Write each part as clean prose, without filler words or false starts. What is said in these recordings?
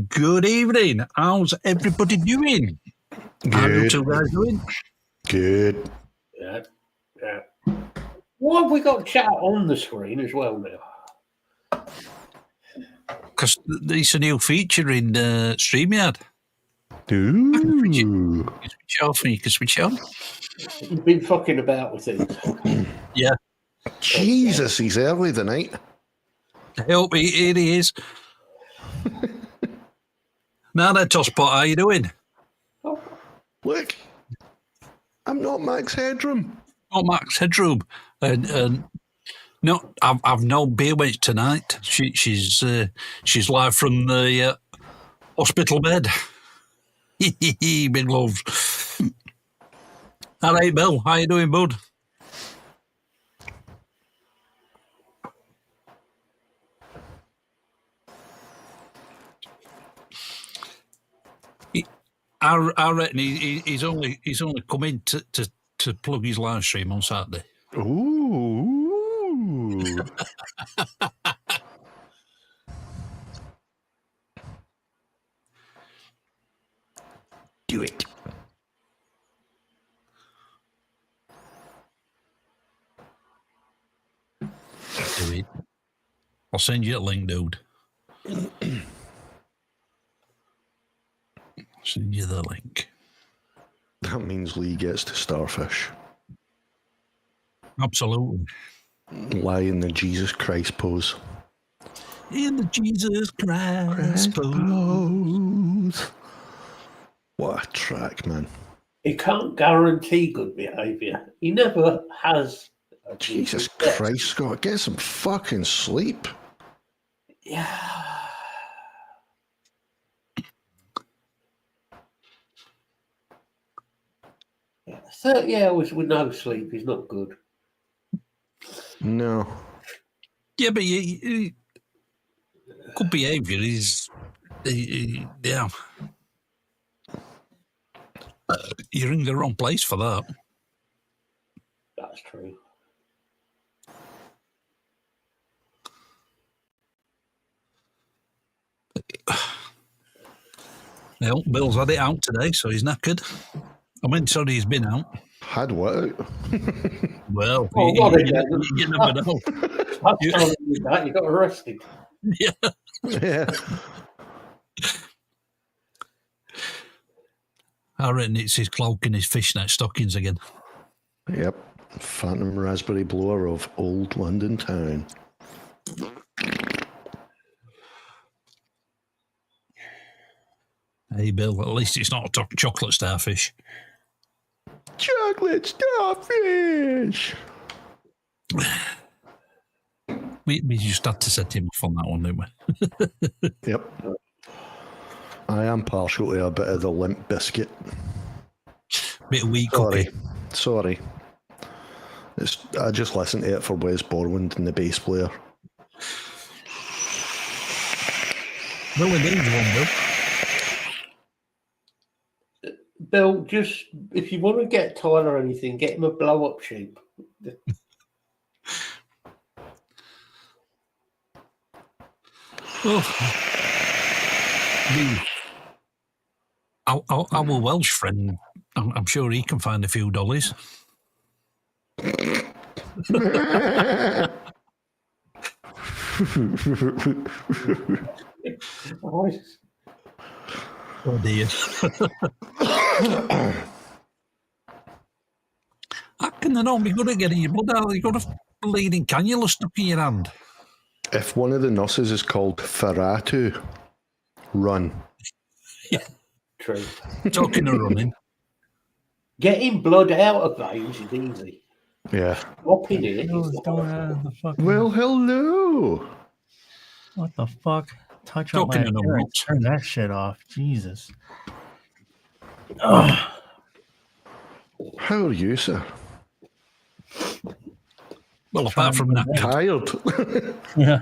Good evening. How's everybody doing? How you two guys doing? Good. Yeah. Why have we got chat on the screen as well now? Because it's a new feature in StreamYard. Ooh. You can switch off and you can switch on. You've been fucking about with it. Yeah. Jesus, he's early tonight. Help me, here he is. Now then, Tosspot, how you doing? Look, I'm not Max Headroom. Not Max Headroom. And no, I've known Beer Wench tonight. She's live from the hospital bed. Big loves. All right, Bill, how you doing, bud? I reckon he's only come in to plug his live stream on Saturday. Ooh. Do it. Do it. I'll send you a link, dude. Send you the link. That means Lee gets to starfish. Absolutely. Lie in the Jesus Christ pose. In the Jesus Christ pose. What a track, man. He can't guarantee good behaviour. He never has. Jesus Christ, Scott, get some fucking sleep. Yeah. 30 hours with no sleep is not good. No. Yeah, but good behaviour is, yeah. You're in the wrong place for that. That's true. Well, Bill's had it out today, so he's knackered. I mean, sorry, he's been out. Had what? Well, you never know. You got arrested. Yeah. Yeah. I reckon it's his cloak and his fishnet stockings again. Yep. Phantom raspberry blower of old London town. Hey, Bill, at least it's not a chocolate starfish. Chocolate starfish! We just had to set him off on that one, didn't we? Yep. I am partial to a bit of the limp biscuit. Bit of wheat Sorry. cookie. Sorry. I just listened to it for Wes Borland and the bass player. Bill, we need one, Bill. Bill, just if you want to get Tyler anything, get him a blow-up sheep. Oh. Our Welsh friend, I'm sure he can find a few dollars. Oh dear. How can they not be good at getting your blood out? You've got a bleeding cannula stuck in your hand. If one of the nurses is called Ferratu, run. Yeah. True. Talking of running. Getting blood out of veins is easy. Yeah. Dropping it. Well, hello. What the fuck? Touch up Talking my of no hair and nuts. turn that shit off. Jesus. Ugh. How are you, sir? Well, apart from that, Tired. Yeah.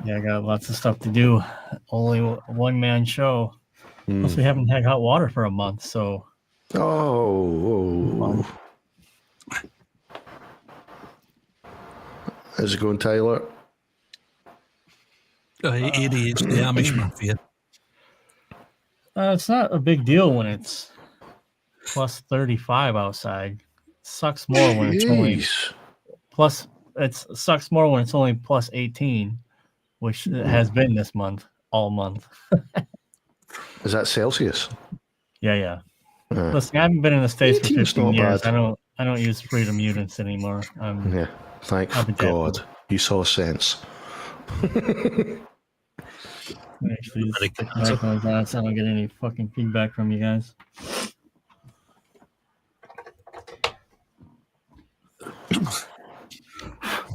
Yeah, I got lots of stuff to do. Only one man show. Plus, we haven't had hot water for a month, so. Oh. How's it going, Tyler? It is the Amish Mafia. It's not a big deal when it's plus 35 outside. Sucks more when it's only Jeez. plus. It sucks more when it's only plus 18, which it has been this month, all month. Is that Celsius? Yeah. Listen, I haven't been in the States for 18's 15 not years. bad. I don't use freedom units anymore. Yeah. Thank I've been God. dead. You saw sense. Actually, just stick my headphones on so I don't get any fucking feedback from you guys.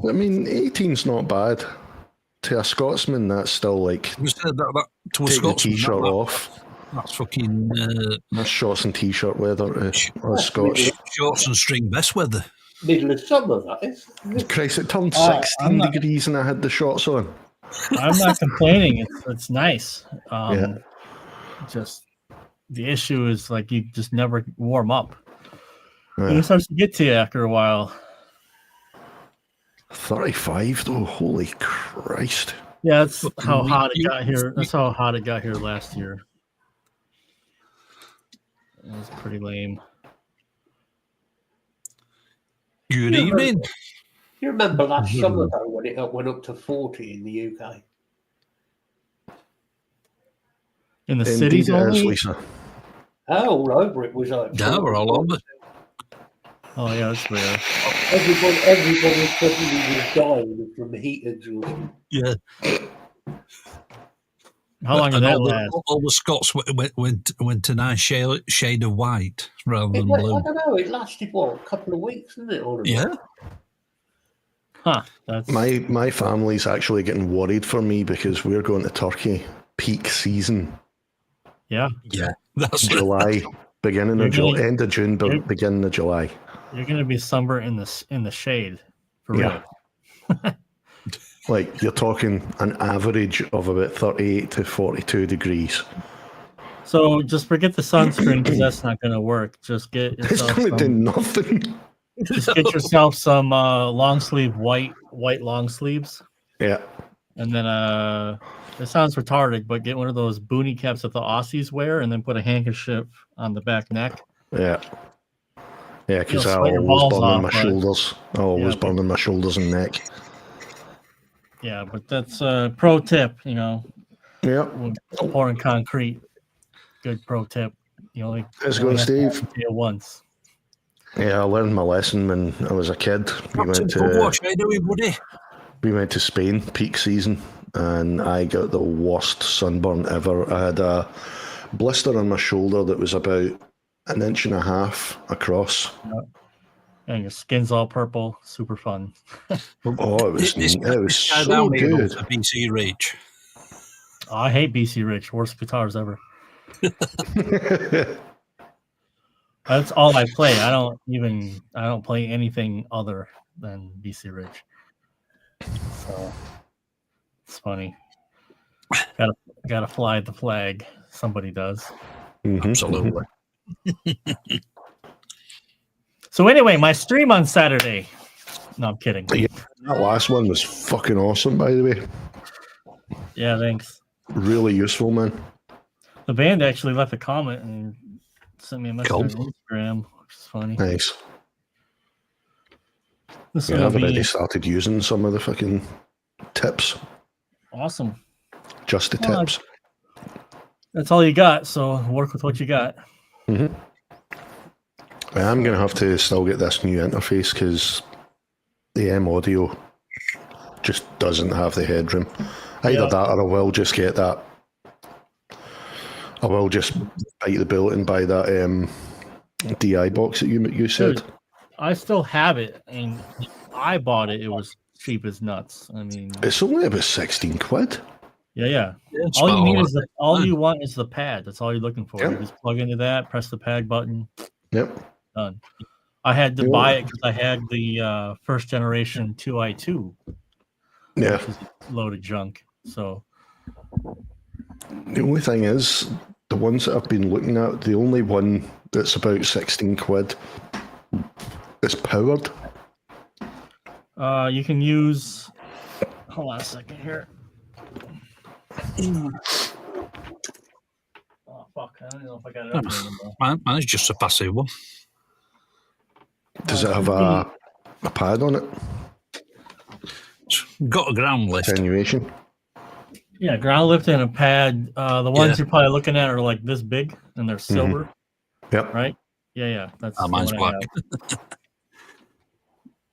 I mean, 18's not bad. To a Scotsman, that's still like You said that to a take the Scotsman. t-shirt off. That's fucking That's shorts and t-shirt weather to a Scotch. shorts and string vest weather. Middle of summer, that is. Christ, it turned I'm 16 not- degrees and I had the shorts on. I'm not complaining. It's nice. Yeah. Just the issue is like you just never warm up. Yeah. And it starts to get to you after a while. 35 though, holy Christ. Yeah, that's how hot it got here. That's how hot it got here last year. It was pretty lame. Good evening. You remember last summer though when it went up to 40 in the UK? In the Indeed cities it is, only? Lisa. Oh, all over it was like. Yeah, we're all over. Oh yeah, that's rare. Everybody suddenly was dying from heat exhaustion. Yeah. How long did And that all last? all the Scots went a nice shade of white rather than I blue. don't know. It lasted what, a couple of weeks, didn't it? All of Yeah. it? Huh. That's My family's actually getting worried for me because we're going to Turkey peak season. yeah. Yeah. That's July, beginning of You're gonna- July, end of June, you're- but beginning of July. You're gonna be sunburned in the shade. For real. Yeah. Like you're talking an average of about 38 to 42 degrees. So just forget the sunscreen because that's not gonna work. Just get It's yourself going to do some, nothing. just get yourself some long sleeve white long sleeves. Yeah. And then it sounds retarded, but get one of those boonie caps that the Aussies wear and then put a handkerchief on the back neck. Yeah. Yeah, because You'll I sweat your always balls burn off, my but- shoulders. I always Yeah, burn my shoulders and neck. Yeah, but that's a pro tip, Yeah. when pouring concrete. Good pro tip. You only How's it only going, have to Steve? have to do it once. Yeah, I learned my lesson when I was a kid. Captain Pugwash, how you doing, buddy? We went to Spain peak season, and I got the worst sunburn ever. I had a blister on my shoulder that was about 1.5 inches across. And your skin's all purple. Super fun. Oh, it was This guy so down here good. knows the BC Reach. Oh, I hate BC Rich. Worst guitars ever. That's all I play. I don't play anything other than BC Rich. So it's funny. Gotta fly the flag. Somebody does. Absolutely. So anyway, my stream on Saturday. No, I'm kidding. Yeah, that last one was fucking awesome, by the way. Yeah, thanks. Really useful, man. The band actually left a comment and sent me a message Cool. on Instagram, which is funny. Nice. This Yeah, will I've already be started using some of the fucking tips. awesome. Just the Well, tips. That's all you got, so work with what you got. I am going to have to still get this new interface because the M audio just doesn't have the headroom. Either Yeah. that or I will just get that. I will just bite the bullet and buy that DI box that you said. Dude, I still have it, and I bought it. It was cheap as nuts. I mean, It's only about 16 quid. yeah. Yeah, it's All you about need all is all you want is the pad. That's all you're looking for. Yeah. You just plug into that, press the pad button, Yep. done. I had to Yeah. buy it because I had the first generation 2i2, Yeah. which is a load of junk. So The only thing is, the ones that I've been looking at, the only one that's about 16 quid is powered. you can use. Hold on a second here. Oh fuck! I don't know if I got it up there anymore. Mine's just a passive one. Does it have a pad on it? It's got a ground lift. Attenuation? Yeah, ground lift and a pad. The ones you're probably looking at are like this big, and they're silver. Yep. Right? Yeah. That's the Mine's one I black. have.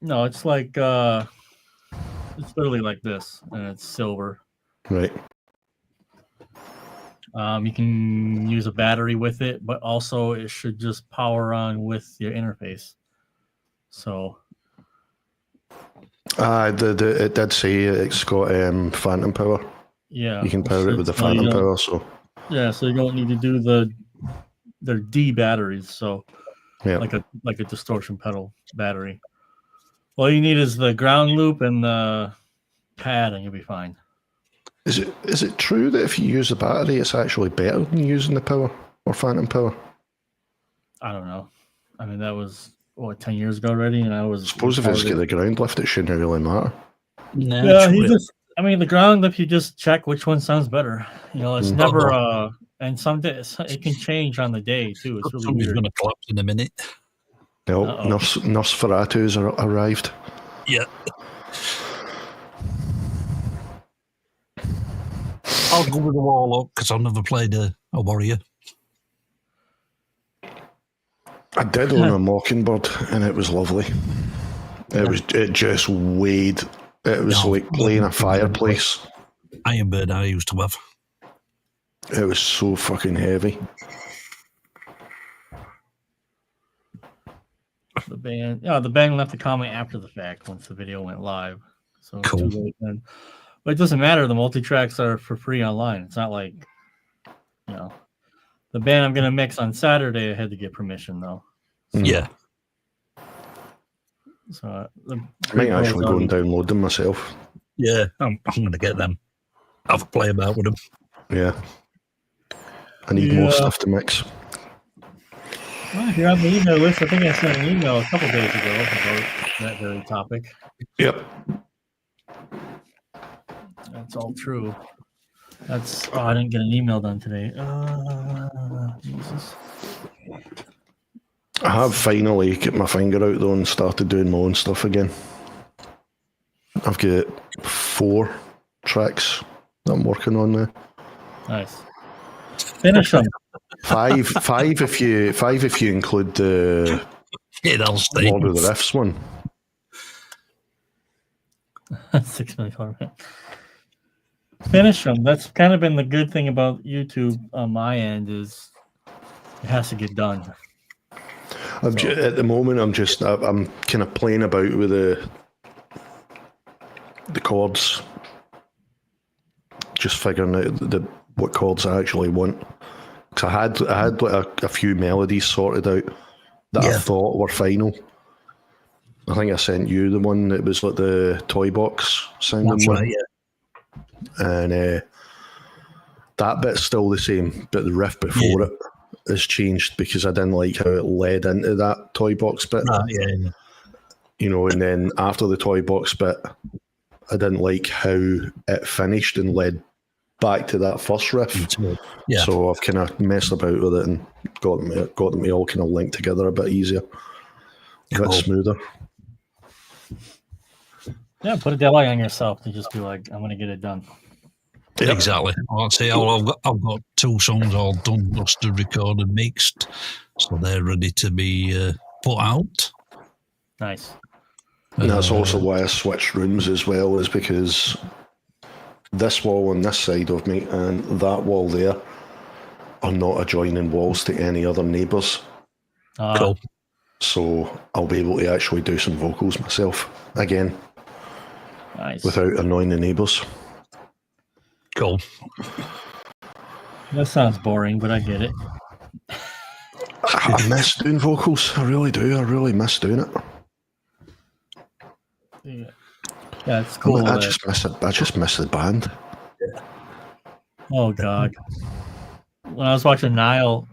No, it's like it's literally like this, and it's silver. Right. You can use a battery with it, but also it should just power on with your interface. So it did say it's got phantom power. yeah, You can power it with the so you phantom don't- power. So so you don't need to do they're D batteries. So yeah, like a distortion pedal battery. All you need is the ground loop and the pad, and you'll be fine. is it true that if you use the battery, it's actually better than using the power or phantom power? I don't know. I mean, that was 10 years ago already, and I was. I suppose if it's got the ground lift, it shouldn't really matter. No, Yeah, sure. the ground lift, you just check which one sounds better. It's never and some days it can change on the day too. It's really Somebody's weird. going to collapse in a minute. No, Uh-oh. Nosferatu's arrived. Yeah. I'll go with the wall up because I've never played a warrior. I did own a Mockingbird, and it was lovely. It just weighed. It was like playing a fireplace. Ironbird I used to have. It was so fucking heavy. The band left a comment after the fact once the video went live. So it's Cool. too late then. But it doesn't matter. The multi-tracks are for free online. It's not like, the band I'm going to mix on Saturday, I had to get permission though. Yeah. So I might actually go and download them myself. Yeah, I'm going to get them. Have a play about with them. Yeah. I need more stuff to mix. Well, if you're on the email list, I think I sent an email a couple days ago about that very topic. Yep. That's all true. I didn't get an email done today. Jesus. I have finally got my finger out though and started doing my own stuff again. I've got 4 tracks that I'm working on now. Nice. Finish them. 5 if you include the That'll stay. Lord of the Riffs one. 6 million. Finish them. That's kind of been the good thing about YouTube on my end is it has to get done. At the moment, I'm kind of playing about with the chords, just figuring out what chords I actually want. Because I had like a few melodies sorted out that I thought were final. I think I sent you the one that was like the toy box sounding That's one. right, yeah. And that bit's still the same, but the riff before it has changed because I didn't like how it led into that toy box bit. Yeah. And then after the toy box bit, I didn't like how it finished and led back to that first riff. Yeah. So I've kind of messed about with it and got them all kind of linked together a bit easier, a bit smoother. Yeah, put a deadline on yourself to just be like, I'm going to get it done. Yep. Exactly. I'd say I've got 2 songs all done, mastered, recorded, mixed, so they're ready to be put out. Nice. And that's also why I switched rooms as well, is because this wall on this side of me and that wall there are not adjoining walls to any other neighbours. Cool. So I'll be able to actually do some vocals myself again. Nice. Without annoying the neighbours. Cool. That sounds boring, but I get it. I miss doing vocals. I really do. I really miss doing it. Yeah, it's cool. I just miss the band. Oh God. When I was watching Nile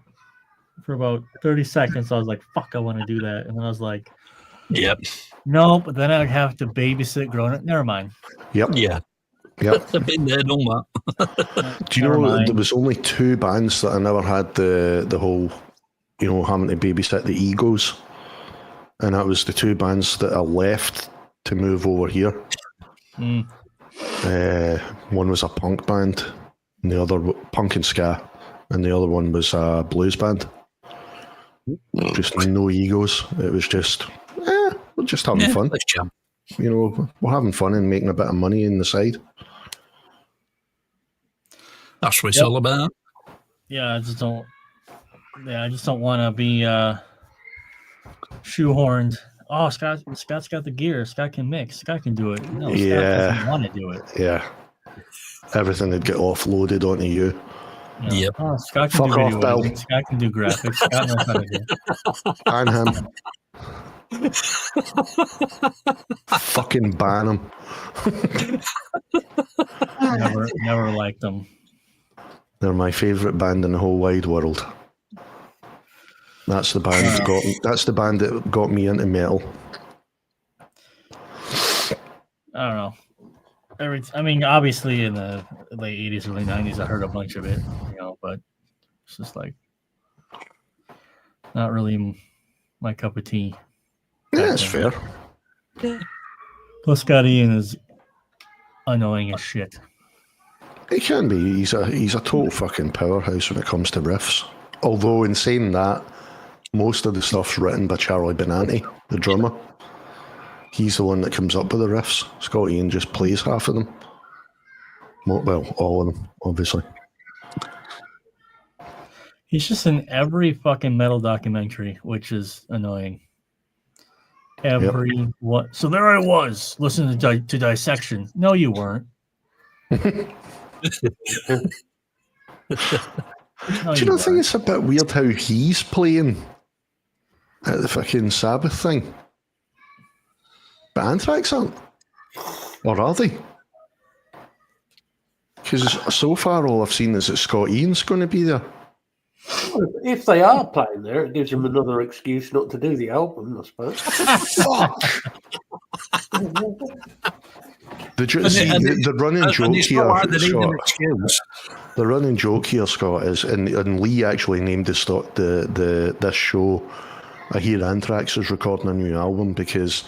for about 30 seconds, I was like, fuck, I want to do that. And then I was like, Yep. no, but then I'd have to babysit grown up. Never mind. Yep. Yeah. Yep. I've been there, done that. Do you know there was only 2 bands that I never had the whole, having to babysit the egos, and that was the 2 bands that I left to move over here. One was a punk band, and the other punk and ska, and the other one was a blues band. Just no egos. It was just, we're just having fun. Let's jam. We're having fun and making a bit of money on the side. That's what it's all about. Yeah, I just don't want to be shoehorned. Oh, Scott's got the gear. Scott can mix. Scott can do it. No, Scott doesn't want to do it. Yeah. Everything would get offloaded onto you. No. Yep. Oh, Scott can Fuck do off, video Bill. editing. Scott can do graphics. Scott knows how to do it. And him. Fucking ban him. Never liked them. They're my favourite band in the whole wide world. That's the band that got me into metal. I don't know. Obviously in the late 80s, early 90s, I heard a bunch of it, but it's just like not really my cup of tea. Yeah, that's fair. Plus, Scott Ian is annoying as shit. He can be. He's a total fucking powerhouse when it comes to riffs. Although, in saying that, most of the stuff's written by Charlie Benanti, the drummer. He's the one that comes up with the riffs. Scott Ian just plays half of them. Well, all of them, obviously. He's just in every fucking metal documentary, which is annoying. So there I was, listening to Dissection. No, you weren't. Do you not think it's a bit weird how he's playing at the fucking Sabbath thing? But Anthrax aren't. Or are they? Because so far all I've seen is that Scott Ian's going to be there. If they are playing there, it gives them another excuse not to do the album, I suppose. Fuck! The running joke here, Scott. The running joke here, Scott, is, and Lee actually named this show, I hear Anthrax is recording a new album, because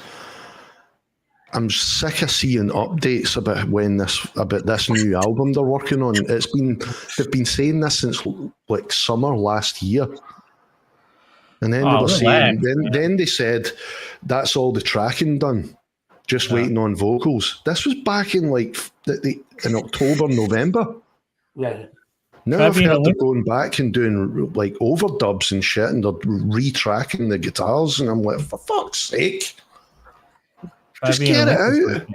I'm sick of seeing updates about this new album they're working on. They've been saying this since like summer last year, and then they were saying, then they said that's all the tracking done, just waiting on vocals. This was back in in October, November. Yeah. Now I've heard they're going back and doing like overdubs and shit, and they're retracking the guitars, and I'm like, for fuck's sake. Just get it out.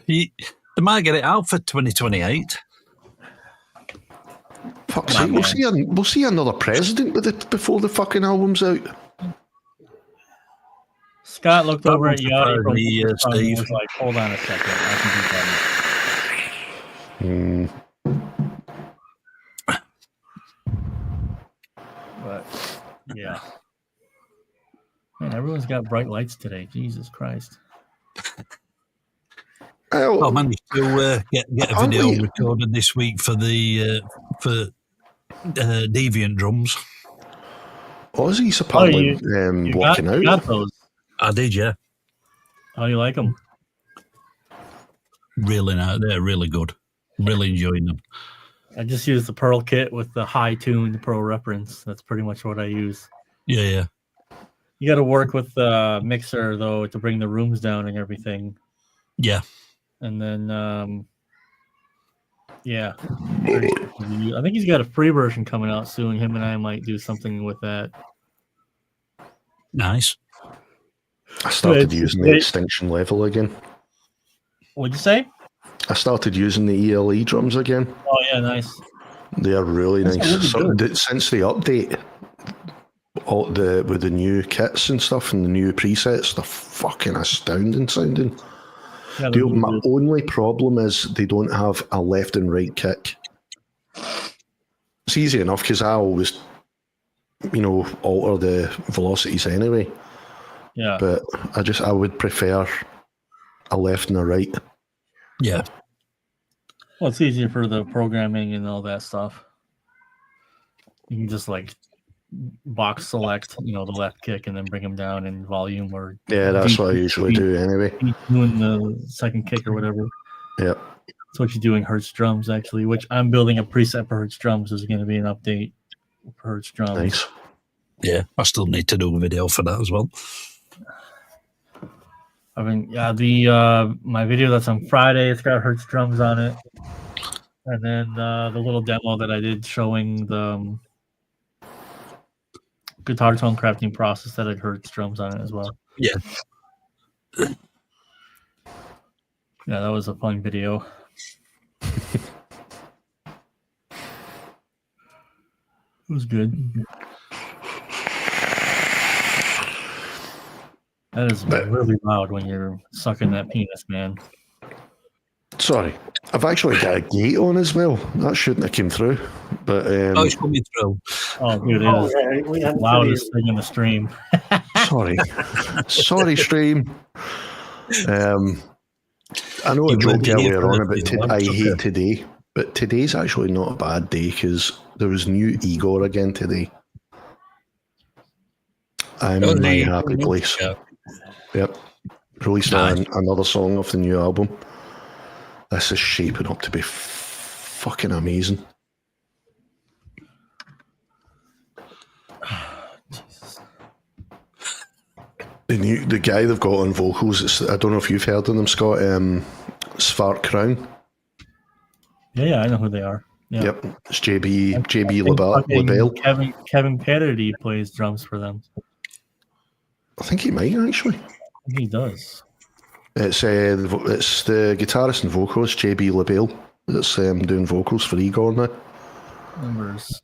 They might get it out for 2028. Fuck's sake, we'll see another president before the fucking album's out. Scott looked over at Yachty from and was like, hold on a second, I can do that. But, yeah. Man, everyone's got bright lights today. Jesus Christ. I managed to get a video recorded this week for the Deviant drums. Ozzy's apparently working out. You got those. I did, yeah. How do you like them? Really nice. They're really good. Really enjoying them. I just use the Pearl kit with the high-tuned Pearl reference. That's pretty much what I use. Yeah. You got to work with the mixer, though, to bring the rooms down and everything. Yeah. And then, I think he's got a free version coming out soon. Him and I might do something with that. Nice. I started using the Extinction Level again. What'd you say? I started using the ELE drums again. Oh, yeah, nice. They are really nice. Really since the update, with the new kits and stuff and the new presets, they're fucking astounding sounding. Yeah, my only problem is they don't have a left and right kick. It's easy enough because I always, alter the velocities anyway. Yeah. But I would prefer a left and a right. Yeah. Well, it's easier for the programming and all that stuff. You can just like box select, the left kick, and then bring them down in volume or Yeah, that's what I usually do anyway. Doing the second kick or whatever. Yeah. That's what you do in Hertz drums, actually. Which I'm building a preset for Hertz drums. There's going to be an update for Hertz drums. Nice. Yeah, I still need to do a video for that as well. I mean, the my video that's on Friday, it's got Hertz drums on it, and then the little demo that I did showing the guitar tone crafting process that had Hertz drums on it as well. Yeah. Yeah, that was a fun video. It was good. That is really loud when you're sucking that penis, man. Sorry, I've actually got a gate on as well. That shouldn't have came through, but it's coming through. Oh, dude, it is the loudest thing in the stream. sorry, stream. I know I joked earlier on about I hate today, but today's actually not a bad day because there was new Igor again today. I'm in my happy place. Yeah. Yep. Released another song off the new album. This is shaping up to be fucking amazing. Jesus. The guy they've got on vocals, I don't know if you've heard of them, Scott, Svart Crown. Yeah, I know who they are. Yeah. Yep, it's JB LaBelle. Kevin Kennedy plays drums for them. I think he might actually. He does. It's the guitarist and vocalist JB LaBelle that's doing vocals for Igor now. Members.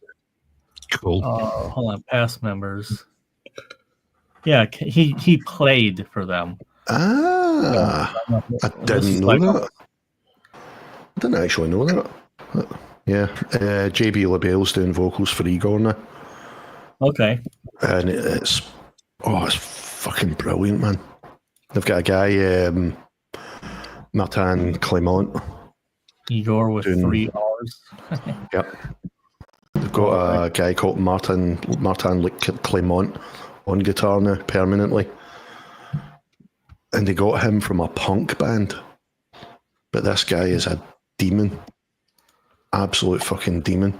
Cool. Hold on, past members. Yeah, he played for them. I didn't know that. I didn't actually know that. Yeah, JB LaBelle's doing vocals for Igor now. Okay. And it's fucking brilliant, man. They've got a guy, Martin Clement. Igor with 3 R's. Yep. They've got a guy called Martin Clement on guitar now, permanently. And they got him from a punk band. But this guy is a demon. Absolute fucking demon.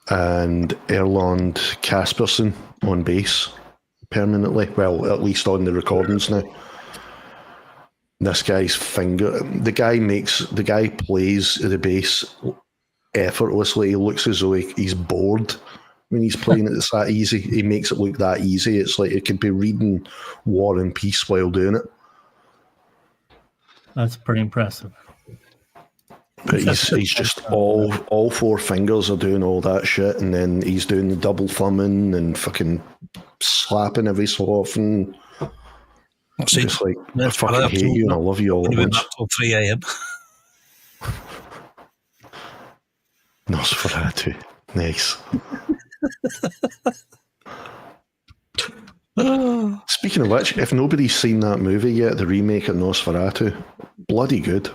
And Erland Kaspersen on bass. Permanently, well, at least on the recordings now. This guy's the guy plays the bass effortlessly. He looks as though he's bored when he's playing it. It's that easy. He makes it look that easy. It's like he could be reading War and Peace while doing it. That's pretty impressive. But he's just all 4 fingers are doing all that shit, and then he's doing the double thumbing and fucking slapping every so often. That's just like, I fucking hate you and I love you all at once. Till 3 a.m. Nosferatu. Nice. Speaking of which, if nobody's seen that movie yet, the remake of Nosferatu, bloody good.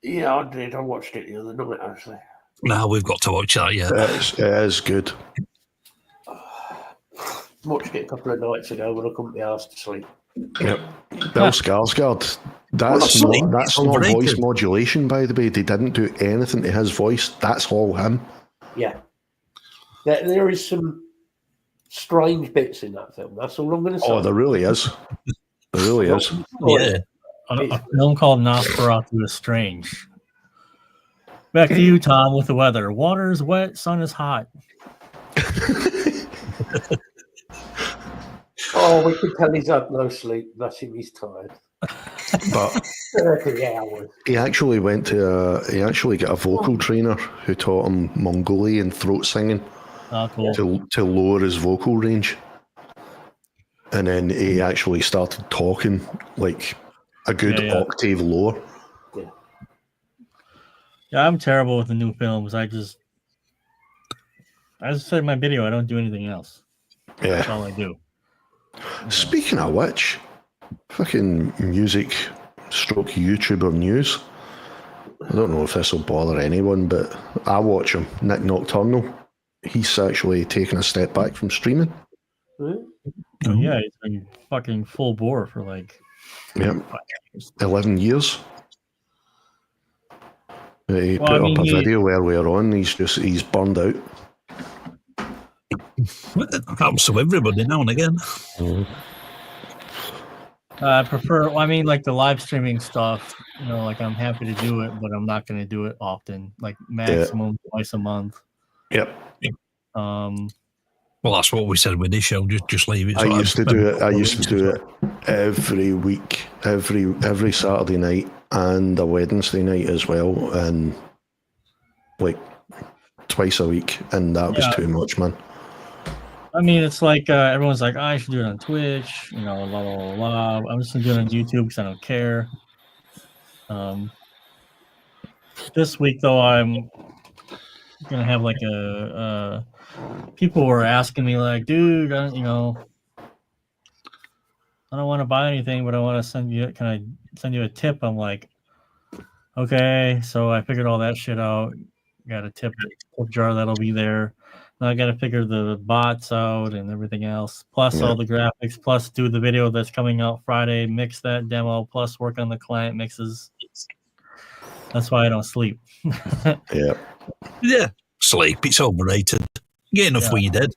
Yeah, I did. I watched it the other night, actually. No, we've got to watch that, yeah. It is good. Watched it a couple of nights ago when I couldn't be asked to sleep. Yep. Bill Skarsgård. That's not voice modulation, by the way. They didn't do anything to his voice. That's all him. Yeah. There is some strange bits in that film. That's all I'm going to say. Oh, there really is. There really is. Yeah. A film called Nosferatu is strange. Back to you, Tom, with the weather. Water is wet, sun is hot. Oh, we could tell he's had no sleep. That's him, he's tired. But 30 hours. he actually got a vocal trainer who taught him Mongolian throat singing Cool. to lower his vocal range. And then he actually started talking like a good octave lower. Yeah, I'm terrible with the new films. I just said in my video, I don't do anything else. Yeah. That's all I do. Speaking of which, fucking music stroke YouTuber news. I don't know if this will bother anyone, but I watch him, Nick Nocturnal. He's actually taken a step back from streaming. Oh, yeah, he's been fucking full bore for like 11 years. He put up a video earlier on. He's burned out. It happens to everybody now and again. I prefer, like the live streaming stuff, like I'm happy to do it, but I'm not going to do it often, like maximum twice a month. Yep. Well, that's what we said with this show. Just leave it. I used to do it every week, every Saturday night and a Wednesday night as well, and like twice a week, and that was too much, man. I mean, it's like everyone's like, I should do it on Twitch, blah, blah, blah, blah. I'm just going to do it on YouTube because I don't care. This week, though, I'm going to have like people were asking me like, dude, I don't want to buy anything, but I want to send you, can I send you a tip? I'm like, okay. So I figured all that shit out. Got a tip jar that'll be there. Now I got to figure the bots out and everything else, plus all the graphics, plus do the video that's coming out Friday, mix that demo, plus work on the client mixes. That's why I don't sleep. Yeah. Sleep. It's overrated. Get enough when you're dead.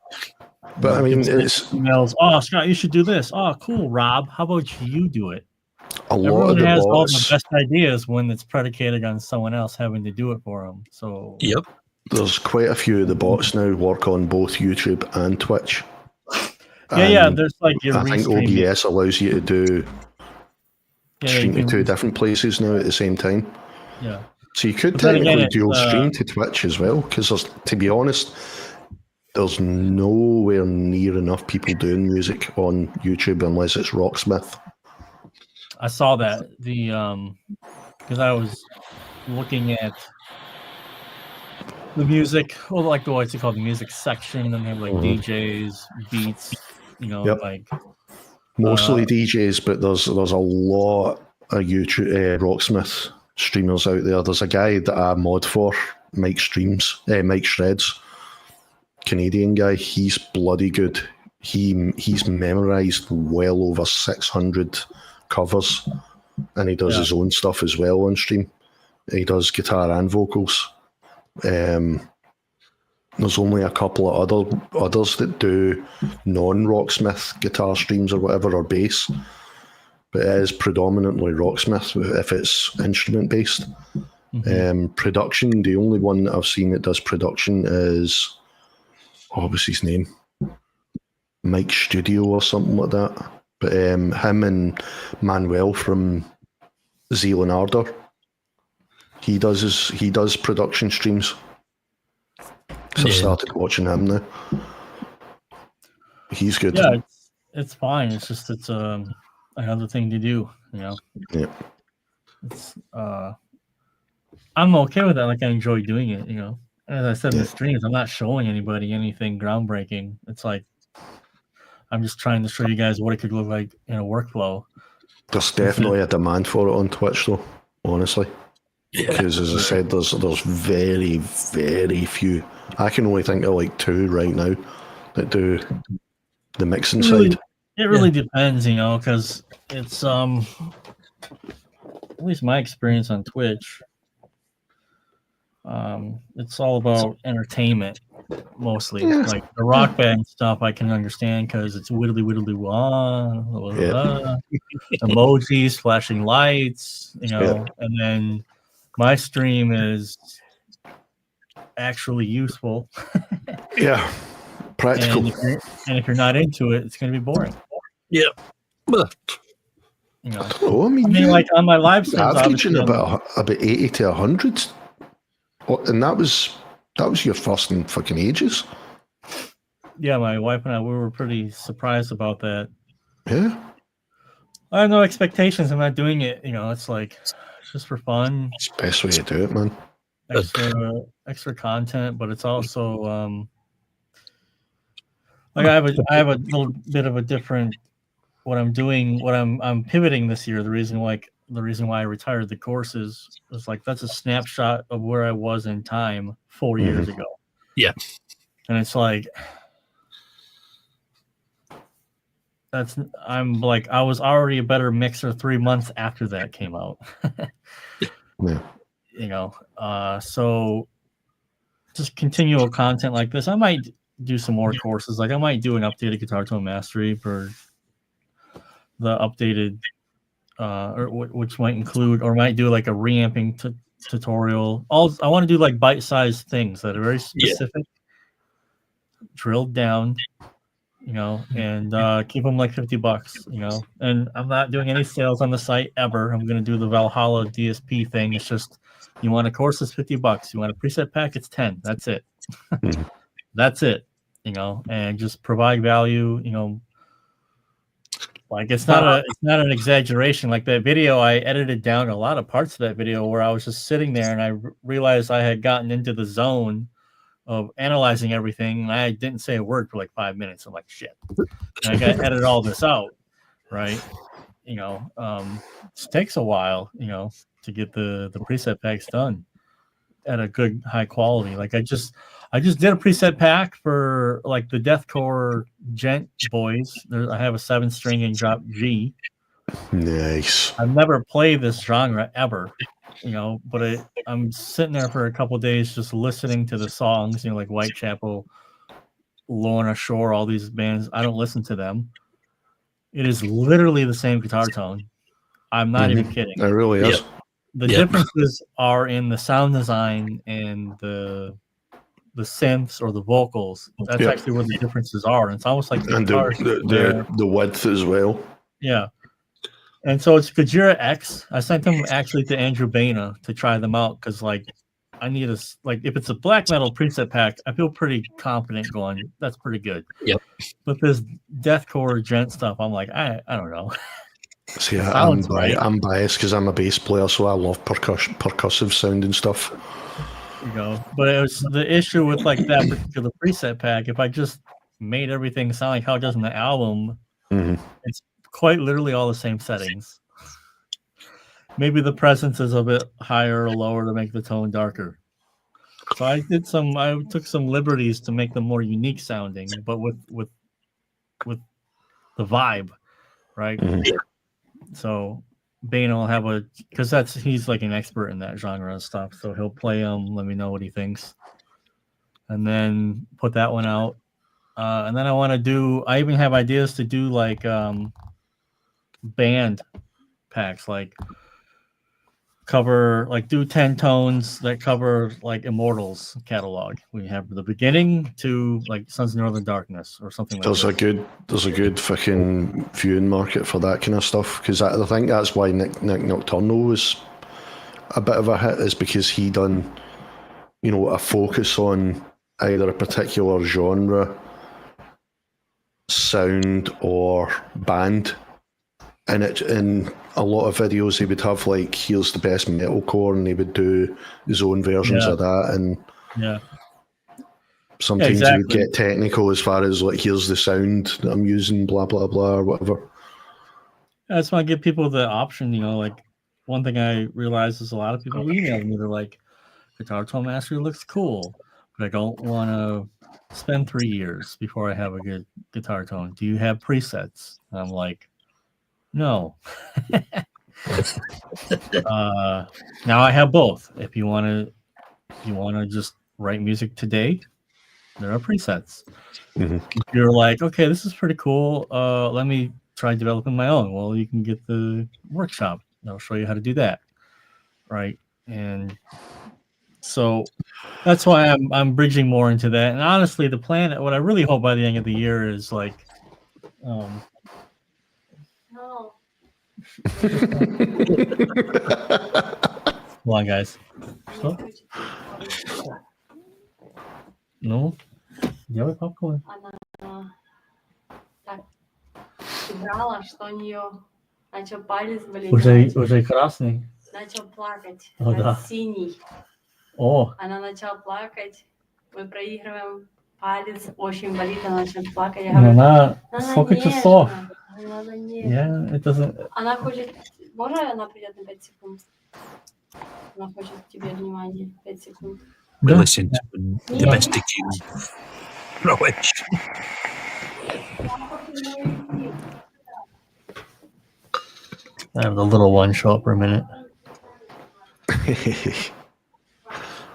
But I mean, it's emails. Oh, Scott, you should do this. Oh, cool, Rob. How about you do it? Everyone has all the best ideas when it's predicated on someone else having to do it for them. So there's quite a few of the bots now work on both YouTube and Twitch. There's like your I think OBS allows you to do stream to two different places now at the same time. Yeah. So you could technically dual stream to Twitch as well, because to be honest, there's nowhere near enough people doing music on YouTube unless it's Rocksmith. I saw that because I was looking at the music, like what's it called, the music section, and they have like DJs, beats, like mostly DJs, but there's a lot of YouTube Rocksmith streamers out there. There's a guy that I mod for, Mike Shreds, Canadian guy. He's bloody good. He's memorized well over 600 covers, and he does his own stuff as well on stream. He does guitar and vocals. There's only a couple of others that do non-Rocksmith guitar streams or whatever, or bass, but it is predominantly Rocksmith if it's instrument based. Production, the only one that I've seen that does production is, what's his name, Mike Studio or something like that. But him and Manuel from Zealand Ardor, he does production streams. So I've started watching him now. He's good. Yeah, it's fine. It's just another thing to do, Yeah. It's I'm okay with that. Like I enjoy doing it, As I said in the streams, I'm not showing anybody anything groundbreaking. It's like I'm just trying to show you guys what it could look like in a workflow. There's definitely a demand for it on Twitch, though, honestly. Because, as I said, there's very, very few. I can only think of like 2 right now that do the mixing side. It really depends, because it's at least my experience on Twitch. It's all about entertainment mostly. Like the rock band stuff I can understand because it's widdly wah, emojis, flashing lights, and then my stream is actually useful. Practical. And if you're not into it, it's going to be boring. But I don't know. I mean, like on my live streams, averaging about 80 to 100, and that was your first in fucking ages. Yeah, my wife and I, we were pretty surprised about that. Yeah. I have no expectations. I'm not doing it. It's like it's just for fun. It's the best way to do it, man. Extra content, but it's also like I have a little bit of a different what I'm doing. What I'm pivoting this year. The reason like the reason why I retired the courses was like that's a snapshot of where I was in time 4 years ago. Yeah. And it's like I'm like I was already a better mixer 3 months after that came out. Yeah. You know, so just continual content like this. I might do some more courses. Like I might do an updated guitar tone mastery for the updated, or which might include, or might do like a reamping tutorial. I want to do like bite-sized things that are very specific, drilled down, you know, and keep them like $50, you know. And I'm not doing any sales on the site ever. I'm going to do the Valhalla DSP thing. It's just, you want a course, it's $50. You want a preset pack, it's 10. That's it. That's it, you know, and just provide value, you know. Like it's not an exaggeration. Like that video, I edited down a lot of parts of that video where I was just sitting there and I realized I had gotten into the zone of analyzing everything. And I didn't say a word for like 5 minutes. I'm like, shit. And I got to edit all this out, right? You know, it takes a while, you know, to get the preset packs done at a good high quality. Like I just did a preset pack for like the deathcore gent boys. I have a 7-string and drop G. Nice. I've never played this genre ever, you know, but I'm sitting there for a couple of days just listening to the songs, you know, like Whitechapel, Lorna Shore, all these bands. I don't listen to them. It is literally the same guitar tone. I'm not even kidding. It really is. Yep. The differences are in the sound design and the synths or the vocals. That's actually where the differences are. And it's almost like the guitars the width as well. Yeah. And so it's Gojira X. I sent them actually to Andrew Baina to try them out because like I need if it's a black metal preset pack, I feel pretty confident going, that's pretty good. Yep. But this deathcore gent stuff, I'm like, I don't know. See, I'm biased because I'm a bass player, so I love percussive sound and stuff. You know, but it was the issue with like that particular preset pack. If I just made everything sound like how it does in the album, it's quite literally all the same settings. Maybe the presence is a bit higher or lower to make the tone darker. So I took some liberties to make them more unique sounding, but with the vibe, right? So Bane will have because he's like an expert in that genre of stuff. So he'll play them, let me know what he thinks, and then put that one out. And then I even have ideas to do like band packs, like do 10 tones that cover like Immortals catalog. We have the beginning to like Sons of Northern Darkness or something like that. There's a good fucking viewing market for that kind of stuff, because I think that's why Nick Nocturnal was a bit of a hit, is because he done, you know, a focus on either a particular genre, sound, or band. And in a lot of videos, he would have like, here's the best metalcore, and he would do his own versions of that. And sometimes he would get technical as far as like, here's the sound that I'm using, blah blah blah, or whatever. That's why I give people the option. You know, like one thing I realized is a lot of people email me. They're like, Guitar Tone Mastery looks cool, but I don't want to spend 3 years before I have a good guitar tone. Do you have presets? And I'm like, no. Now I have both. If you want to just write music today, there are presets. If you're like, okay, this is pretty cool, let me try developing my own. Well, you can get the workshop. I'll show you how to do that, right? And so that's why I'm bridging more into that. And honestly, the plan, what I really hope by the end of the year is like, no. Hold on, guys. Что? Ну, делай попкорн. Она так играла, что у нее начал палец болеть. Уже красный. Начал плакать. О, да. Синий. О. Она начала плакать. Мы проигрываем. Палец очень болит, она начала плакать. Я говорю, Она сколько часов? Надо не... Yeah, it doesn't. Она хочет... Можно она придет на 5 секунд? Она хочет тебе внимание. 5 секунд. We Yeah. listen to domesticating rubbish. I have the little one show up for a minute.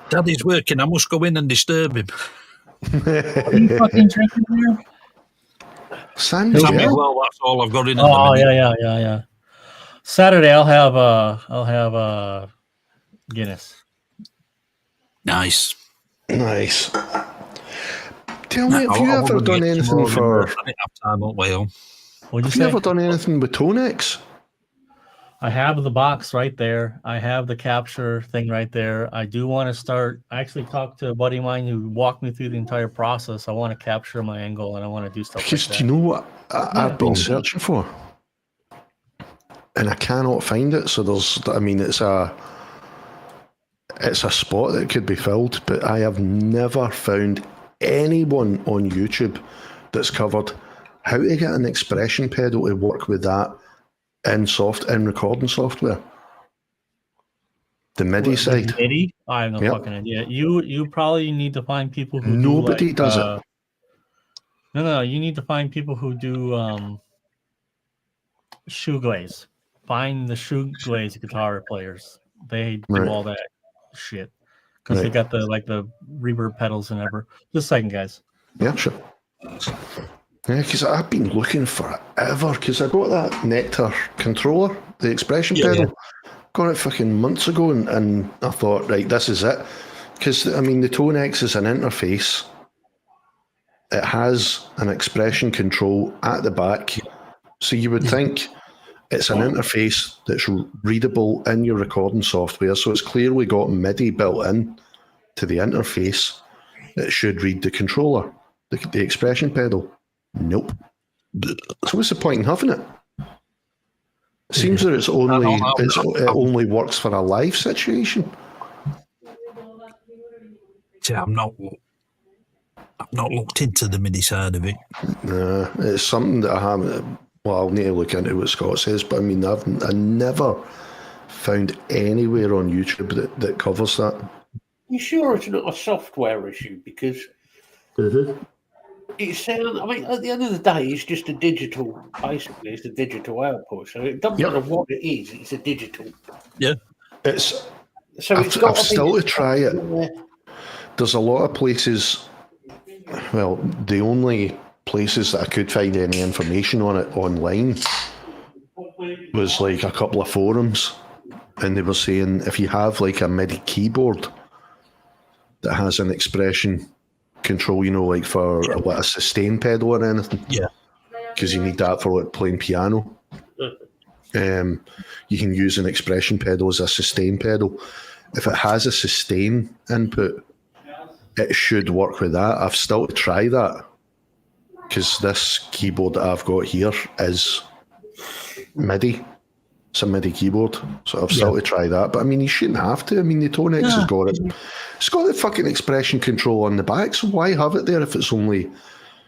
Daddy's working. I must go in and disturb him. What are you fucking drinking here? Sandy, Sammy, yeah. well, that's all I've got in at the Oh minute. yeah. Saturday I'll have Guinness. Nice. Nice. Tell me, have I'll- you I'll ever probably done get anything tomorrow for? in, I didn't have time up way on. What'd you Have you say? ever done anything with Tonex? I have the box right there. I have the capture thing right there. I do want to start. I actually talked to a buddy of mine who walked me through the entire process. I want to capture my angle and I want to do stuff Because like do that. you know what I've been searching for, and I cannot find it. So there's, I mean, it's a spot that could be filled, but I have never found anyone on YouTube that's covered how to get an expression pedal to work with that in recording software. The MIDI With side. MIDI? I have no Yep. fucking idea. You probably need to find people who Nobody do like, does it. No, you need to find people who do shoeglaze. Find the shoeglaze guitar players. They do Right. all that shit because they Right. got the reverb pedals and ever. Just a second, guys. Yeah, sure. Yeah, because I've been looking forever, because I got that Nectar controller, the expression pedal. Got it fucking months ago, and I thought, right, this is it. Because, I mean, the Tonex is an interface. It has an expression control at the back. So you would think it's an interface that's readable in your recording software. So it's clearly got MIDI built in to the interface. It should read the controller, the expression pedal. Nope. So what's the point in having it? It seems that it only works for a live situation. See, I've not looked into the MIDI side of it. Nah, it's something that I haven't. Well, I'll need to look into what Scott says, but I mean, I never found anywhere on YouTube that covers that. You sure it's not a software issue? Because it sounds. I mean, at the end of the day, it's just a digital. Basically, it's a digital output. So it doesn't matter what it is. It's a digital. Yeah. It's. So I've still to try it. There's a lot of places. Well, the only places that I could find any information on it online was like a couple of forums, and they were saying if you have like a MIDI keyboard that has an expression control, you know, like for a sustain pedal or anything, because you need that for like playing piano. You can use an expression pedal as a sustain pedal. If it has a sustain input, it should work with that. I've still to try that, because this keyboard that I've got here is MIDI. It's a MIDI keyboard, so I've still to try that. But I mean, you shouldn't have to. I mean, the Tonex has got it. It's got the fucking expression control on the back, so why have it there if it's only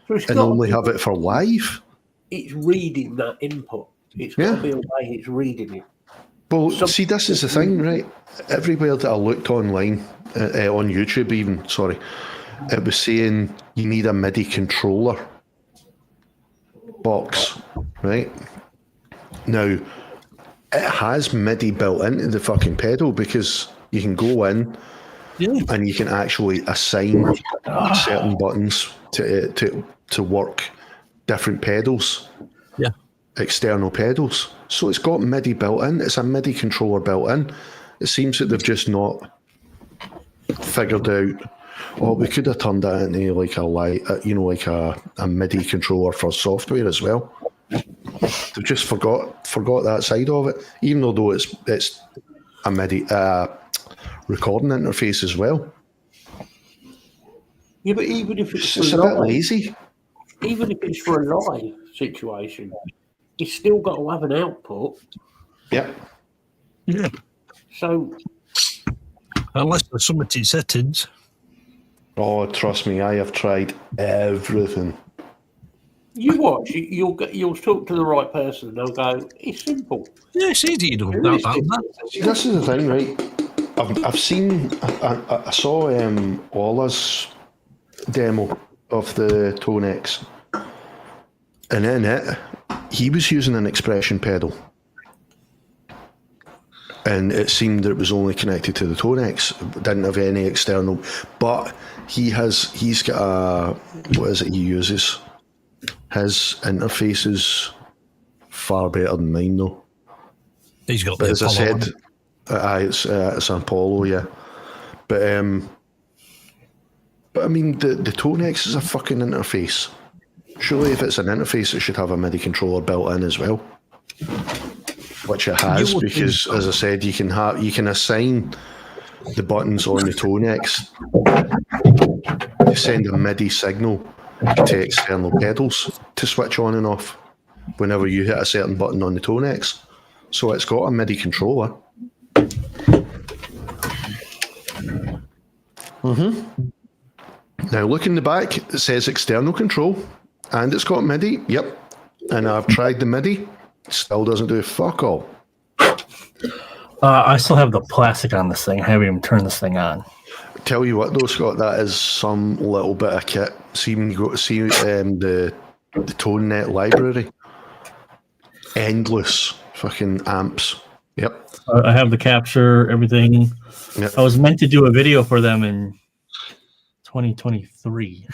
have it for live? It's reading that input. It's got to be a way it's reading it. Well, see, this is the thing, right? Everywhere that I looked online, on YouTube even, it was saying you need a MIDI controller box, right? Now, it has MIDI built into the fucking pedal, because you can go in and you can actually assign certain buttons to work different pedals. External pedals. So it's got MIDI built in. It's a MIDI controller built in. It seems that they've just not figured out, we could have turned that into like a MIDI controller for software as well. They've just forgot that side of it, even though it's a MIDI recording interface as well. Yeah, but even if it's a bit lazy. Even if it's for a live situation, it's still got to have an output. Yeah. So, unless there's some in settings. Oh, trust me, I have tried everything. You watch. You'll talk to the right person, and they'll go. It's simple. Yeah, it's easy, you know. There is That. difference. See, this is the thing, right? I've seen. I saw Ola's demo of the Tone X, and in it, he was using an expression pedal, and it seemed that it was only connected to the Tone X. It didn't have any external, but he's got a, what is it he uses? His interface is far better than mine, though. He's got But the as I Apollo said, one. it's an Apollo, yeah. But I mean, the Tone X is a fucking interface. Surely, if it's an interface, it should have a MIDI controller built in as well, which it has. You would Because, think so. as I said, you can assign the buttons on the Tone X to send a MIDI signal to external pedals to switch on and off whenever you hit a certain button on the Tone X. So it's got a MIDI controller. Now look in the back, it says external control, and it's got MIDI. Yep. And I've tried the MIDI, still doesn't do fuck all. I still have the plastic on this thing. I haven't even turned this thing on. Tell you what though, Scott, that is some little bit of kit. See when you go to see the ToneNet library. Endless fucking amps. Yep. I have the capture, everything. Yep. I was meant to do a video for them in 2023.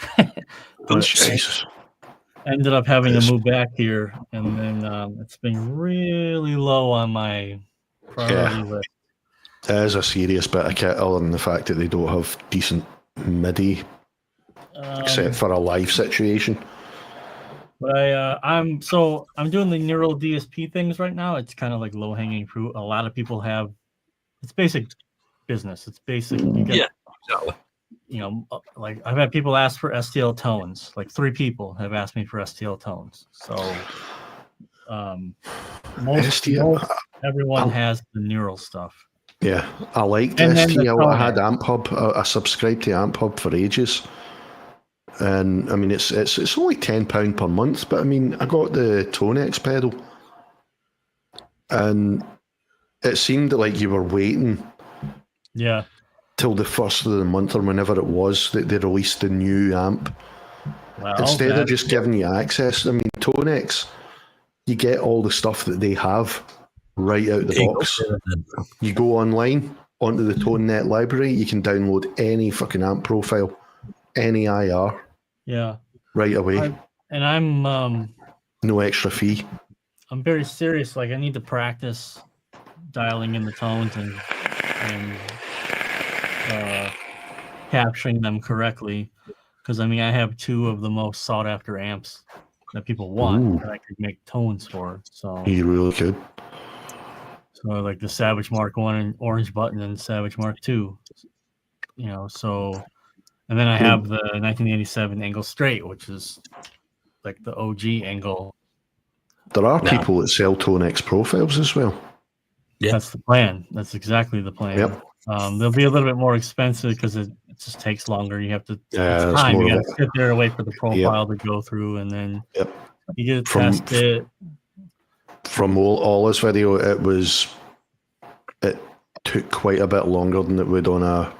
But Jesus. ended up having to move back here, and then it's been really low on my priority list. It is a serious bit of kit, other than the fact that they don't have decent MIDI, except for a live situation. But I'm doing the neural DSP things right now. It's kind of like low hanging fruit. A lot of people have. It's basic business. It's basic. You get, Yeah, exactly. You know, like I've had people ask for STL tones. Like 3 people have asked me for STL tones. So most everyone has the neural stuff. Yeah, I liked And then the STL. I had tone. Amp Hub. I subscribed to Amp Hub for ages, and I mean it's only £10 per month. But I mean I got the Tone X pedal, and it seemed like you were waiting. Yeah. Till the first of the month or whenever it was that they released the new amp. Well, Instead of just giving you access, I mean, Tone X, you get all the stuff that they have right out the box. You go online onto the ToneNet library, you can download any fucking amp profile, any IR, Yeah. right away. I'm No extra fee. I'm very serious. Like I need to practice dialing in the tones and capturing them correctly, because I mean I have 2 of the most sought after amps that people want that I could make tones for. So You really could. So like the Savage Mark 1 and Orange Button and Savage Mark 2. You know, so and then I have the 1987 Angle Straight, which is like the OG Angle. There are people that sell Tone X profiles as well. Yeah. That's the plan. That's exactly the plan. Yep. They'll be a little bit more expensive because it just takes longer. You have to it's it's time. more You of got to sit there and wait for the profile to go through, and then you get to test it. From Ola's video, it took quite a bit longer than it would on a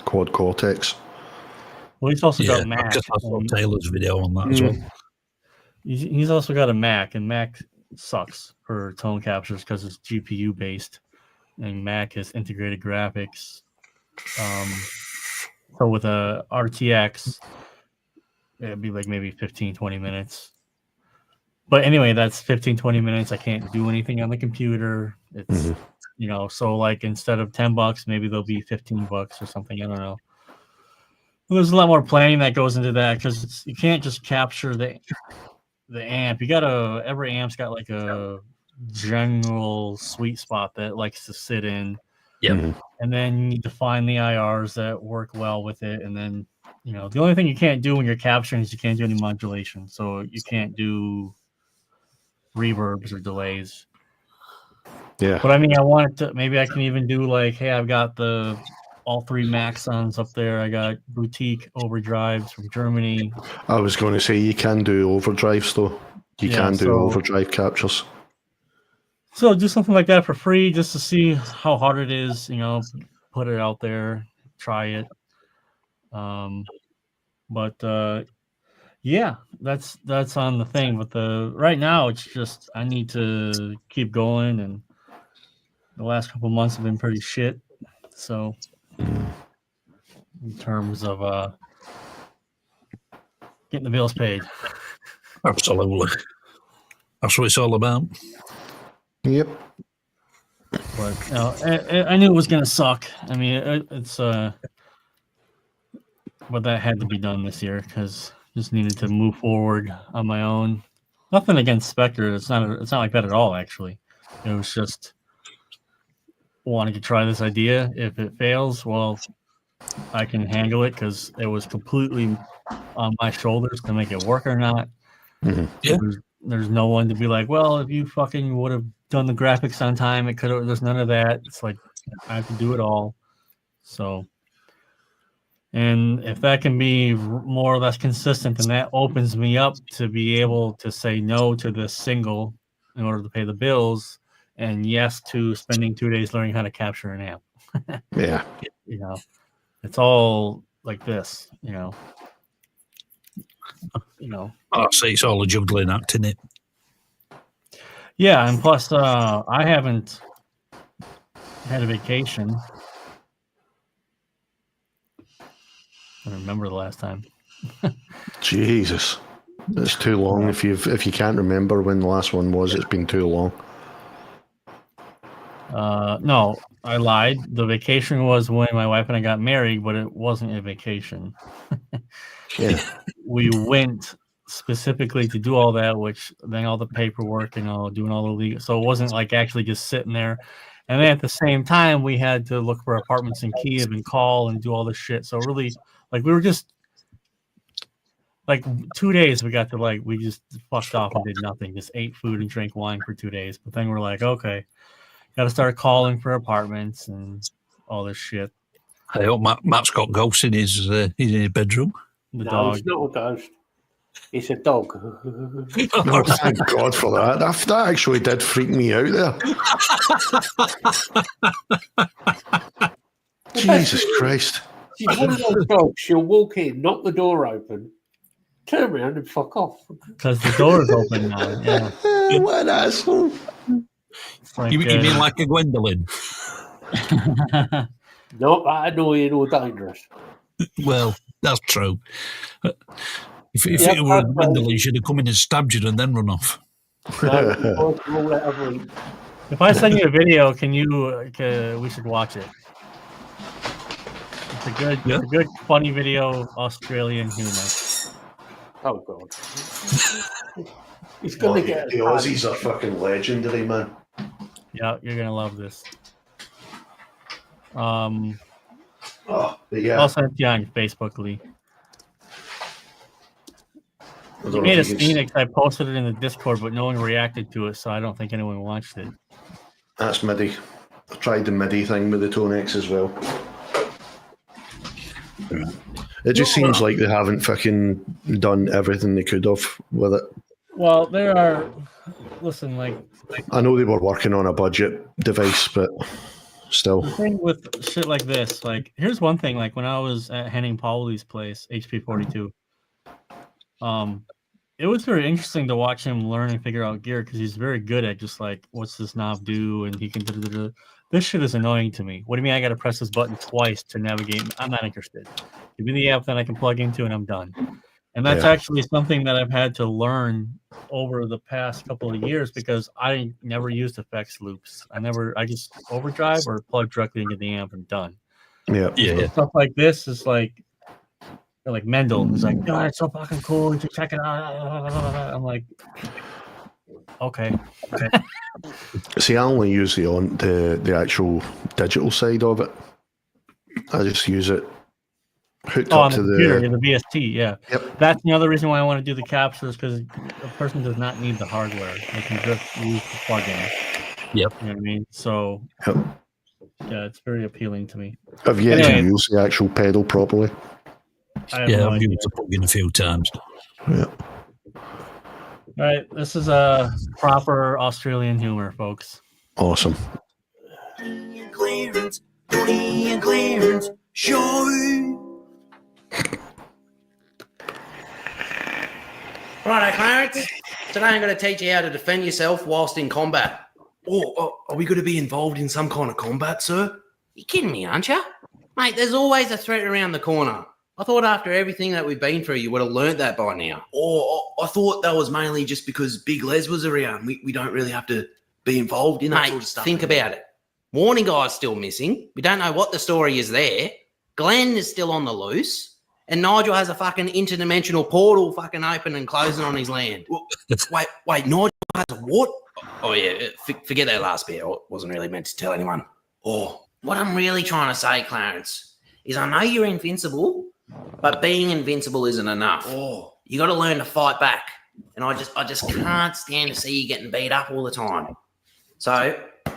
Quad Cortex. Well, he's also got Mac. I just saw Taylor's video on that as well. He's also got a Mac, and Mac sucks for tone captures because it's GPU based, and Mac has integrated graphics. So with a RTX, it'd be like maybe 15-20 minutes. But anyway, that's 15-20 minutes. I can't do anything on the computer. It's you know, so like instead of $10, maybe there'll be $15 or something. I don't know. There's a lot more planning that goes into that because you can't just capture the amp. You gotta every amp's got like a general sweet spot that it likes to sit in. Yeah. And then you need to find the IRs that work well with it. And then, you know, the only thing you can't do when you're capturing is you can't do any modulation. So you can't do reverbs or delays. Yeah. But I mean, I wanted to, maybe I can even do like, hey, I've got the all 3 Maxons up there. I got boutique overdrives from Germany. I was going to say you can do overdrives though. You can do overdrive captures. So do something like that for free just to see how hard it is, put it out there, try it. Yeah, that's on the thing. But right now it's just I need to keep going, and the last couple of months have been pretty shit. So in terms of getting the bills paid. Absolutely. That's what it's all about. Yep. But I knew it was gonna suck. I mean, it's but that had to be done this year because just needed to move forward on my own. Nothing against Spectre. It's not like that at all. Actually, it was just wanting to try this idea. If it fails, well, I can handle it because it was completely on my shoulders to make it work or not. Mm-hmm. Yeah. There's no one to be like, well, if you fucking would have done the graphics on time, it could have. There's none of that. It's like I have to do it all. So, and if that can be more or less consistent, then that opens me up to be able to say no to this single in order to pay the bills, and yes to spending 2 days learning how to capture an amp. Yeah. It's all like this. I see it's all a juggling act, isn't it? Yeah, and plus, I haven't had a vacation. I don't remember the last time. Jesus, it's too long. If you can't remember when the last one was, it's been too long. No, I lied. The vacation was when my wife and I got married, but it wasn't a vacation. Yeah. We went specifically to do all that, which then all the paperwork and doing all the legal. So it wasn't like actually just sitting there. And then at the same time, we had to look for apartments in Kiev and call and do all this shit. So really, like, we were just like 2 days. We got to we just fucked off and did nothing. Just ate food and drank wine for 2 days. But then we're like, okay, got to start calling for apartments and all this shit. I hope Matt's got ghosts in his bedroom. The No, dog. it's not a ghost. It's a dog. Oh, thank God for that. That actually did freak me out there. Jesus Christ. She's one of those dogs. She'll walk in, knock the door open, turn around and fuck off. Because the door is open now. Yeah. What an asshole. Like, You mean like a Gwendolyn? Not that annoying or dangerous. Well, that's true. If it were a Gwendolyn, she'd have come in and stabbed you and then run off. No, if I send you a video, can you? We should watch it. It's a good, funny video. Australian humor. Oh God! He's gonna get the Aussies are fucking legendary, man. Yeah, you're gonna love this. But yeah. I'll send it to you on Facebook, Lee. You made a Phoenix. I posted it in the Discord, but no one reacted to it, so I don't think anyone watched it. That's MIDI. I tried the MIDI thing with the Tone X as well. It just seems like they haven't fucking done everything they could have with it. Well, there are. Listen, I know they were working on a budget device, but still. The thing with shit like this, here's one thing. When I was at Henning Pauli's place, HP42, it was very interesting to watch him learn and figure out gear because he's very good at just what's this knob do, and he can. This shit is annoying to me. What do you mean I got to press this button twice to navigate? I'm not interested. Give me the app that I can plug into, and I'm done. And that's actually something that I've had to learn over the past couple of years because I never used effects loops. I just overdrive or plug directly into the amp and done. Yeah. So stuff like this is like Mendel is like, oh, it's so fucking cool. You should check it out. I'm like, okay. See, I only use the actual digital side of it. I just use it hooked up to the VST, yeah. Yep. That's the other reason why I want to do the captures because a person does not need the hardware. They can just use the plugin. Yep. You know what I mean? So Yeah, it's very appealing to me. I've yet Anyway. to use the actual pedal properly. I have no I've idea. used the plug-in a few times. Yeah. All right, this is a proper Australian humor, folks. Awesome. Clarence, Tony and Clarence show. Righto, Clarence. Today I'm going to teach you how to defend yourself whilst in combat. Oh, are we going to be involved in some kind of combat, sir? You kidding me, aren't you? Mate, there's always a threat around the corner. I thought after everything that we've been through, you would have learnt that by now. Oh, I thought that was mainly just because Big Les was around. We don't really have to be involved in that Mate, sort of stuff. think about it. Warning guy's still missing. We don't know what the story is there. Glenn is still on the loose. And Nigel has a fucking interdimensional portal fucking open and closing on his land. Well, wait, Nigel has a what? Oh, yeah, forget that last bit. I wasn't really meant to tell anyone. Oh, What I'm really trying to say, Clarence, is I know you're invincible, but being invincible isn't enough. oh. You got to learn to fight back. And I just can't stand to see you getting beat up all the time. So I'm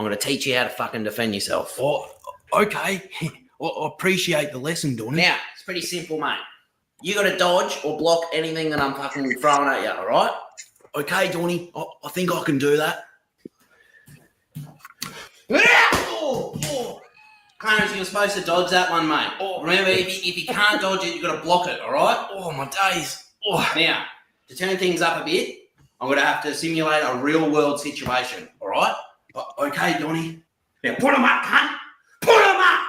going to teach you how to fucking defend yourself. Oh, okay. I appreciate the lesson, Donny. Now, it's pretty simple, mate. You got to dodge or block anything that I'm fucking throwing at you, all right? Okay, Donny, I think I can do that. Clarence, you're supposed to dodge that one, mate. Remember, if you can't dodge it, you've got to block it, all right? Oh, my days. Oh. Now, to turn things up a bit, I'm going to have to simulate a real-world situation, all right? Okay, Donny. Now, put them up, cunt! Put them up!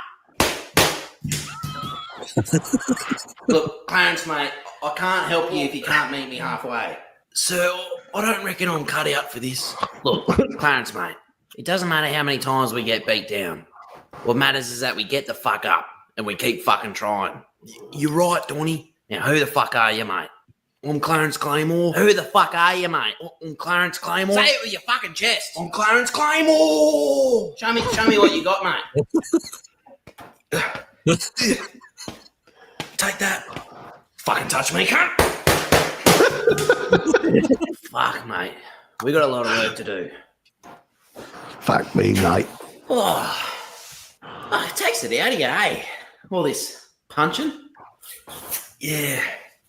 Look, Clarence, mate, I can't help you if you can't meet me halfway. Sir, I don't reckon I'm cut out for this. Look, Clarence, mate, it doesn't matter how many times we get beat down. What matters is that we get the fuck up and we keep fucking trying. You're right, Donny. Now, who the fuck are you, mate? I'm Clarence Claymore. Who the fuck are you, mate? I'm Clarence Claymore. Say it with your fucking chest. I'm Clarence Claymore. Show me what you got, mate. Take that. Fucking touch me, cunt. Fuck, mate. We got a lot of work to do. Fuck me, mate. Oh, it takes it out of you, eh? All this punching. Yeah.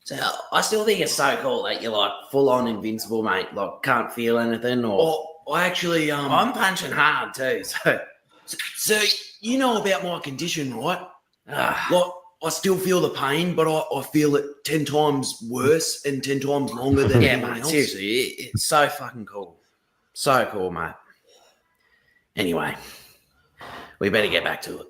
So I still think it's so cool that you're like full on invincible, mate. Like can't feel anything or. Oh, I actually I'm punching hard too. So you know about my condition, right? Ah, Like I still feel the pain, but I feel it 10 times worse and 10 times longer than yeah, anyone mate. else. Seriously, it's so fucking cool. So cool, mate. Anyway, we better get back to it.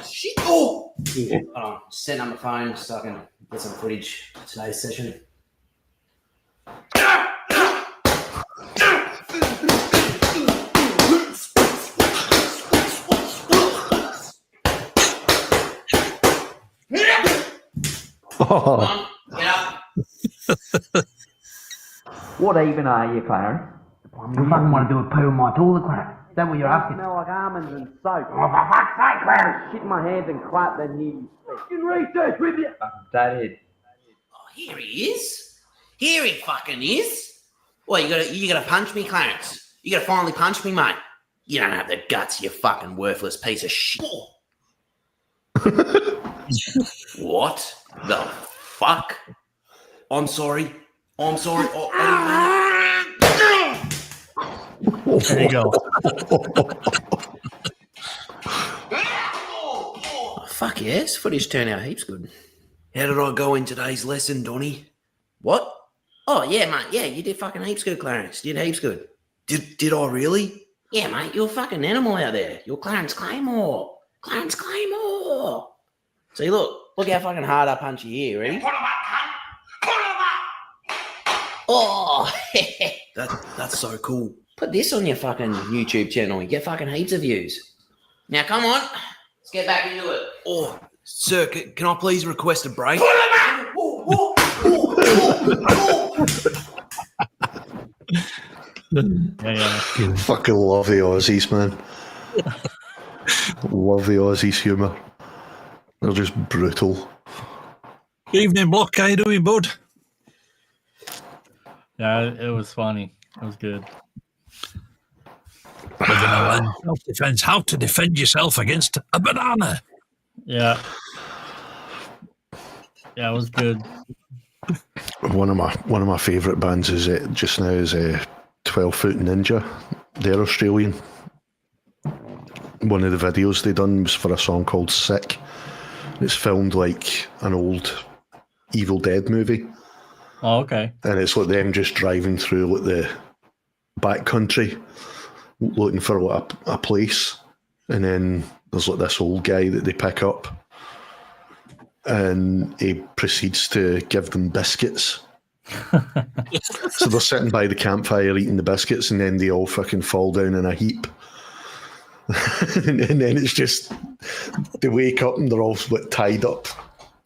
Shit. Oh. Hold on, setting up my phone so I can get some footage for today's session. Come on, get up. What even are you, Clarence? You fucking want to do a poo in my toilet, Clarence? Is that what you're asking? Smell like almonds and soap. Oh, for fuck's sake, Clarence! Shit in my hands and clap, then you fucking research with you. Deadhead. Oh, here he is. Here he fucking is. Well, you gotta punch me, Clarence. You gotta finally punch me, mate. You don't have the guts, you fucking worthless piece of shit. What the fuck? I'm sorry. I'm sorry. There you go. Oh, fuck yes, footage turned out heaps good. How did I go in today's lesson, Donny? What? Oh, yeah, mate. Yeah, you did fucking heaps good, Clarence. You did heaps good. Did I really? Yeah, mate, you're a fucking animal out there. You're Clarence Claymore. Clarence Claymore. See, look how fucking hard I punch you here. Ready? Put him up, cunt. Put him up. Oh, That's so cool. put this on your fucking YouTube channel. You get fucking heaps of views. Now, come on. Let's get back into it. Oh, sir, can I please request a break? Put him up. Yeah. Fucking love the Aussies, man. Love the Aussies humour. They're just brutal. Evening, Block. How you doing, bud? Yeah, it was funny. It was good. Self-defense. How to defend yourself against a banana. Yeah. Yeah, it was good. One of my favourite bands is just now is 12 Foot Ninja. They're Australian. One of the videos they done was for a song called Sick. It's filmed like an old Evil Dead movie. Oh, okay. And it's like them just driving through like the backcountry looking for like a place. And then there's like this old guy that they pick up. And he proceeds to give them biscuits. So they're sitting by the campfire eating the biscuits, and then they all fucking fall down in a heap. and then it's just, they wake up and they're all like tied up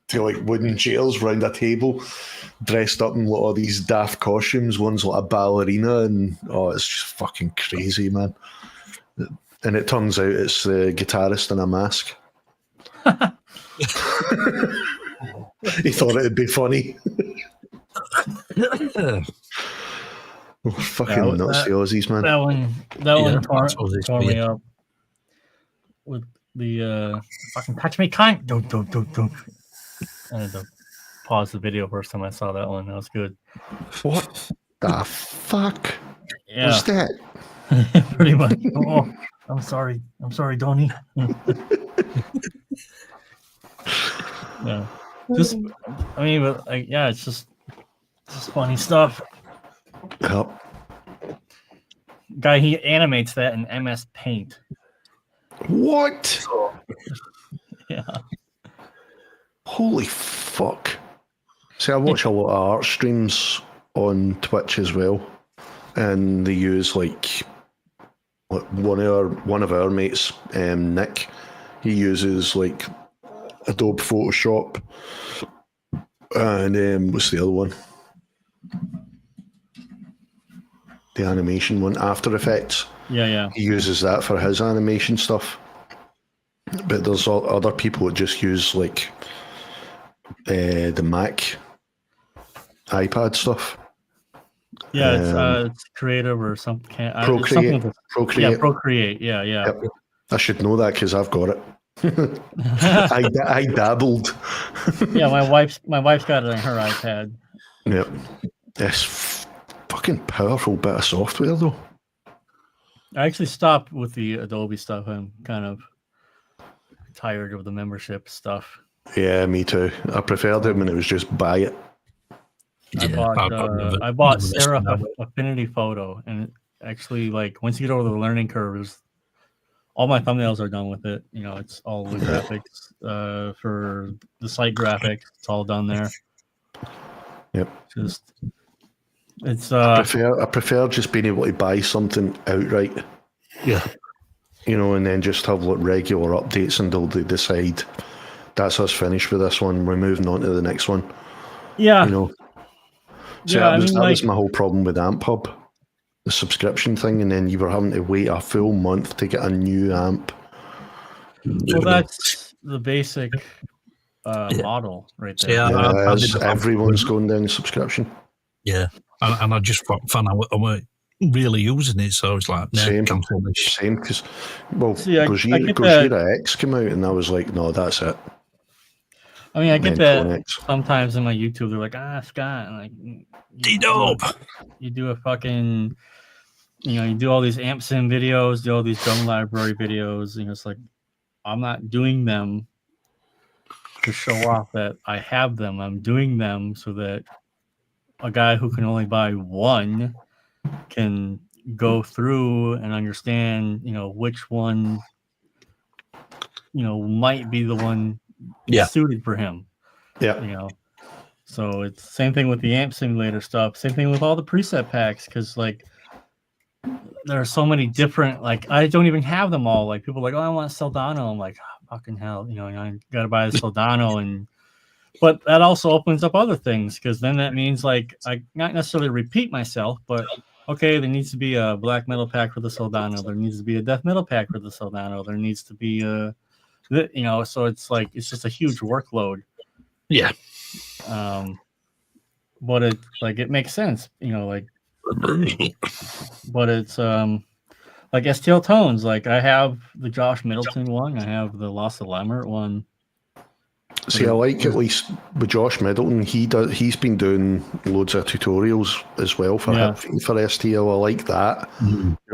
to like wooden chairs round a table, dressed up in like all these daft costumes. One's like a ballerina, and it's just fucking crazy, man. And it turns out it's the guitarist in a mask. He thought it'd be funny. Fucking nuts, the Aussies, man. That one tore me up with the fucking touch me, cunt. Don't. I had to pause the video first time I saw that one. That was good. What the fuck was that? Pretty much. Oh, I'm sorry, Donnie. Yeah. Just, I mean, but like, yeah, it's just funny stuff. Yep. Guy, he animates that in MS Paint. What? Yeah. Holy fuck. See, I watch a lot of art streams on Twitch as well, and they use like one of our mates, Nick. He uses like Adobe Photoshop, and what's the other one? The animation one, After Effects. Yeah. He uses that for his animation stuff. But there's other people that just use like the Mac, iPad stuff. Yeah, it's Creative or something. Procreate. Yeah, Procreate. Yeah. Yep. I should know that because I've got it. I dabbled. Yeah, my wife's got it on her iPad. Yep. It's fucking powerful bit of software though. I actually stopped with the Adobe stuff. I'm kind of tired of the membership stuff. Yeah, me too. I preferred it when it was just buy it. I bought Seraph Affinity Photo, and it actually, like, once you get over the learning curves, all my thumbnails are done with it. You know, it's all the graphics for the site graphics. It's all done there. Yep. It's I prefer just being able to buy something outright. Yeah. You know, and then just have like regular updates until they decide that's us finished with this one. We're moving on to the next one. Yeah. You know. So yeah, that was my whole problem with AmpHub, the subscription thing, and then you were having to wait a full month to get a new amp. Well, that's the basic model right there. Yeah, everyone's going down the subscription. Yeah, and I just found I weren't really using it, so I was like, same, because Gojira X came out, and I was like, no, that's it. I mean, I get that sometimes in my YouTube, they're like, Scott, like, you do a fucking, you do all these amp sim videos, do all these drum library videos, it's like, I'm not doing them to show off that I have them. I'm doing them so that a guy who can only buy one can go through and understand, which one, might be the one suited for him. Yeah. So it's the same thing with the amp simulator stuff. Same thing with all the preset packs, because like there are so many different. Like I don't even have them all. Like people are like, oh, I want Soldano. I'm like, oh, fucking hell, I gotta buy the Soldano, but that also opens up other things, because then that means like I not necessarily repeat myself, but okay, there needs to be a black metal pack for the Soldano. There needs to be a death metal pack for the Soldano. There needs to be so it's like it's just a huge workload. Yeah. but it makes sense, but it's like STL tones. Like I have the Josh Middleton one, I have the Lasse Lammert one. See, I like at least with Josh Middleton, he's been doing loads of tutorials as well for STL. I like that.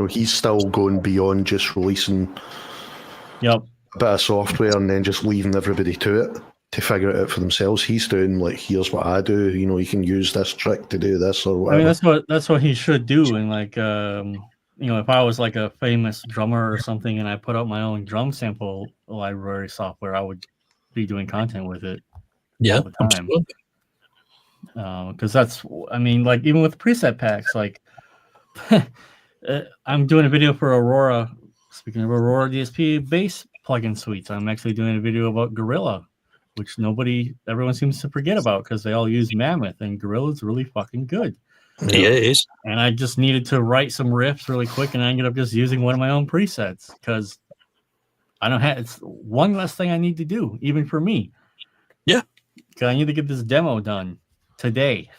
He's still going beyond just releasing a bit of software and then just leaving everybody to it to figure it out for themselves. He's doing like, here's what I do. You can use this trick to do this or whatever. I mean, that's what he should do. And like, if I was like a famous drummer or something, and I put out my own drum sample library software, I would be doing content with it all the time. Because that's, I mean, like even with preset packs, like I'm doing a video for Aurora. Speaking of Aurora DSP bass plugin suites, I'm actually doing a video about Gorilla, which everyone seems to forget about because they all use Mammoth, and Gorilla's really fucking good. Yeah, it is. And I just needed to write some riffs really quick, and I ended up just using one of my own presets because it's one less thing I need to do, even for me. Yeah. Because I need to get this demo done today.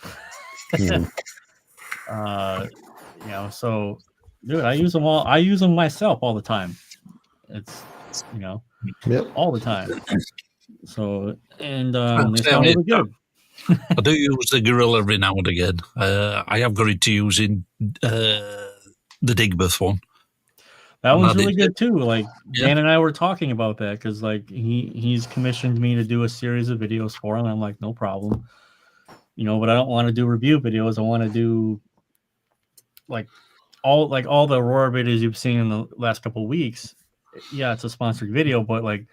So, dude, I use them all. I use them myself all the time. It's, all the time. So, and they sound really good. I do use the Gorilla every now and again. I have got into using the Digbeth one. That one's really good too. Like Dan and I were talking about that because like he's commissioned me to do a series of videos for him. I'm like, no problem. But I don't want to do review videos. I want to do all the Aurora videos you've seen in the last couple of weeks. Yeah, it's a sponsored video, but like,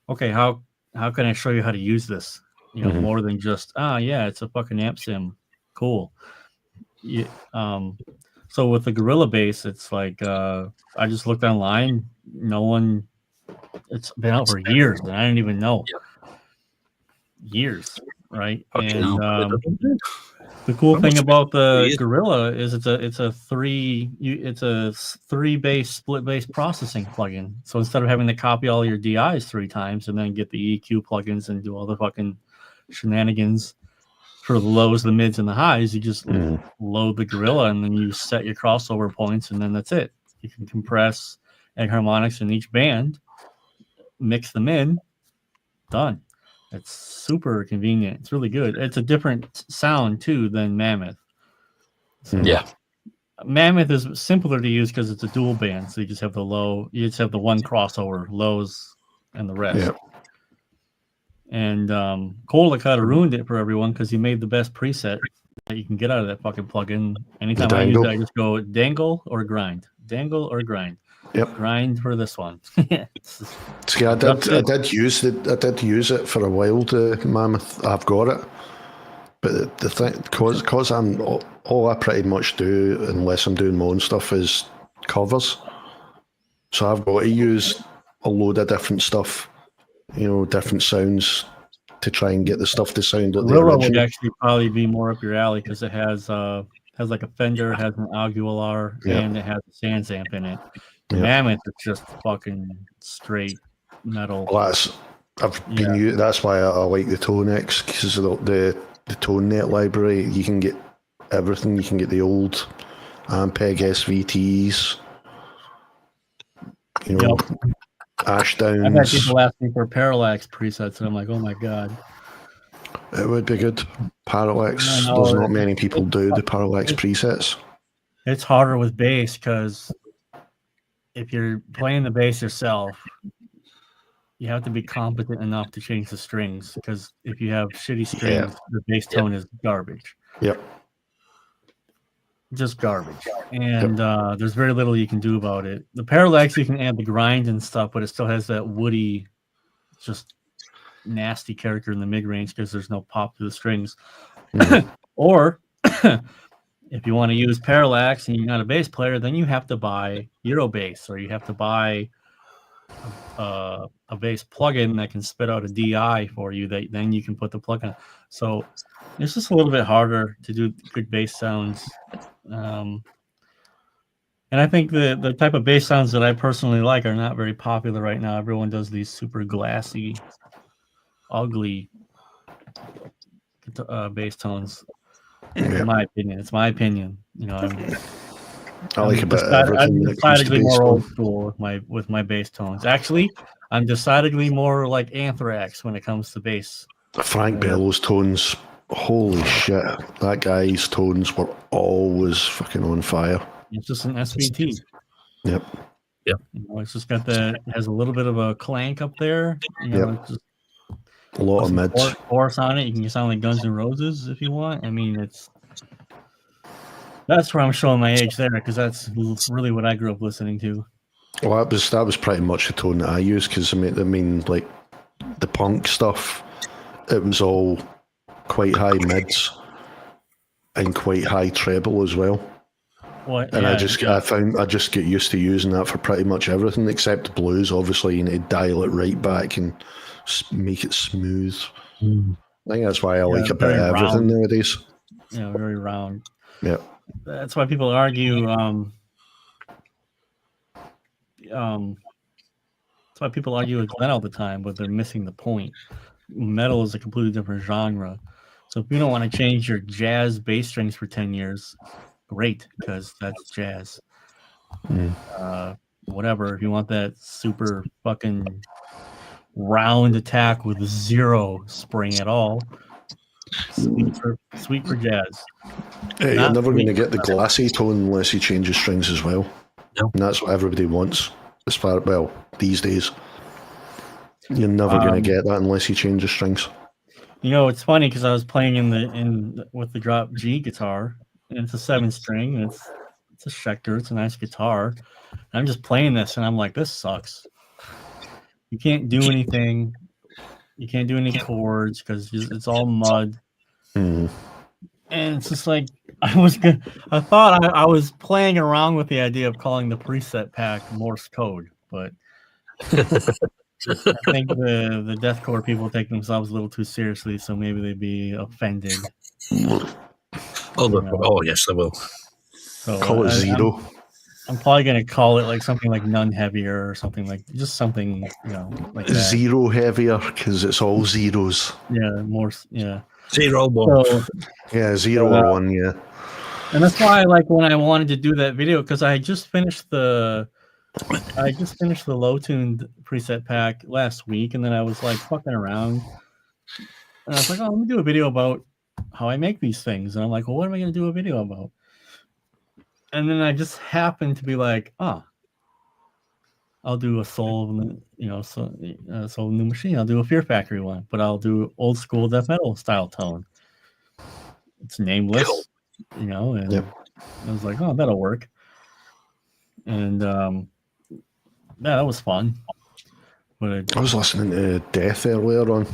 okay, how can I show you how to use this? More than just it's a fucking amp sim. Cool. Yeah. So with the Gorilla bass, it's like I just looked online. It's been out for years, and I didn't even know. Years, right? And the cool thing about the Gorilla is it's a three bass split bass processing plugin. So instead of having to copy all your DIs 3 times and then get the EQ plugins and do all the fucking shenanigans for the lows, the mids, and the highs, you just load the Gorilla and then you set your crossover points, and then that's it. You can compress egg harmonics in each band, mix them in, done. It's super convenient. It's really good. It's a different sound too than Mammoth. So Mammoth is simpler to use because it's a dual band, so you just have the low. You just have the one crossover, lows, and the rest. Yep. And Cole kind of ruined it for everyone because he made the best preset that you can get out of that fucking plugin. Anytime I use it, I just go dangle or grind. Dangle or grind. Yep. Grind for this one. See, I did use it for a while, the Mammoth. I've got it. But the thing, because I'm all I pretty much do, unless I'm doing my own stuff, is covers. So I've got to use a load of different stuff, different sounds to try and get the stuff to sound like the original. Would actually probably be more up your alley because it has like a Fender, has an Aguilar, and it has a Sans amp in it. Mammoth is just fucking straight metal. Well, that's why I like the Tonex, because of the ToneNet library. You can get everything. You can get the old Ampeg SVTs, Ashdowns. I've had people ask me for Parallax presets, and I'm like, oh my god. It would be good. Parallax. There's not many people do the Parallax presets. It's harder with bass because if you're playing the bass yourself, you have to be competent enough to change the strings, because if you have shitty strings, the bass tone is garbage. Yep. Just garbage. And there's very little you can do about it. The Parallax, you can add the grind and stuff, but it still has that woody, just nasty character in the mid-range because there's no pop to the strings. Or if you want to use Parallax and you're not a bass player, then you have to buy Eurobass, or you have to buy a bass plugin that can spit out a DI for you that then you can put the plugin. So it's just a little bit harder to do good bass sounds. And I think the type of bass sounds that I personally like are not very popular right now. Everyone does these super glassy, ugly bass tones. In my opinion, it's my opinion. You know, I like a bit of everything I'm that comes to decidedly bass more old tone. school with my bass tones. Actually, I'm decidedly more like Anthrax when it comes to bass. Frank Bellows' tones, holy shit, that guy's tones were always fucking on fire. It's just an SVT. Yep. Yep. You know, it's just got it has a little bit of a clank up there. You know, Yep. it's just A lot of mids. Chorus on it. You can sound like Guns N' Roses if you want. I mean, that's where I'm showing my age there because that's really what I grew up listening to. Well, that was pretty much the tone that I used because I mean, like the punk stuff, it was all quite high mids and quite high treble as well. And I just get used to using that for pretty much everything except blues. Obviously, you need to dial it right back and make it smooth. I think that's why I like a bit of everything nowadays. Yeah, very round. Yeah. That's why people argue. That's why people argue with Glenn all the time, but they're missing the point. Metal is a completely different genre. So if you don't want to change your jazz bass strings for 10 years, great, because that's jazz. Whatever. If you want that super fucking round attack with zero spring at all, sweet for jazz. Yeah, you're never going to get the glassy tone unless you change the strings as well. No. And that's what everybody wants. These days. You're never going to get that unless you change the strings. You know, it's funny because I was playing with the drop G guitar, and it's a 7-string, and it's a Schecter, it's a nice guitar. And I'm just playing this, and I'm like, this sucks. You can't do anything. You can't do any chords because it's all mud. And it's just like I thought I was playing around with the idea of calling the preset pack Morse code, but I think the deathcore people take themselves a little too seriously, so maybe they'd be offended. Oh, yes, they will. So call it zero. I'm probably gonna call it like something like none heavier or something like just something like that. Zero heavier because it's all zeros. Yeah, more. Yeah, 0 1. So, yeah, 0 or 1. Yeah, and that's why when I wanted to do that video because I just finished the low tuned preset pack last week, and then I was like fucking around, and I was like, oh, let me do a video about how I make these things, and I'm like, well, what am I gonna do a video about? And then I just happened to be like, I'll do a Soul New Machine. I'll do a Fear Factory one, but I'll do old school death metal style tone. It's nameless, and I was like, oh, that'll work. And that was fun. But I was listening to Death earlier on.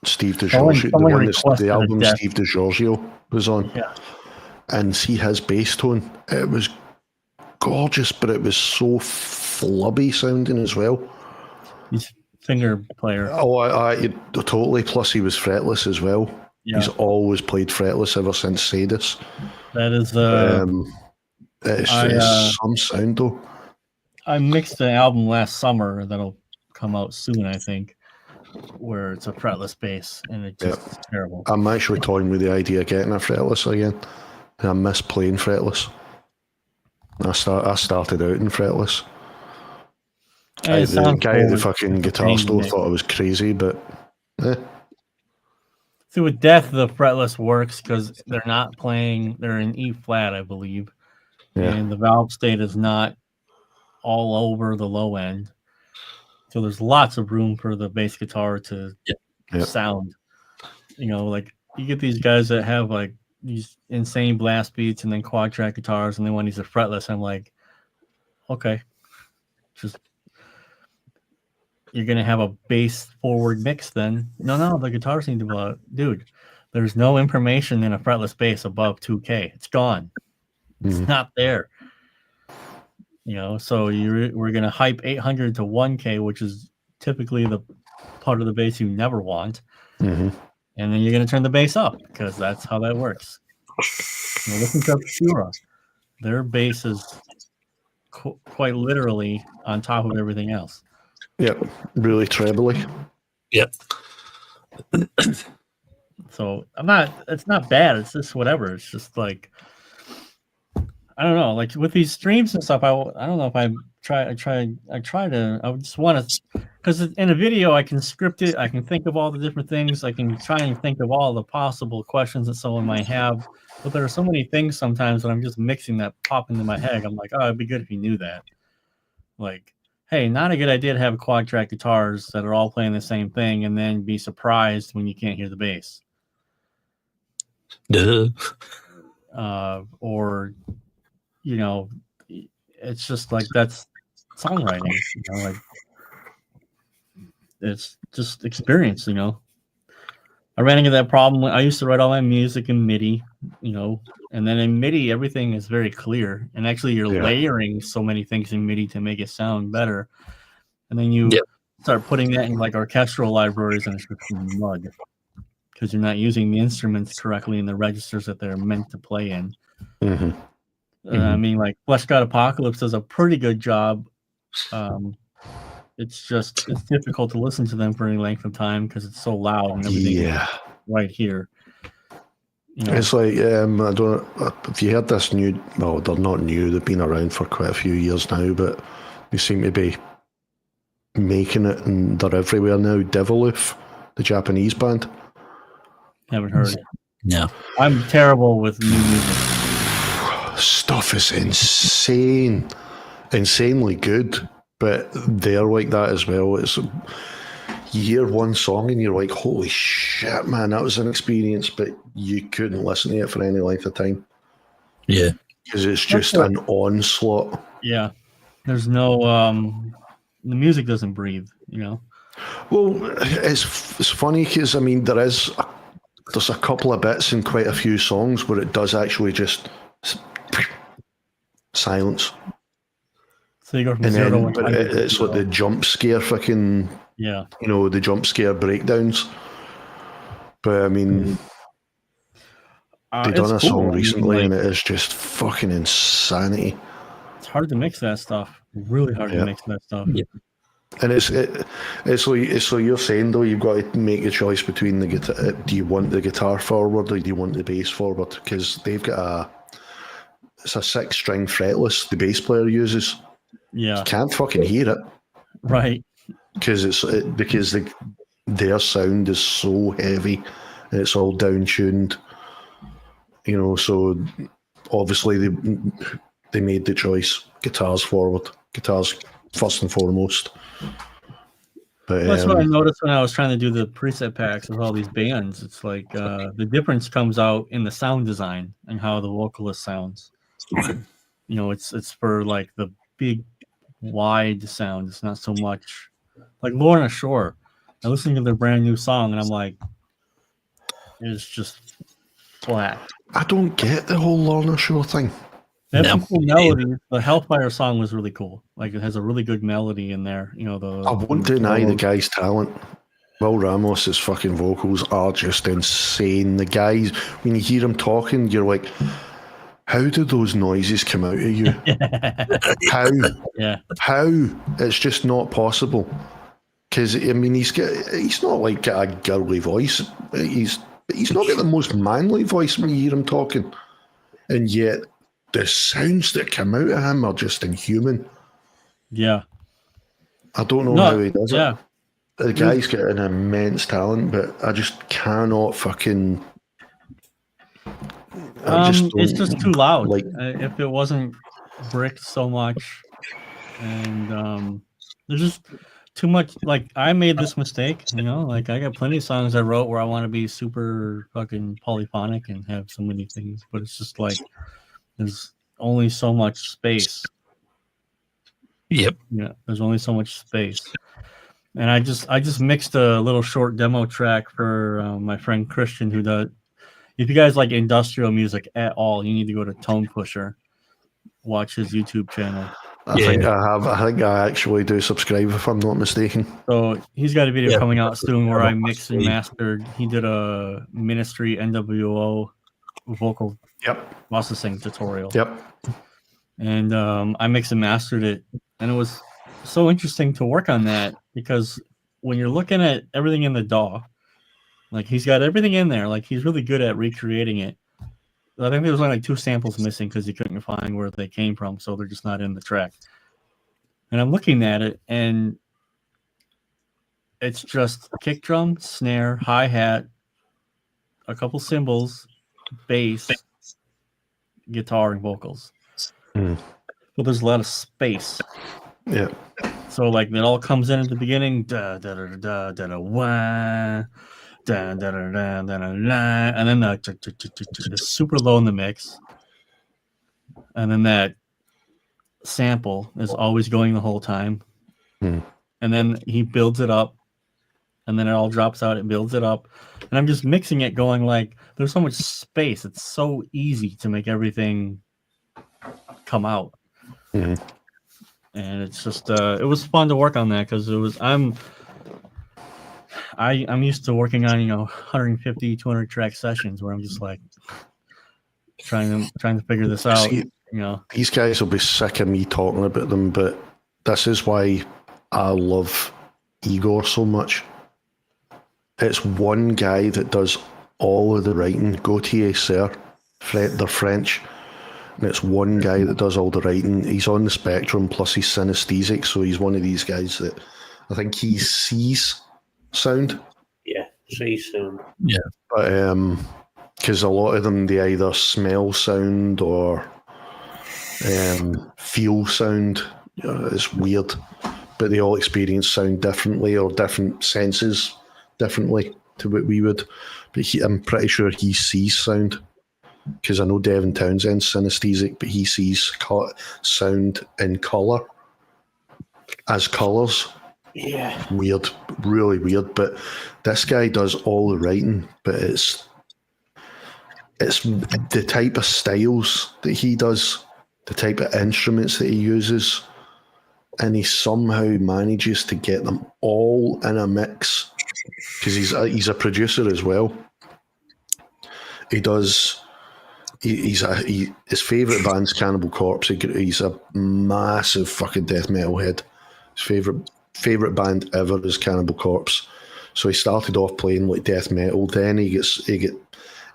Steve DiGiorgio, the album Steve DiGiorgio was on. Yeah. And see his bass tone, it was gorgeous, but it was so flubby sounding as well. He's finger player. Oh, I totally. Plus, he was fretless as well. Yeah. He's always played fretless ever since Sadis. That is it's some sound though. I mixed the album last summer that'll come out soon, I think, where it's a fretless bass, and it's just terrible. I'm actually toying with the idea of getting a fretless again. I miss playing fretless. I started out in fretless. The guy at the fucking guitar store thought I was crazy, but See, with Death, the fretless works because they're not playing, they're in E flat, I believe. Yeah. And the valve state is not all over the low end. So there's lots of room for the bass guitar to sound. Like you get these guys that have like these insane blast beats and then quad track guitars and then when these are fretless, I'm like, okay, just you're gonna have a bass forward mix then. No, the guitars need to dude, there's no information in a fretless bass above 2K. It's gone. It's not there. So we're gonna hype 800 to 1K, which is typically the part of the bass you never want. And then you're going to turn the bass up because that's how that works. Listen to Pura. Their bass is quite literally on top of everything else. Yep, really trebly. Yep. So it's not bad. It's just whatever. It's just like, I don't know. Like with these streams and stuff, I don't know if I just want to, because in a video I can script it. I can think of all the different things. I can try and think of all the possible questions that someone might have. But there are so many things sometimes that I'm just mixing that pop into my head. I'm like, oh, it'd be good if you knew that. Like, hey, not a good idea to have quad track guitars that are all playing the same thing and then be surprised when you can't hear the bass. Duh. Or, you know, it's just like that's songwriting. You know, like it's just experience. You know, I ran into that problem. I used to write all my music in MIDI. You know, and then in MIDI everything is very clear, and actually you're layering so many things in MIDI to make it sound better, and then you start putting that in like orchestral libraries, and it's just mud because you're not using the instruments correctly in the registers that they're meant to play in. I mean, like Flesh God Apocalypse does a pretty good job. It's difficult to listen to them for any length of time because it's so loud and everything is right here. You know? It's like I don't know if you heard this new. Well, they're not new; they've been around for quite a few years now, but they seem to be making it, and they're everywhere now. Deviloof, the Japanese band. Haven't heard it. No, I'm terrible with new music. Stuff is insanely good, but they're like that as well. It's you hear one song and you're like, holy shit, man, that was an experience, but you couldn't listen to it for any length of time. Yeah. Because it's just an onslaught. Yeah. There's no the music doesn't breathe, you know. Well, it's funny because I mean there's a couple of bits in quite a few songs where it does actually just silence. So you go from 0 to 100. But it's like the jump scare fucking you know, the jump scare breakdowns. But I mean they done a song recently and it is just fucking insanity. It's hard to mix that stuff. Really hard to mix that stuff. Yeah. And it's like you're saying though, you've got to make a choice between the guitar. Do you want the guitar forward or do you want the bass forward? Because they've got it's a 6-string fretless the bass player uses. Yeah, you can't fucking hear it, right? Because their sound is so heavy and it's all down tuned. You know, so obviously they made the choice: guitars forward, guitars first and foremost. But, that's what I noticed when I was trying to do the preset packs with all these bands. It's like the difference comes out in the sound design and how the vocalist sounds. You know, it's for like the big, wide sound. It's not so much like Lorna Shore. I'm listening to their brand new song and I'm like, it's just flat. I don't get the whole Lorna Shore thing. They have some cool melodies. The Hellfire song was really cool. Like it has a really good melody in there. You know, I won't deny the guy's talent. Will Ramos's fucking vocals are just insane. The guys, when you hear him talking, you're like, how do those noises come out of you? How? Yeah. How? It's just not possible. Because I mean, he's not like got a girly voice. He's not got the most manly voice when you hear him talking, and yet the sounds that come out of him are just inhuman. Yeah. I don't know how he does it. The guy's got an immense talent, but I just cannot fucking. It's just too loud. Like if it wasn't bricked so much, and there's just too much. Like I made this mistake, you know. Like I got plenty of songs I wrote where I want to be super fucking polyphonic and have so many things, but it's just like. There's only so much space. Yep. Yeah, there's only so much space. And I just mixed a little short demo track for my friend Christian, who does. If you guys like industrial music at all, you need to go to Tone Pusher. Watch his YouTube channel. I think I actually do subscribe if I'm not mistaken. So he's got a video coming out soon where I mixed and mastered. He did a Ministry NWO vocal processing tutorial. And I mixed and mastered it, and it was so interesting to work on that because when you're looking at everything in the DAW, Like he's got everything in there. Like he's really good at recreating it. I think there was only like 2 samples missing because he couldn't find where they came from, so they're just not in the track. And I'm looking at it, and it's just kick drum, snare, hi-hat, a couple cymbals, bass, guitar, and vocals. Mm. But there's a lot of space. Yeah. So like it all comes in at the beginning, da da da da da da wah, da da da da da da la, and then the super low in the mix, and then that sample is always going the whole time, and then he builds it up, and then it all drops out. It builds it up, and I'm just mixing it, going like, there's so much space. It's so easy to make everything come out. Mm-hmm. And it's just it was fun to work on that because it was I'm used to working on 150 200 track sessions where I'm just like trying to figure this out. See, these guys will be sick of me talking about them, but this is why I love Igor so much. It's one guy that does all of the writing. Gautier, sir, they're French. And it's one guy that does all the writing. He's on the spectrum, plus he's synesthetic, so he's one of these guys that I think he sees sound. Yeah, sees sound. Yeah. But because a lot of them, they either smell sound or feel sound. It's weird. But they all experience sound differently, or different senses differently to what we would. But I'm pretty sure he sees sound. Because I know Devin Townsend's synesthetic, but he sees sound in colour as colours. Yeah. Weird, really weird. But this guy does all the writing, but it's the type of styles that he does, the type of instruments that he uses, and he somehow manages to get them all in a mix. Because he's a producer as well. He does. His favourite band's Cannibal Corpse. He's a massive fucking death metal head. His favourite band ever is Cannibal Corpse. So he started off playing like death metal. Then he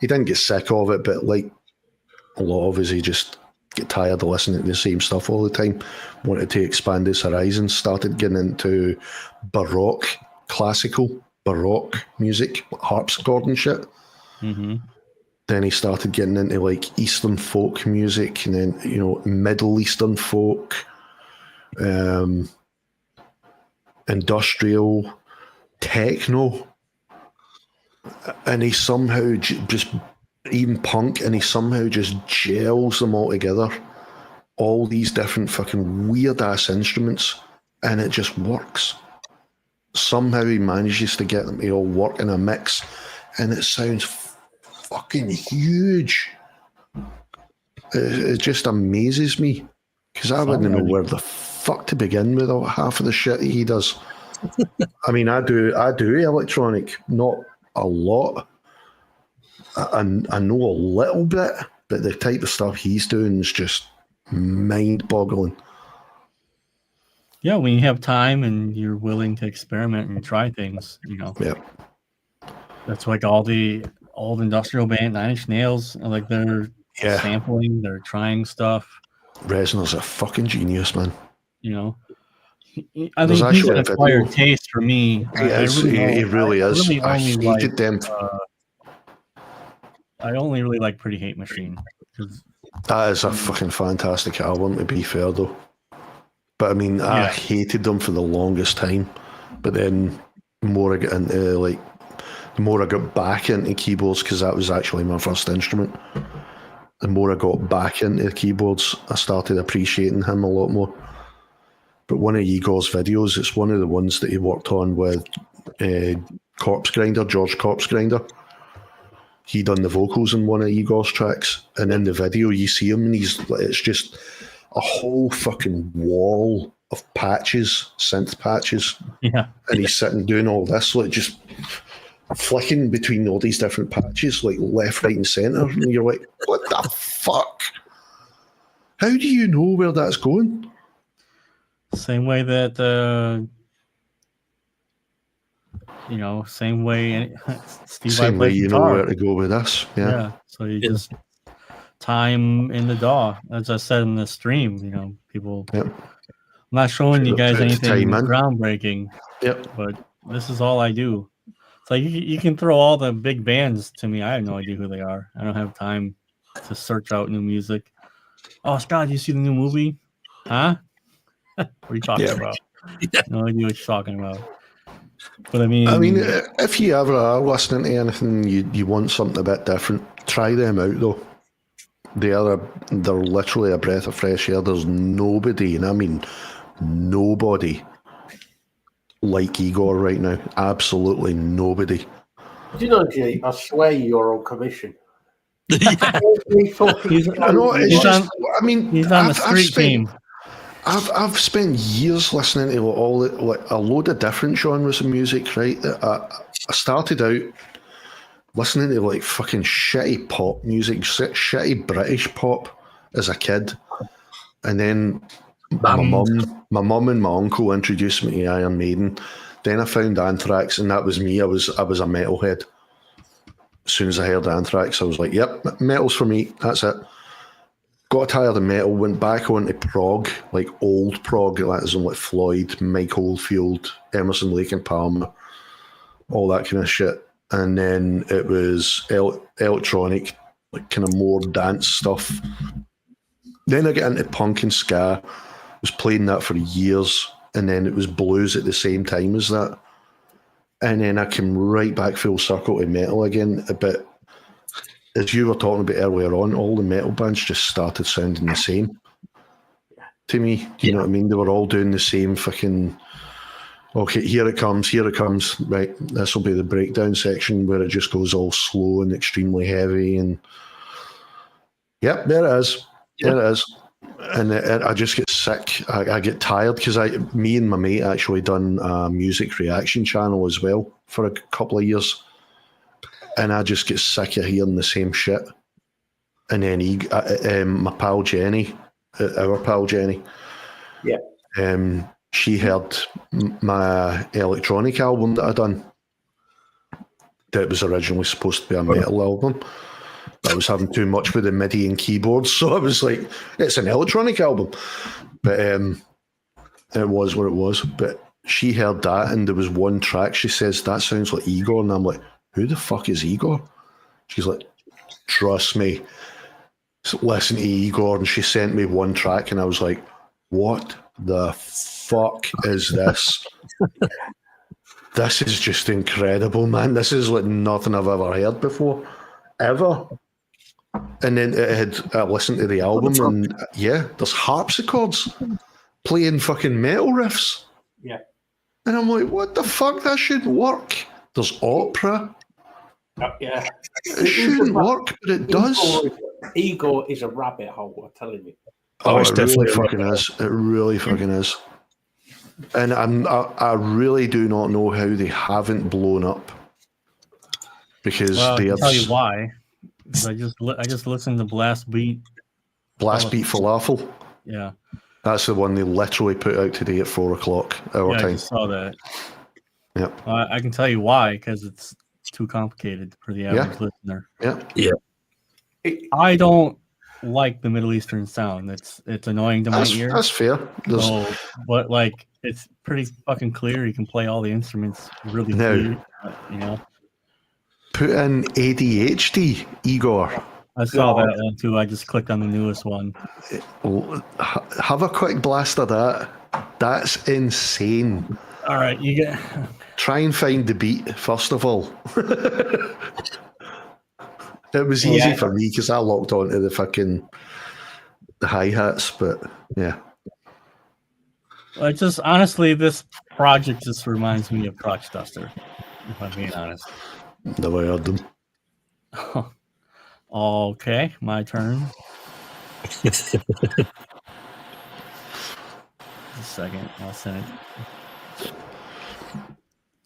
didn't get sick of it, but like a lot of us, he just get tired of listening to the same stuff all the time. Wanted to expand his horizons. Started getting into classical baroque music, harpsichord and shit. Mm-hmm. Then he started getting into like Eastern folk music, and then Middle Eastern folk, industrial, techno, and he somehow just even punk, and he somehow just gels them all together, all these different fucking weird ass instruments, and it just works. Somehow he manages to get them to all work in a mix, and it sounds fucking huge. It just amazes me, because I wouldn't know where the fuck to begin with half of the shit he does. I mean, I do electronic, not a lot. I know a little bit, but the type of stuff he's doing is just mind-boggling. Yeah, when you have time and you're willing to experiment and try things, Yeah. That's like all the old industrial band, 9 Inch Nails, like they're sampling, they're trying stuff. Reznor's a fucking genius, man. I think he's an acquired taste for me. He really is. I hated them. I only really like Pretty Hate Machine. That is a fucking fantastic album, to be fair, though. But I mean, I hated them for the longest time. But then the more I got back into keyboards, because that was actually my first instrument, the more I got back into the keyboards, I started appreciating him a lot more. But one of Igor's videos, it's one of the ones that he worked on with Corpse Grinder, George Corpse Grinder. He done the vocals in one of Igor's tracks, and in the video you see him, and it's just a whole fucking wall of patches, synth patches. Yeah. And he's sitting doing all this, like just flicking between all these different patches, like left, right, and centre. And you're like, what the fuck? How do you know where that's going? Same way that same way Steve Same I way plays you know guitar. where to go with this. Yeah. So you just time in the DAW. As I said in the stream, people. Yep. I'm not showing you guys anything groundbreaking. Yep. But this is all I do. It's like you can throw all the big bands to me. I have no idea who they are. I don't have time to search out new music. Oh, Scott, you see the new movie? Huh? What are you talking about? No idea what you're talking about. But I mean, if you ever are listening to anything, you want something a bit different, try them out though. They're literally a breath of fresh air. There's nobody, and I mean nobody, like Igor right now. Absolutely nobody. Do you know, G? I swear you're on commission. he's on the street team. I've spent years listening to a load of different genres of music. Right, I started out listening to like fucking shitty pop music, shitty British pop as a kid, and then my mum and my uncle introduced me to Iron Maiden. Then I found Anthrax, and that was me. I was a metalhead. As soon as I heard Anthrax, I was like, "Yep, metal's for me. That's it." Got tired of metal, went back onto prog, like old prog, like Floyd, Mike Oldfield, Emerson, Lake and Palmer, all that kind of shit. And then it was electronic, like kind of more dance stuff. Then I got into punk and ska, was playing that for years, and then it was blues at the same time as that. And then I came right back full circle to metal again, but as you were talking about earlier on, all the metal bands just started sounding the same to me. Do you know what I mean? They were all doing the same fucking, okay, here it comes, right, this will be the breakdown section where it just goes all slow and extremely heavy, and yep, there it is. And I just get sick. I get tired because me and my mate actually done a music reaction channel as well for a couple of years. And I just get sick of hearing the same shit. And then my pal Jenny, our pal Jenny, she heard my electronic album that I done. That was originally supposed to be a metal album. But I was having too much with the MIDI and keyboards, so I was like, it's an electronic album. But it was what it was. But she heard that, and there was one track, she says, that sounds like Igor. And I'm like, who the fuck is Igor? She's like, trust me, listen to Igor. And she sent me one track, and I was like, what the fuck is this? This is just incredible, man. This is like nothing I've ever heard before, ever. And then I listened to the album, and there's harpsichords playing fucking metal riffs. Yeah. And I'm like, what the fuck? That shouldn't work. There's opera. Yeah. It shouldn't work, but it does. Igor is a rabbit hole, I'm telling you. Oh, it really fucking is. It really fucking is. And I really do not know how they haven't blown up. Because I they can have. tell you why. I just listened to Blast Beat. Blast Beat Falafel. Yeah. That's the one they literally put out today at 4:00 our time. I just saw that. Yep. I can tell you why, because it's too complicated for the average listener. Yeah. I don't like the Middle Eastern sound. It's annoying to my ear. That's fair. But like, it's pretty fucking clear. You can play all the instruments really clear. Put in ADHD, Igor. I saw that one too. I just clicked on the newest one. Have a quick blast of that. That's insane. All right, you get. Try and find the beat first of all. It was easy for me because I locked onto the hi-hats, but yeah. Just honestly, this project just reminds me of Crotch Duster, if I'm being honest. Never heard them. Okay, my turn. Just a second, I'll send it.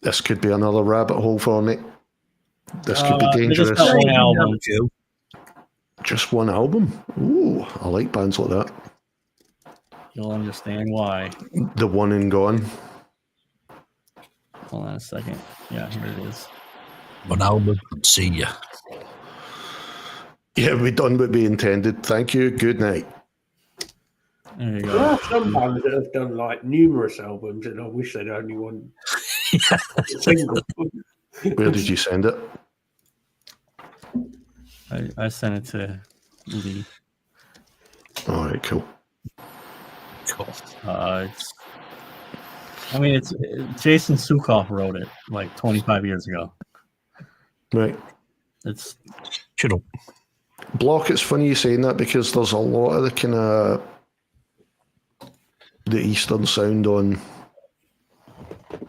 This could be another rabbit hole for me. This could be dangerous. Just one album. Just one album? Ooh, I like bands like that. You'll understand why. The One and Gone. Hold on a second. Yeah, here it is. One album. See ya. Yeah, we done what we intended. Thank you. Good night. There you There go. are some bands that have done like numerous albums, and I wish they'd only one single. Where did you send it? I sent it to Lee. All right, cool. Cool. It's Jason Sukoff wrote it like 25 years ago. Right. It's Shut up. Block, it's funny you saying that because there's a lot of the kind of the Eastern sound on,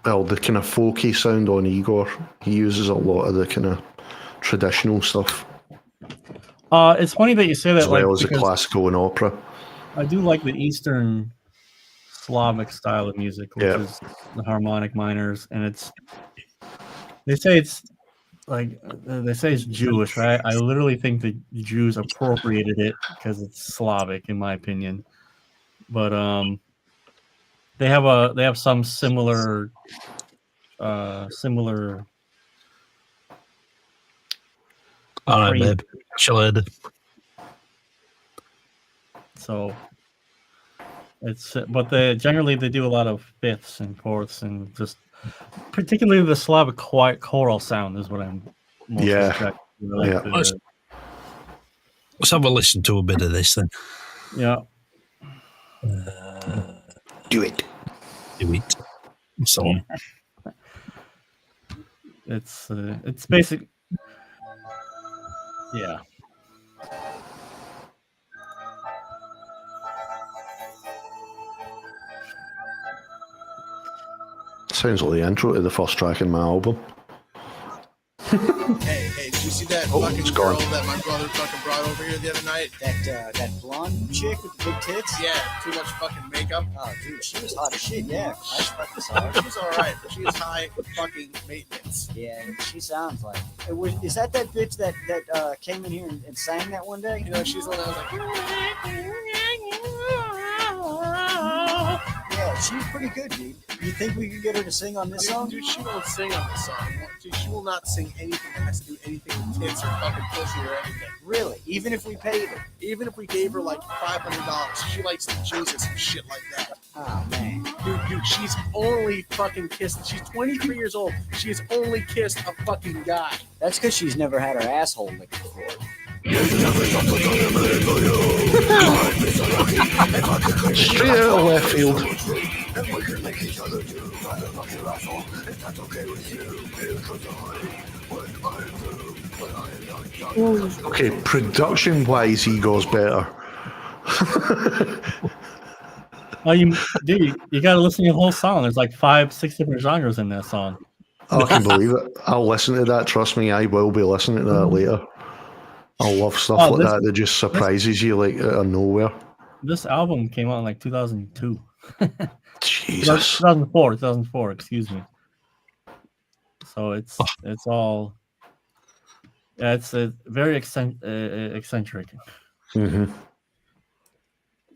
well, the kind of folky sound on Igor. He uses a lot of the kind of traditional stuff. it's funny that you say that, as well like, as the because classical and opera. I do like the Eastern Slavic style of music, which is the harmonic minors, and they say it's Jewish, right? I literally think the Jews appropriated it because it's Slavic, in my opinion. But they have some similar All right, babe. Chill out. So but generally they do a lot of fifths and fourths, and just particularly the Slavic quiet choral sound is what I'm most attracted to. Let's have a listen to a bit of this then. Yeah. Do it. So it's basic. Yeah. Sounds like the intro to the first track in my album. Hey, did you see that fucking girl gone. that my brother fucking brought over here the other night? That blonde chick with the big tits? Yeah, too much fucking makeup. Oh, dude, she was hot as shit, yeah. I fucking saw her. She's alright, but she is high fucking maintenance. Yeah, she sounds like it. Is that bitch that came in here and sang that one day? You know, she's the one that was like... Yeah, she was pretty good, dude. You think we could get her to sing on this song? Dude, she won't sing on this song. Dude, she will not sing anything that has to do anything with tits or fucking pussy or anything. Really? Even if we paid her? Even if we gave her like $500, she likes to Jesus and shit like that. Oh, man. Dude, she's only fucking kissed. She's 23 years old. She has only kissed a fucking guy. That's because she's never had her asshole licked before. Straight out of left field. Okay, production-wise, he goes better. Well, you got to listen to the whole song. There's like 5-6 different genres in that song. I can believe it. I'll listen to that. Trust me, I will be listening to that later. I love stuff like that just surprises you like out of nowhere. This album came out in like 2002. Jesus. 2004, excuse me. So it's all... Yeah, it's very eccentric. Mm-hmm.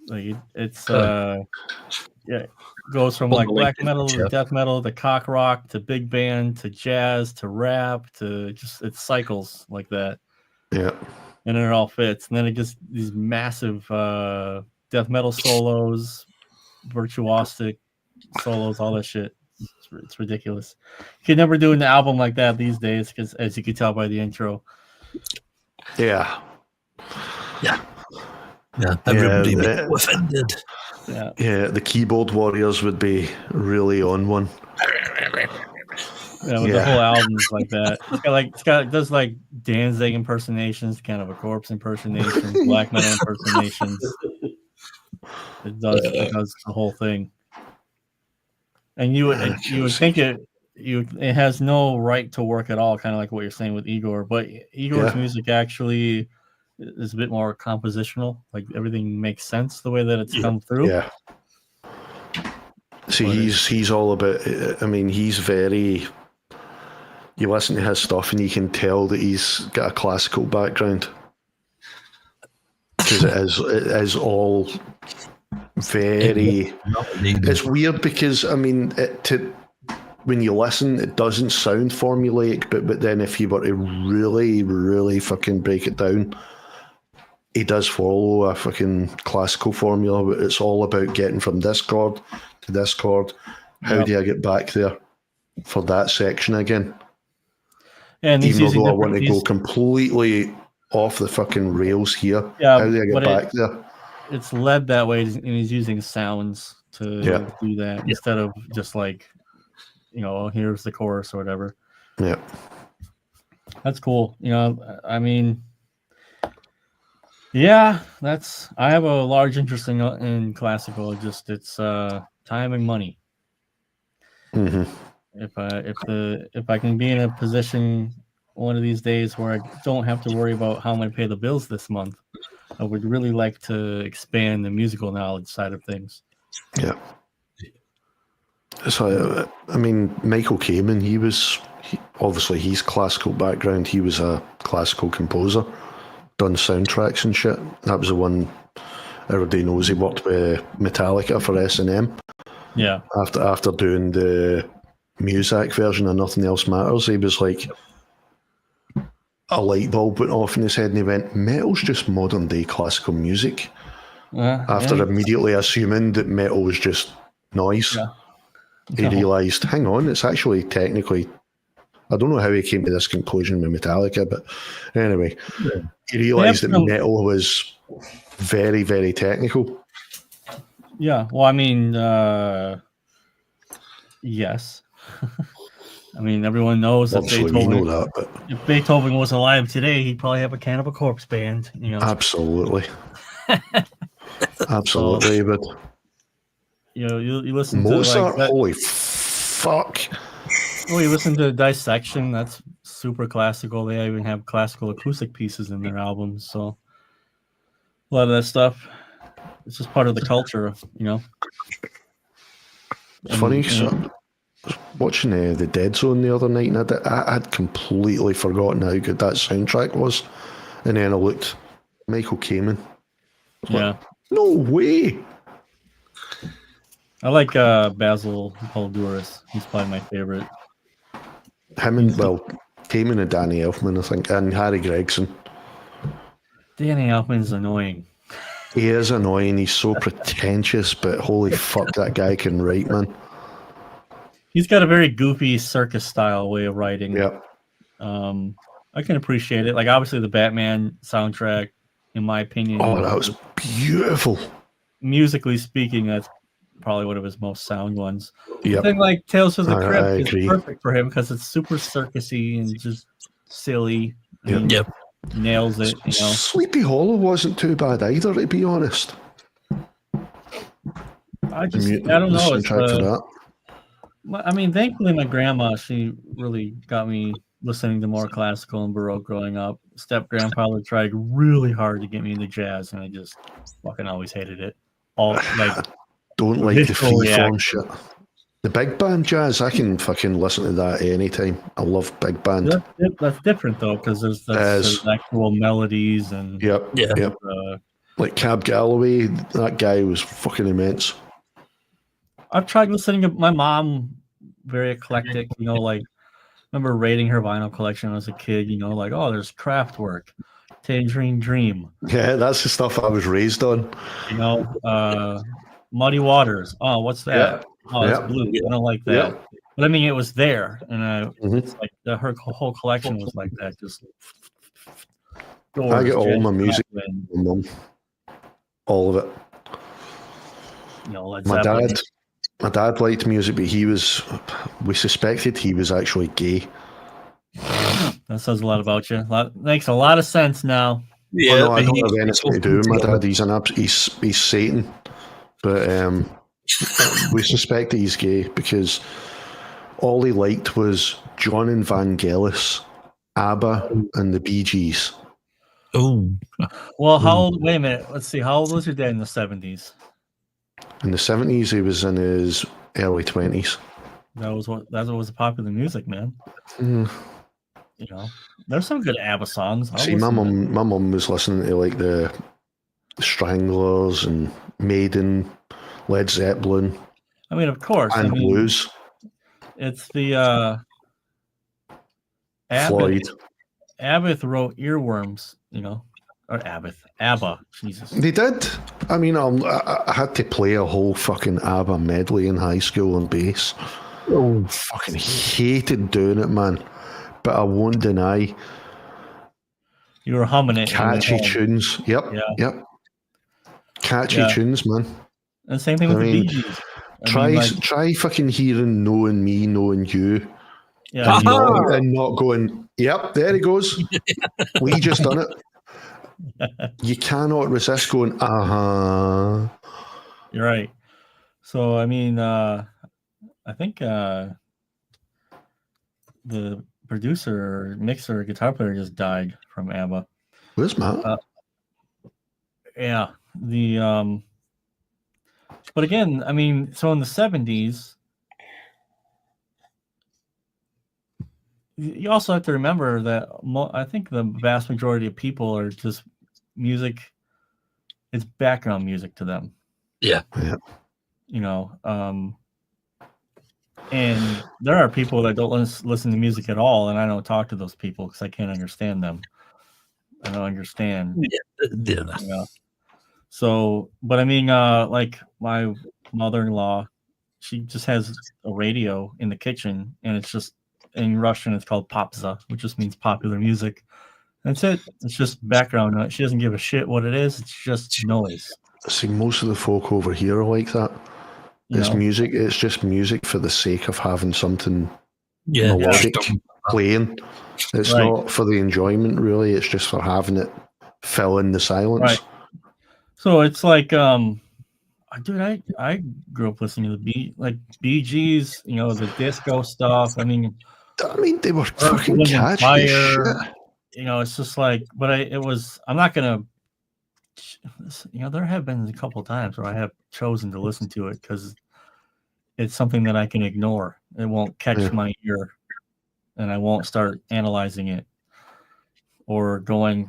Like it goes from like black metal to death metal to cock rock to big band to jazz to rap to just it cycles like that. Yeah, and then it all fits. And then it gets these massive death metal solos, virtuosic solos, all that shit. It's ridiculous. You could never do an album like that these days, because as you can tell by the intro. Yeah. Everybody be offended. Yeah, the keyboard warriors would be really on one. Yeah, the whole album's like that. It does like Danzig impersonations, kind of a Corpse impersonations, black metal impersonations. It does the whole thing. And you would think it has no right to work at all, kind of like what you're saying with Igor. But Igor's music actually is a bit more compositional. Like everything makes sense the way that it's come through. Yeah. See, he's all about. I mean, he's very. You listen to his stuff and you can tell that he's got a classical background, because it is all very. It's weird because I mean, when you listen, it doesn't sound formulaic, but then if you were to really, really fucking break it down, he does follow a fucking classical formula. But it's all about getting from this chord to this chord. How do I get back there for that section again? And he's even though I using want to different- go completely off the fucking rails here, Yeah, how do I get but back there? It's led that way, and he's using sounds to do that instead of just like, you know, here's the chorus or whatever. Yeah, that's cool. You know, I mean, yeah, I have a large interest in classical. Just it's time and money. Mm-hmm. If I can be in a position one of these days where I don't have to worry about how I'm going to pay the bills this month, I would really like to expand the musical knowledge side of things. Yeah. So, I mean, Michael Kamen, obviously he's classical background. He was a classical composer, done soundtracks and shit. That was the one everybody knows. He worked with Metallica for S&M. Yeah. After doing the Muzak version of Nothing Else Matters, he was like, a light bulb went off in his head and he went, metal's just modern day classical music. After immediately assuming that metal was just noise. Yeah. He realised, hang on, it's actually technically, I don't know how he came to this conclusion with Metallica, but anyway, he realised that metal was very, very technical. Yeah, well, I mean, yes. I mean, everyone knows that if Beethoven was alive today, he'd probably have a Cannibal Corpse band. You know, absolutely, absolutely. But you know, you listen Mozart, to holy fuck! Well, you listen to Dissection. That's super classical. They even have classical acoustic pieces in their albums. So a lot of that stuff, it's just part of the culture. You know, it's funny. So, watching the Dead Zone the other night, and I'd completely forgotten how good that soundtrack was, and then I looked, Michael Kamen. Yeah. No way. I like Basil Poledouris. He's probably my favorite. Him and Kamen and Danny Elfman, I think, and Harry Gregson. Danny Elfman's annoying. He is annoying. He's so pretentious, but holy fuck, that guy can write, man. He's got a very goofy circus style way of writing. Yeah. I can appreciate it. Like obviously the Batman soundtrack, in my opinion. Oh, that was beautiful. Musically speaking, that's probably one of his most sound ones. Yeah. Thing like Tales from the Crypt agree. is perfect for him because it's super circusy and just silly. Yep. Nails it, you know. Sleepy Hollow wasn't too bad either, to be honest. I don't know. It's, for that. I mean, thankfully, my grandma, she really got me listening to more classical and Baroque growing up. Step-grandfather tried really hard to get me into jazz, and I just fucking always hated it. Don't like the free-form shit. The big band jazz, I can fucking listen to that anytime. I love big band. That's different, though, because there's actual melodies and... Yep. Like Cab Galloway, that guy was fucking immense. I've tried listening to my mom, very eclectic, you know, like, remember rating her vinyl collection as a kid, you know, like, oh, there's Kraftwerk, Tangerine Dream. Yeah, that's the stuff I was raised on. You know, Muddy Waters. Oh, what's that? Oh, it's blue. I don't like that. But I mean, it was there. And it's like her whole collection was like that. Just I get all my music from my mum. All of it. You know, my dad liked music, but we suspected he was actually gay. That says a lot about you. Makes a lot of sense now. Yeah, no, I don't have anything to do with my dad. He's Satan. But we suspect that he's gay because all he liked was John and Vangelis, ABBA, and the Bee Gees. Oh. Well, wait a minute. Let's see. How old was your dad in the 70s? In the 70s, he was in his early 20s. That was popular music, man. Mm. You know, there's some good ABBA songs. See, my mum was listening to like the Stranglers and Maiden, Led Zeppelin. I mean, of course. And blues. It's the Floyd. Abbott wrote Earworms, or ABBA. Jesus. They did. I mean, I had to play a whole fucking ABBA medley in high school on bass. Oh, fucking hated doing it, man. But I won't deny. You were humming it. Catchy tunes. Yep. Catchy tunes, man. And same thing with the Bee Gees. Try fucking hearing Knowing Me, Knowing You. Yeah. And not going, yep, there he goes. We just done it. You cannot resist going, You're right. So, I mean, I think the producer, mixer, guitar player just died from ABBA. Where's Matt? Yeah. But again, I mean, so in the 70s, you also have to remember that I think the vast majority of people are just music. It's background music to them. Yeah. And there are people that don't listen to music at all, and I don't talk to those people because I can't understand them. I don't understand. Yeah. So, but I mean, like my mother-in-law, she just has a radio in the kitchen, and it's just in Russian. It's called popza, which just means popular music. That's it. It's just background noise. She doesn't give a shit what it is. It's just noise. See, most of the folk over here are like that. It's music. It's just music for the sake of having something melodic playing. It's not for the enjoyment, really. It's just for having it fill in the silence. Right. So it's like, dude, I grew up listening to the Bee Gees, the disco stuff. I mean, they were fucking catchy as shit. It's just like, but I'm not gonna. There have been a couple of times where I have chosen to listen to it because it's something that I can ignore. It won't catch my ear, and I won't start analyzing it or going,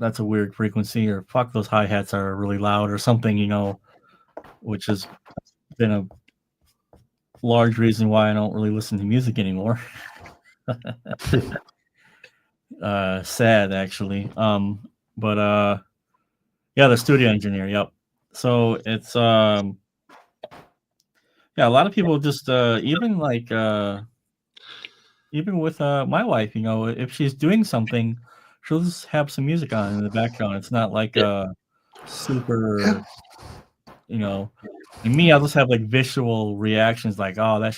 that's a weird frequency, or fuck, those hi-hats are really loud or something, which has been a large reason why I don't really listen to music anymore. Sad, actually. But the studio engineer. Yep. So it's a lot of people just even with my wife, if she's doing something, she'll just have some music on in the background. It's not like super, and me, I'll just have like visual reactions, like, oh,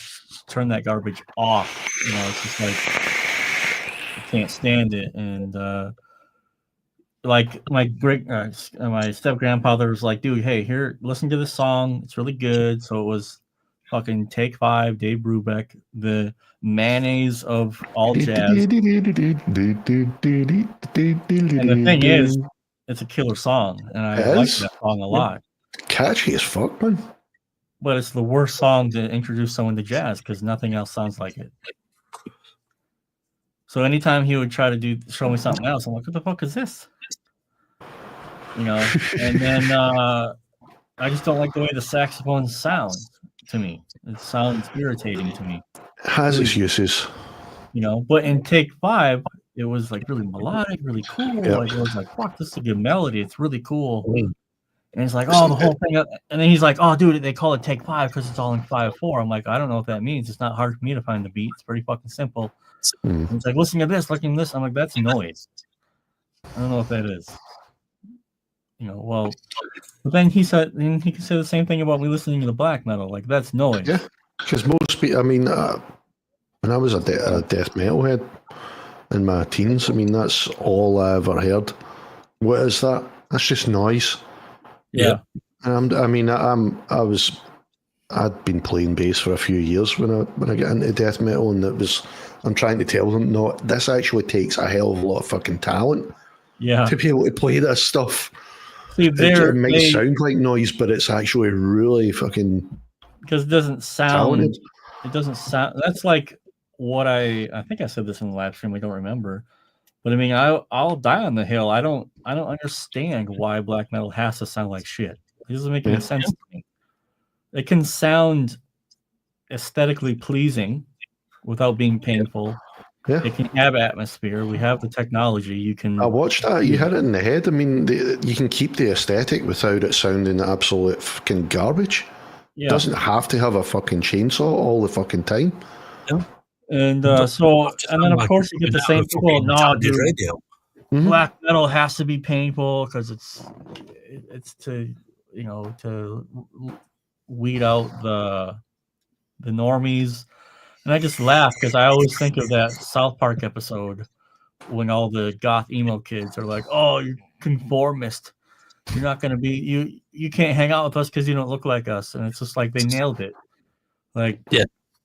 turn that garbage off. It's just like I can't stand it. And like my step grandfather was like, dude, hey, here, listen to this song. It's really good. So it was fucking Take 5, Dave Brubeck, the mayonnaise of all jazz. And the thing is, it's a killer song, and I like that song a lot. Catchy as fuck, man. But it's the worst song to introduce someone to jazz because nothing else sounds like it. So anytime he would try to show me something else, I'm like, what the fuck is this? And then I just don't like the way the saxophone sounds to me. It sounds irritating to me. It has its uses. But in Take 5, it was like really melodic, really cool. Yep. Like it was like, fuck, this is a good melody. It's really cool. And it's like, oh, the whole thing. And then he's like, oh, dude, they call it Take 5 because it's all in 5/4. I'm like, I don't know what that means. It's not hard for me to find the beat. It's pretty fucking simple. And it's like, listen to this, looking at this. I'm like, that's noise. I don't know what that is. Well, but then he can say the same thing about me listening to the black metal. Like, that's noise. Yeah, because most people, I mean, when I was a death metal head in my teens, I mean, that's all I ever heard. What is that? That's just noise. Yeah. And I'd been playing bass for a few years when I got into death metal, and I'm trying to tell them, no, this actually takes a hell of a lot of fucking talent. Yeah. To be able to play this stuff. See, it might sound like noise, but it's actually really fucking because it doesn't sound. Talented. It doesn't sound. That's like what I think I said this in the live stream. I don't remember, but I mean, I'll die on the hill. I don't understand why black metal has to sound like shit. It doesn't make any sense to me. It can sound aesthetically pleasing, without being painful. Yeah. It can have atmosphere. We have the technology. You can. I watched that. You hit it in the head. I mean, you can keep the aesthetic without it sounding absolute fucking garbage. Yeah. It doesn't have to have a fucking chainsaw all the fucking time. Yeah. And and then of course you get the same people. No, dude. Radio. Black metal has to be painful because it's to to weed out the normies. And I just laugh because I always think of that South Park episode when all the goth emo kids are like, "Oh, you're conformist. You're not gonna be you can't hang out with us because you don't look like us." And it's just like they nailed it. Like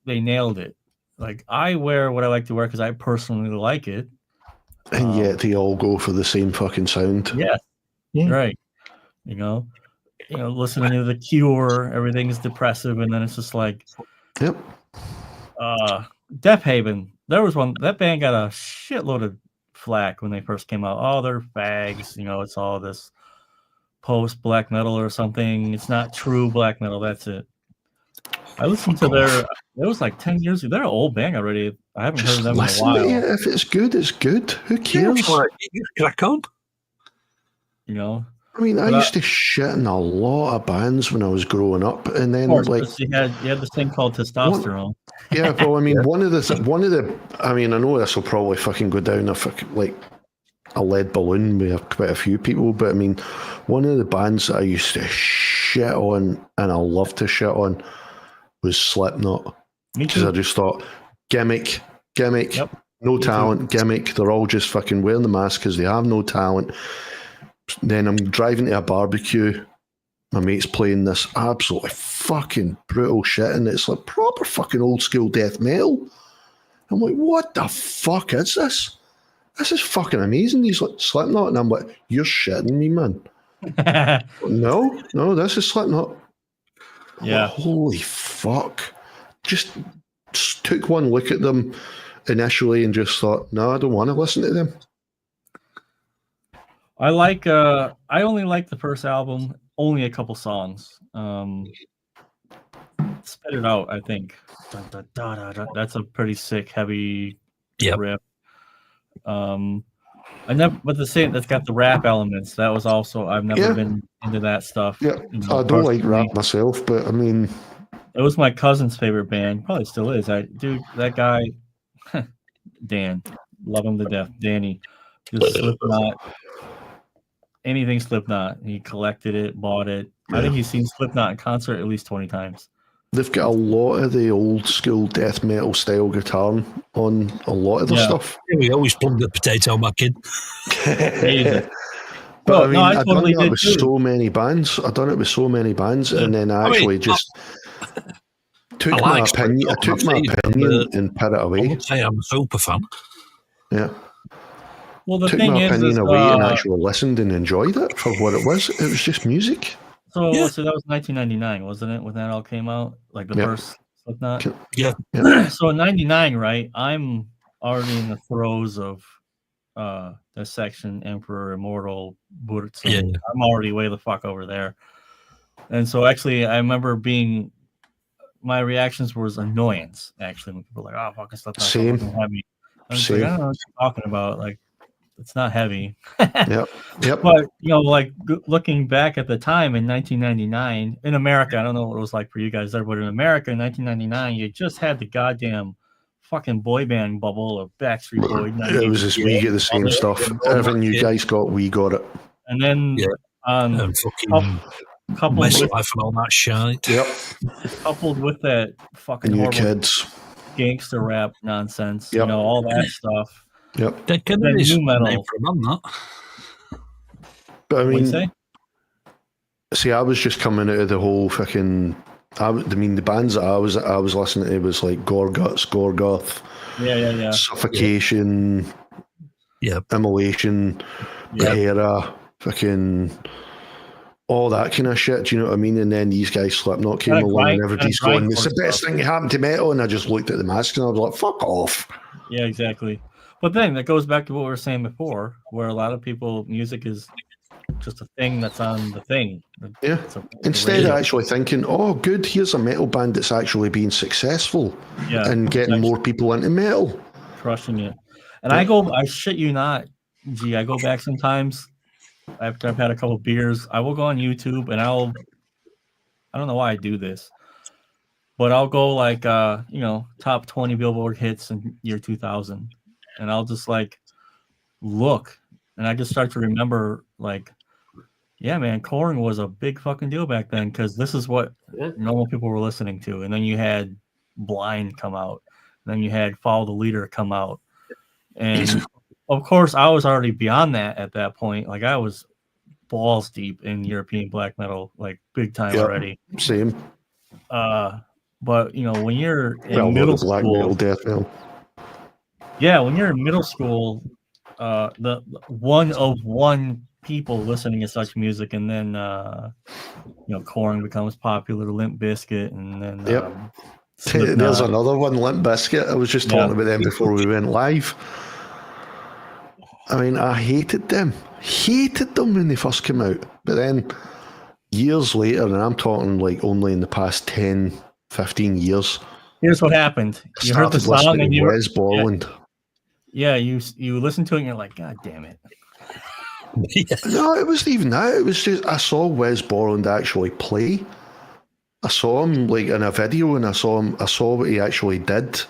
they nailed it. Like I wear what I like to wear because I personally like it. And yet they all go for the same fucking sound. Yeah. Right. You know, listening to The Cure, everything's depressive, and then it's just like, yep. Death Haven. There was one that band got a shitload of flack when they first came out. Oh, they're fags. It's all this post black metal or something. It's not true black metal. That's it. I listened to it was like 10 years ago. They're an old band already. I haven't heard of them in a while. If it's good, it's good. Who cares? Crack on. I mean, I used to shit in a lot of bands when I was growing up, and then you had this thing called testosterone. Yeah, well, I mean, one of the. I mean, I know this will probably fucking go down a lead balloon with quite a few people, but I mean, one of the bands that I used to shit on and I love to shit on was Slipknot. Because I just thought gimmick, no talent, gimmick. They're all just fucking wearing the mask because they have no talent. Then I'm driving to a barbecue. My mate's playing this absolutely fucking brutal shit, and it's like proper fucking old school death metal. I'm like, what the fuck is this? This is fucking amazing. He's like, Slipknot, and I'm like, you're shitting me, man. No, this is Slipknot. Yeah. Like, holy fuck. Just took one look at them initially and just thought, no, I don't want to listen to them. I only like the first album, only a couple songs. Spit It Out, I think. That's a pretty sick, heavy riff. That's got the rap elements. That was also, I've never been into that stuff. Yeah, I don't like rap myself, but I mean, it was my cousin's favorite band. Probably still is. That guy, Dan, love him to death. Danny, just Slipknot. Anything Slipknot. He collected it, bought it. Yeah. I think he's seen Slipknot in concert at least 20 times. They've got a lot of the old school death metal style guitar on a lot of the stuff. Yeah, we always plugged the potato, my kid. But I've done that with so many bands. I've done it with so many bands, and then I actually took my opinion and put it away. I would say I'm a super fan. Yeah. Well, the took thing my is, opinion away and actually listened and enjoyed it for what it was. It was just music. So that was 1999, wasn't it, when that all came out? Like the first Slipknot? Yeah. So in 99, right, I'm already in the throes of the section Emperor, Immortal, Boots. Yeah. I'm already way the fuck over there. And so actually, I remember my reactions was annoyance, actually, when people were like, oh, fucking Slipknot. Same. Heavy. I was like, I don't know what you're talking about. Like, it's not heavy. Yep. But, looking back at the time in 1999, in America, I don't know what it was like for you guys there, but in America in 1999, you just had the goddamn fucking boy band bubble of Backstreet Boys. It was just, we get the same stuff. Everything you guys got, we got it. And then and fucking Westlife and all that shit. Yep. Coupled with that fucking New horrible Kids, gangster rap nonsense, Yep. all that stuff. Yep. They can Then use new metal. name for them, that. But I What'd you mean, say? see, I was just coming out of the whole fucking. The bands that I was listening to was like Gorguts, Gorgoth, Yeah. Suffocation, Immolation, Hera, fucking all that kind of shit. Do you know what I mean? And then these guys, Slipknot, came along, and everybody's going, "It's the best thing that happened to metal." And I just looked at the mask and I was like, "Fuck off." Yeah, exactly. But then that goes back to what we were saying before, where a lot of people, music is just a thing that's on the thing. Yeah. Instead of actually thinking, oh, good, here's a metal band that's actually being successful and getting more people into metal. Crushing it. And I shit you not, G, I go back sometimes after I've had a couple beers. I will go on YouTube and I don't know why I do this, but I'll go like, top 20 Billboard hits in year 2000. And I'll just like look and I just start to remember like, yeah, man, Korn was a big fucking deal back then because this is what normal people were listening to. And then you had Blind come out. And then you had Follow the Leader come out. And of course, I was already beyond that at that point. Like I was balls deep in European black metal, like big time already. Same. But when you're in middle school, black metal, death metal. Yeah, when you're in middle school, the one of one people listening to such music, and then Korn becomes popular, Limp Bizkit, and then there's another one, Limp Bizkit. I was just talking about them before we went live. I mean, I hated them when they first came out, but then years later, and I'm talking like only in the past 10, 15 years. Here's what happened. You heard the song and you Wes Borland. Yeah, you listen to it and you're like, God damn it. No, it wasn't even that. It was just I saw Wes Borland actually play. I saw him like in a video, and I saw what he actually did.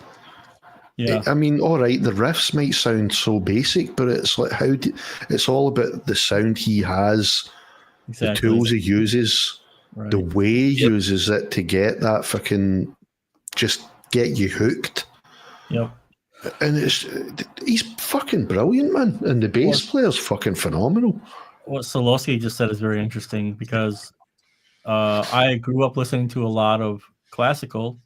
Yeah. I mean, all right, the riffs might sound so basic, but it's like it's all about the sound he has, the tools he uses, the way he uses it to get that fucking just get you hooked. Yep. And he's fucking brilliant, man. And the bass player's fucking phenomenal. What Solosky just said is very interesting because I grew up listening to a lot of classical,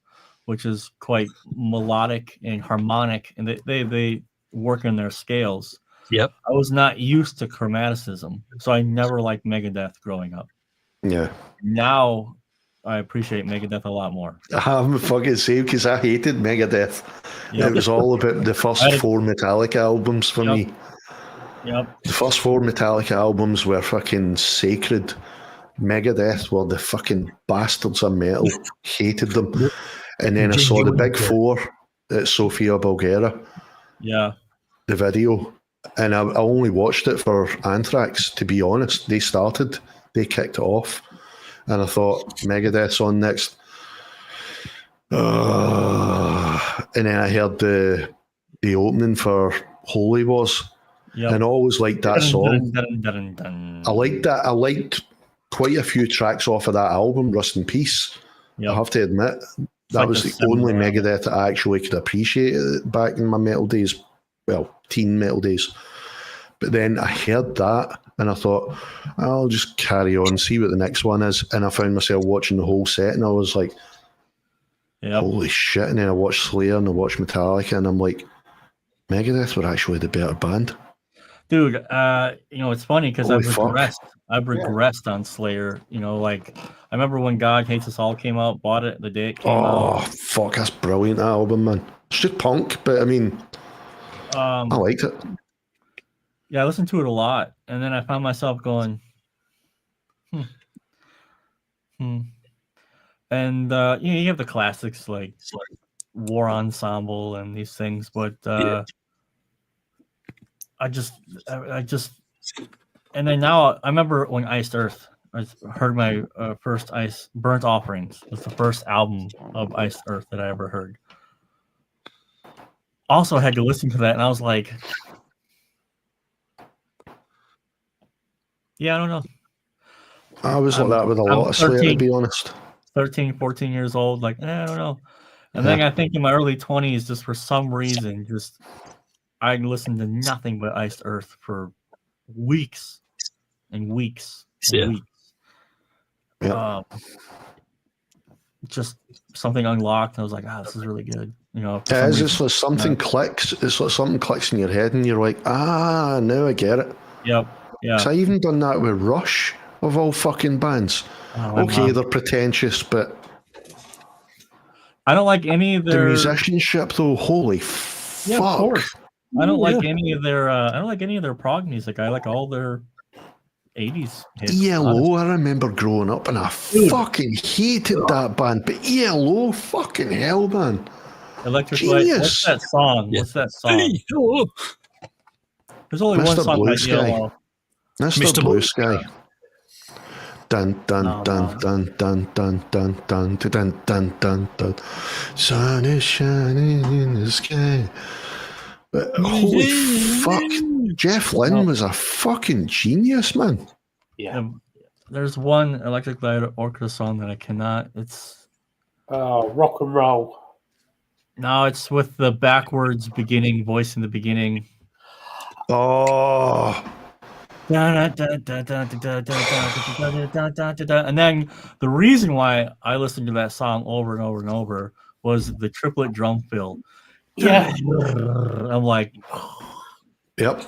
which is quite melodic and harmonic, and they work in their scales. Yep. I was not used to chromaticism, so I never liked Megadeth growing up. Yeah. Now I appreciate Megadeth a lot more. I'm fucking same because I hated Megadeth. Yep. It was all about the first 4 Metallica albums for me. Yep. The first 4 Metallica albums were fucking sacred. Megadeth were the fucking bastards of metal. Hated them. And then I saw the Big 4 at Sofia, Bulgaria. Yeah. The video. And I only watched it for Anthrax, to be honest. They kicked it off. And I thought, Megadeth's on next. And then I heard the opening for Holy Wars. Yep. And I always liked that song. I liked that. I liked quite a few tracks off of that album, Rust in Peace. Yep. I have to admit, that was the only Megadeth that I actually could appreciate back in my metal days. Well, teen metal days. But then I heard that and I thought, I'll just carry on, see what the next one is. And I found myself watching the whole set and I was like, holy shit. And then I watched Slayer and I watched Metallica and I'm like, Megadeth were actually the better band. Dude, it's funny because I've regressed on Slayer. Like I remember when God Hates Us All came out, bought it the day it came out. Oh, fuck, that's brilliant, that album, man. It's just punk, but I mean, I liked it. Yeah, I listened to it a lot, and then I found myself going, And you have the classics like War Ensemble and these things, but I just, and then now I remember when Iced Earth, I heard my first Burnt Offerings was the first album of Iced Earth that I ever heard. Also had to listen to that, and I was like, yeah, I don't know. I was like that with a lot of Slayer, to be honest. 13, 14 years old, like, I don't know. And then I think in my early 20s, just for some reason, I listened to nothing but Iced Earth for weeks and weeks and weeks. Yeah. Just something unlocked. And I was like, this is really good. It's like something clicks. It's like something clicks in your head and you're like, now I get it. Yep. Yeah. So I even done that with Rush, of all fucking bands. Okay, they're pretentious, but I don't like any of their... The musicianship, though, holy fuck. Of course. I don't like any of their prog music. I like all their '80s hits. ELO, I remember growing up and I fucking hated that band. But ELO, fucking hell, man. Electric Light. What's that song? Yeah. What's that song? There's only one Mr. song Blue by Sky. ELO. Mr. Blue Sky. Dun dun No, dun no. dun dun dun dun dun dun dun dun dun. Sun is shining in the sky. But holy fuck, Jeff Lynne was a fucking genius, man. Yeah. There's one Electric Light Orchestra song that I cannot. It's rock and roll. no, it's with the backwards beginning voice in the beginning. Oh. And then the reason why I listened to that song over and over and over was the triplet drum fill. Yeah. I'm like, yep.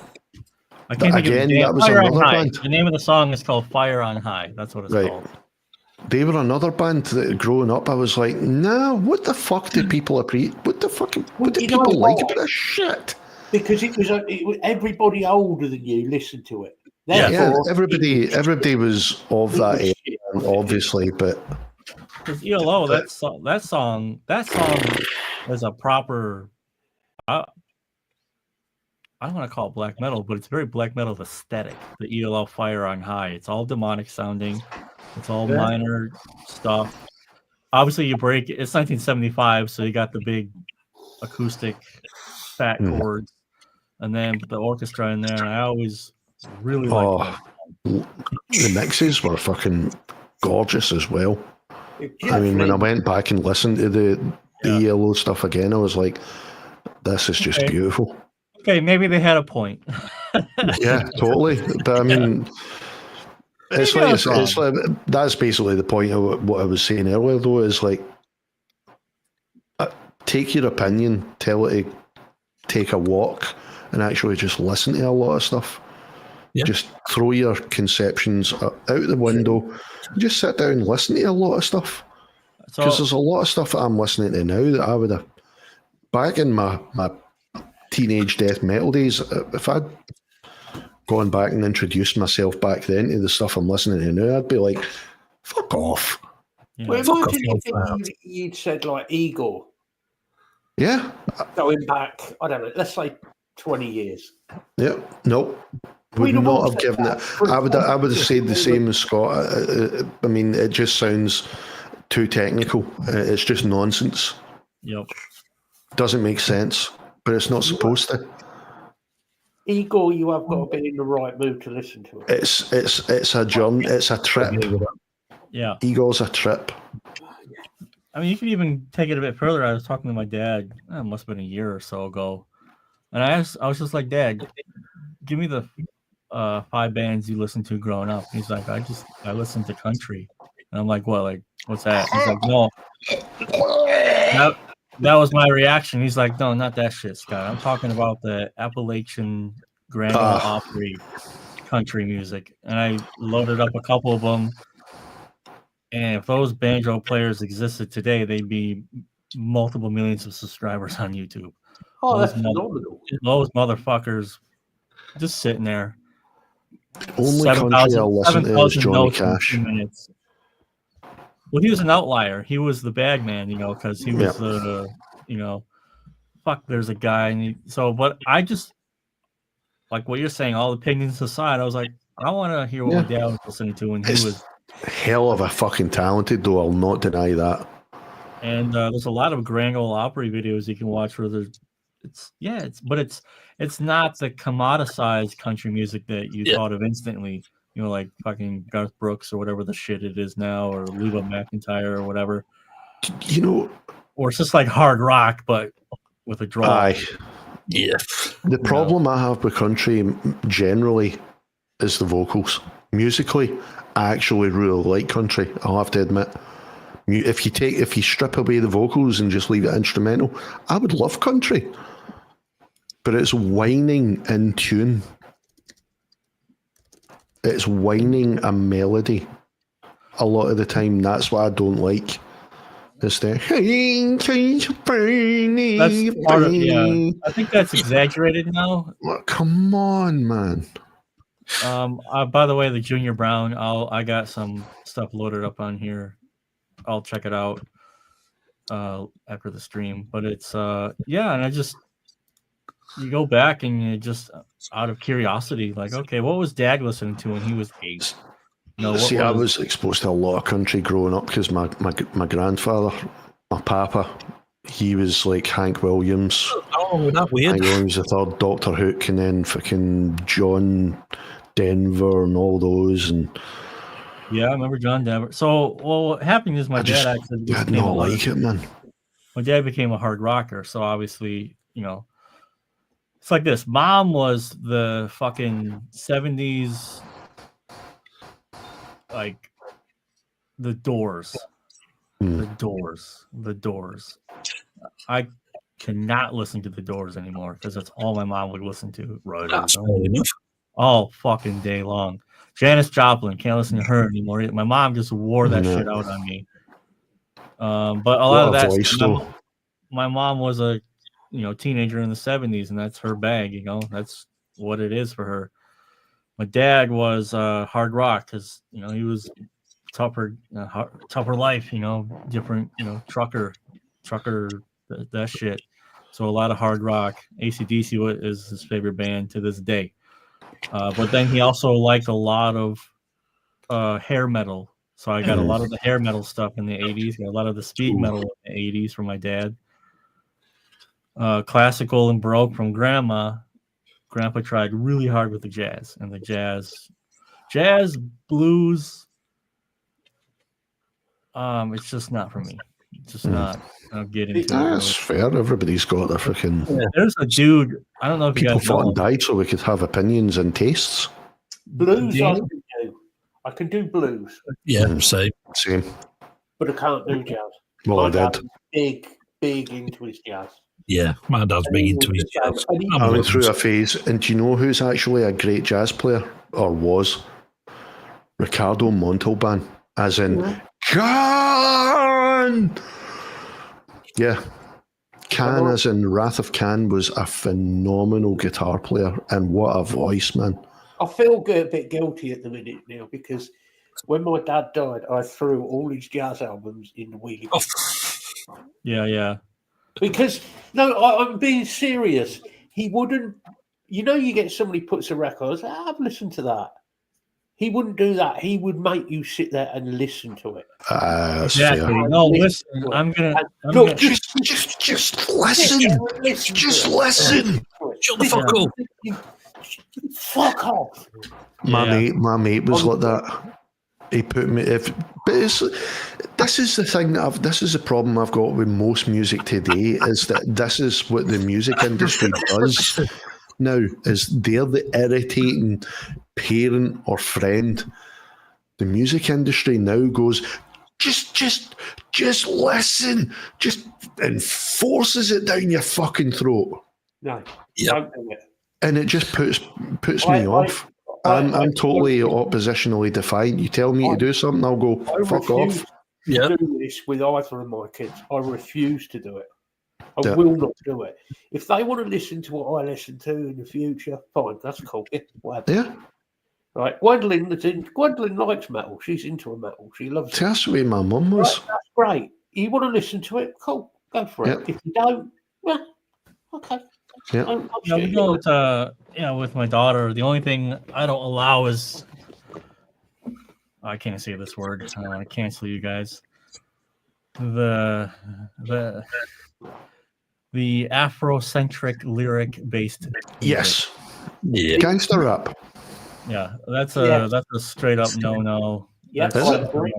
I can't think Again, of the that was Fire on another High. band. The name of the song is called Fire on High. That's what it's called. They were another band that growing up I was like, nah, what the fuck do people appreciate? What do people like about this shit? Because it was everybody older than you listened to it. Yeah, everybody was of that age, obviously, but Because ELO, that song is a proper. I don't want to call it black metal, but it's very black metal aesthetic. The ELO Fire on High. It's all demonic sounding. It's all minor stuff. Obviously, you break. It's 1975, so you got the big acoustic fat chords, and then the orchestra in there. And I always really liked that. The mixes were fucking gorgeous as well. I mean, when I went back and listened to the ELO stuff again, I was like, this is just beautiful. Okay, maybe they had a point. Yeah, totally. But I mean, it's like that's basically the point of what I was saying earlier, though, is like, take your opinion, tell it to take a walk, and actually just listen to a lot of stuff. Yeah. Just throw your conceptions out the window. Just sit down and listen to a lot of stuff. Because there's a lot of stuff that I'm listening to now that I would have, back in my teenage death metal days, if I'd gone back and introduced myself back then to the stuff I'm listening to now, I'd be like, fuck off. Yeah. Well, imagine if you'd said like Igor. Yeah. Going back, I don't know, let's say 20 years. Yeah, no. Would not have given it. I would have said the same as Scott. I mean, it just sounds too technical. It's just nonsense. Yep. Doesn't make sense, but it's not supposed to. Igor, you have got to be in the right mood to listen to it. It's a journey. It's a trip. Yeah. Igor's a trip. I mean, you can even take it a bit further. I was talking to my dad. It must have been a year or so ago, and I was just like, Dad, give me the 5 bands you listened to growing up. He's like, I listened to country. And I'm like, what? Like, what's that? He's like, no. That was my reaction. He's like, no, not that shit, Scott. I'm talking about the Appalachian Grand Ole Opry country music. And I loaded up a couple of them. And if those banjo players existed today, they'd be multiple millions of subscribers on YouTube. Oh, that's phenomenal. Those motherfuckers just sitting there. Only country I'll listen to is Johnny Cash. Well, he was an outlier. He was the bag man, because he was fuck, there's a guy. But I just, like what you're saying, all opinions aside, I was like, I want to hear what my dad was listening to. And he was hell of a fucking talented, though, I'll not deny that. And there's a lot of Grand Ole Opry videos you can watch where it's not the commoditized country music that you thought of instantly. Like fucking Garth Brooks or whatever the shit it is now, or Luba McIntyre or whatever. Or it's just like hard rock, but with a draw. Aye. Yeah. The problem I have with country generally is the vocals. Musically, I actually really like country, I'll have to admit. If you strip away the vocals and just leave it instrumental, I would love country. But it's whining in tune. It's whining a melody a lot of the time. That's what I don't like. It's the that's part of, I think that's exaggerated now. Come on, man. By the way, the Junior Brown, I got some stuff loaded up on here. I'll check it out after the stream. But it's yeah, and you go back and you just out of curiosity, like, okay, what was Dad listening to when he was 8? See, I was exposed to a lot of country growing up because my grandfather, my papa, he was like Hank Williams. Oh, that weird. Hank Williams the third, Dr. Hook, and then fucking John Denver and all those. And yeah, I remember John Denver. So, what happened is my dad actually did not like it, man. My dad became a hard rocker, so obviously, it's like this. Mom was the fucking 70s, like the Doors. The Doors. I cannot listen to the Doors anymore because that's all my mom would listen to. Right? All fucking day long. Janis Joplin, can't listen to her anymore. My mom just wore that shit out on me. But a lot of that. My mom was a teenager in the 70s, and that's her bag. That's what it is for her. My dad was hard rock because he was tougher life. Different. Trucker, that shit. So a lot of hard rock. AC/DC is his favorite band to this day. But then he also liked a lot of hair metal. So I got a lot of the hair metal stuff in the 80s. Got a lot of the speed metal in the 80s from my dad. Classical and Baroque from Grandma. Grandpa tried really hard with the jazz. And the jazz, blues, it's just not for me. It's just not. I'll get into it. That's fair. Everybody's got their freaking... There's a dude, I don't know if you guys know. People fought and died so we could have opinions and tastes. Blues I can do blues. Yeah, same. But I can't do jazz. Well, I did. Big into his jazz. Yeah, my dad's big into his jazz. I went through a phase, and do you know who's actually a great jazz player, or was? Ricardo Montalban, as in Can! Yeah. Can, as in Wrath of Can, was a phenomenal guitar player, and what a voice, man. I feel a bit guilty at the minute now, because when my dad died, I threw all his jazz albums in the wheelie bin. Yeah. Because, no, I'm being serious. He wouldn't, you get somebody puts a record, I've listened to that. He wouldn't do that. He would make you sit there and listen to it. Exactly. No, listen. I'm gonna just listen. Just listen. Shut the fuck up. Fuck off. My mate was like that. He put me. This is the thing this is the problem I've got with most music today, is that this is what the music industry does now. Is they're the irritating parent or friend. The music industry now goes, just listen, just enforces it down your fucking throat. No, don't do it. And it just puts me off. I'm totally oppositionally defiant. You tell me to do something, I'll go fuck off. I do this with either of my kids. I refuse to do it. I will not do it. If they want to listen to what I listen to in the future, fine, that's cool. Yeah. Right, Gwendolyn likes metal. She's into a metal. She loves it. That's the way my mum was. Right, that's great. You want to listen to it? Cool, go for it. If you don't, well, okay. Yeah. We go with my daughter. The only thing I don't allow is I can't say this word. I want to cancel you guys. The Afrocentric lyric based. Yes. Yeah. Gangster rap. Yeah, that's a straight up no. Yeah, totally.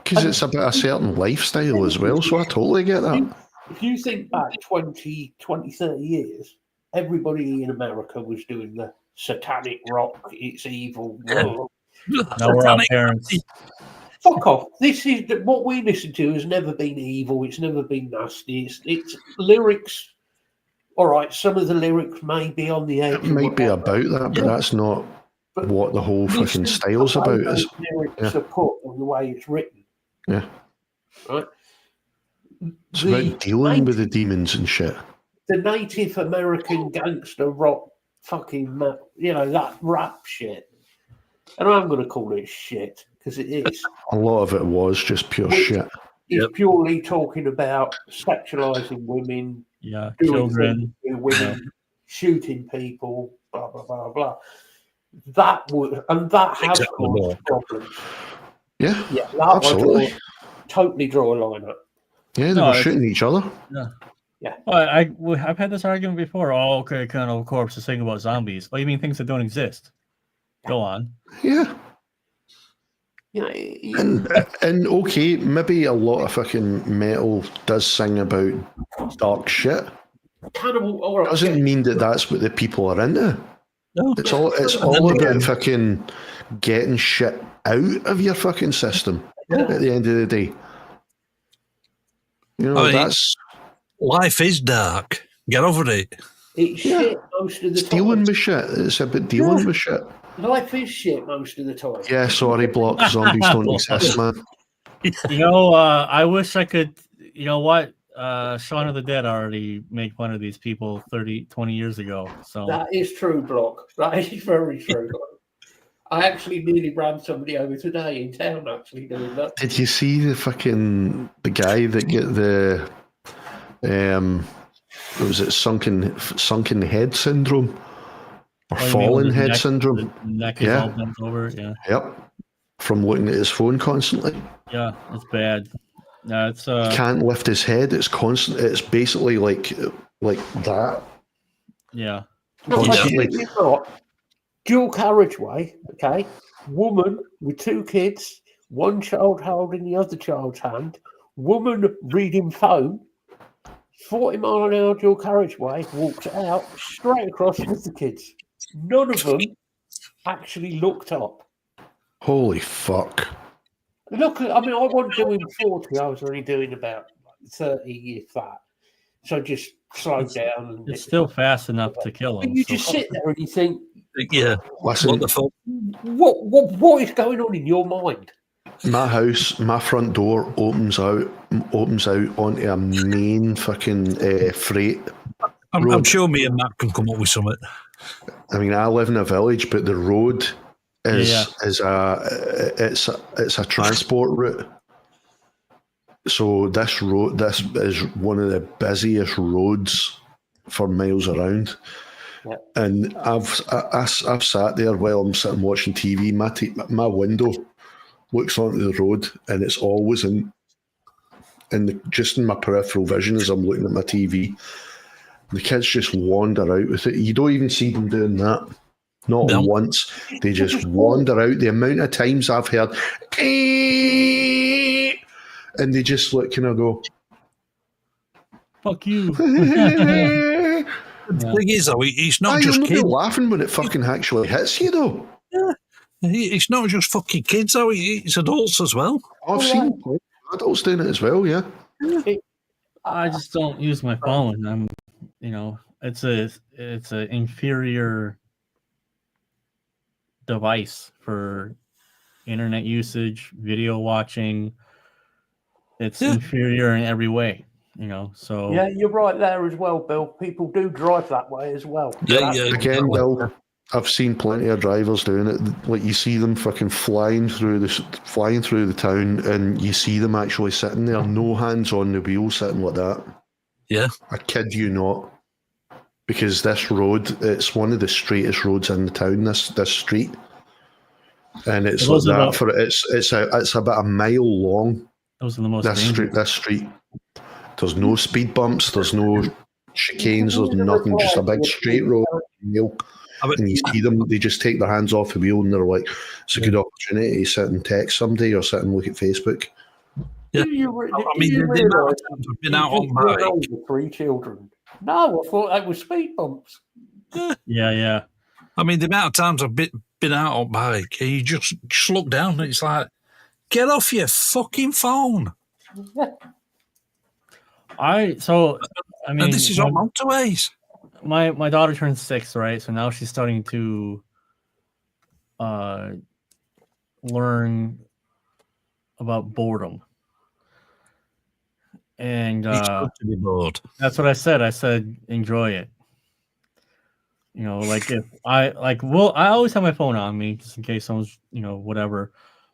Because it's about a certain lifestyle as well, so I totally get that. If you think back 20, 30 years, everybody in America was doing the satanic rock, it's evil. Now we're our parents. Fuck off. This is what we listen to has never been evil, it's never been nasty. It's lyrics. All right, some of the lyrics may be on the edge. It might be about that, but that's not what the whole fucking style's about. Lyrics are put on the way it's written. Yeah. Right? It's about dealing with the demons and shit. the Native American gangster rock fucking, that rap shit. And I'm going to call it shit because it is. A lot of it was just pure shit. He's purely talking about sexualizing women, doing children, women, shooting people, blah blah blah blah. That has caused problems. Yeah, that absolutely. Totally draw a line up. Yeah, they were shooting each other. Yeah. Well, I've had this argument before. Oh, okay, Colonel Corpse is saying about zombies. Oh, you mean things that don't exist? Go on. Yeah. And okay, maybe a lot of fucking metal does sing about dark shit. Doesn't mean that that's what the people are into. No. It's all about fucking getting shit out of your fucking system at the end of the day. That's... Life is dark. Get over it. It's shit most of the time. Dealing with shit. It's about dealing with shit. Life is shit most of the time. Yeah, sorry, Block. Zombies don't exist, man. I wish I could. You know what? Shaun of the Dead already made fun of these people 20 years ago. So that is true, Block. That is very true. I actually nearly ran somebody over today in town. Actually doing that. Did you see the guy that get the was it sunken head syndrome? Or fallen head syndrome. The neck is all bent over, Yep. From looking at his phone constantly. Yeah, it's bad. No, it's he can't lift his head. It's constant. It's basically like that. Yeah. Dual carriageway, okay? Woman with 2 kids, one child holding the other child's hand, woman reading phone, 40 mile an hour dual carriageway, walks out straight across with the kids. None of them actually looked up. Holy fuck. Look, I wasn't doing 40, I was only doing about 30 if that. So just slow down. It's still fast enough to kill them. You just sit there and you think, listen, what the fuck? What is going on in your mind? My house, my front door opens out onto a main fucking freight. I'm sure me and Matt can come up with something. I mean, I live in a village, but the road is a transport route. So this is one of the busiest roads for miles around. Yep. And I've sat there while I'm sitting watching TV. My window looks onto the road, and it's always just in my peripheral vision as I'm looking at my TV. The kids just wander out with it. You don't even see them doing that. Not once. They just wander out. The amount of times I've heard, and they just go, fuck you. The thing is, though, it's not just kids. You're laughing when it fucking actually hits you, though. Yeah. It's not just fucking kids, though. It's adults as well. I've seen adults doing it as well, yeah. I just don't use my phone. It's an inferior device for internet usage, video watching. It's inferior in every way, so. Yeah, you're right there as well, Bill. People do drive that way as well. Yeah. Again, Bill, I've seen plenty of drivers doing it. Like, you see them fucking flying through the town, and you see them actually sitting there, no hands on the wheel, sitting like that. Yeah. I kid you not. Because this road, it's one of the straightest roads in the town, this street. And it's like that it's about a mile long. Those are the most this street. There's no speed bumps, there's no chicanes, there's nothing, just a big straight road. And you see them, they just take their hands off the wheel, and they're like, it's a good opportunity to sit and text somebody or sit and look at Facebook. Yeah. I've been out on bike. 3 children. No, I thought they were speed bumps. Yeah. I mean, the amount of times I've been out on bike, and you just look down, and it's like, get off your fucking phone. And this is on motorways. My daughter turned 6, right? So now she's starting to learn about boredom. And It's good to be bored. that's what I said. I said enjoy it. You know, like if I I always have my phone on me just in case someone's whatever.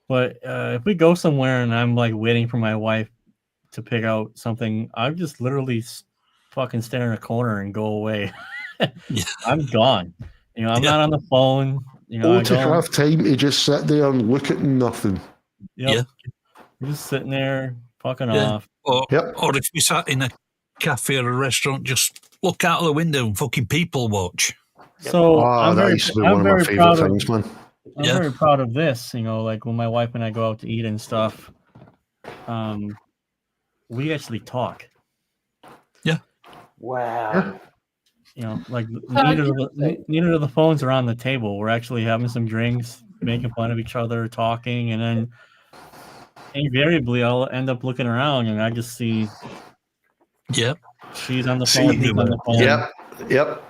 But if we go somewhere and I'm like waiting for my wife to pick out something, I just literally fucking stand in a corner and go away. I'm gone. I'm not on the phone. To have time to just sit there and look at nothing. Yep. You're just sitting there fucking off. Or if we sat in a cafe or a restaurant, just look out of the window and fucking people watch. So that used to be one of my favorite things, man. I'm very proud of this. Like when my wife and I go out to eat and stuff, we actually talk. Yeah. Wow. Like neither of the phones are on the table. We're actually having some drinks, making fun of each other, talking, and then invariably I'll end up looking around and I just see. Yep. She's on the phone. He's on the phone. Yep.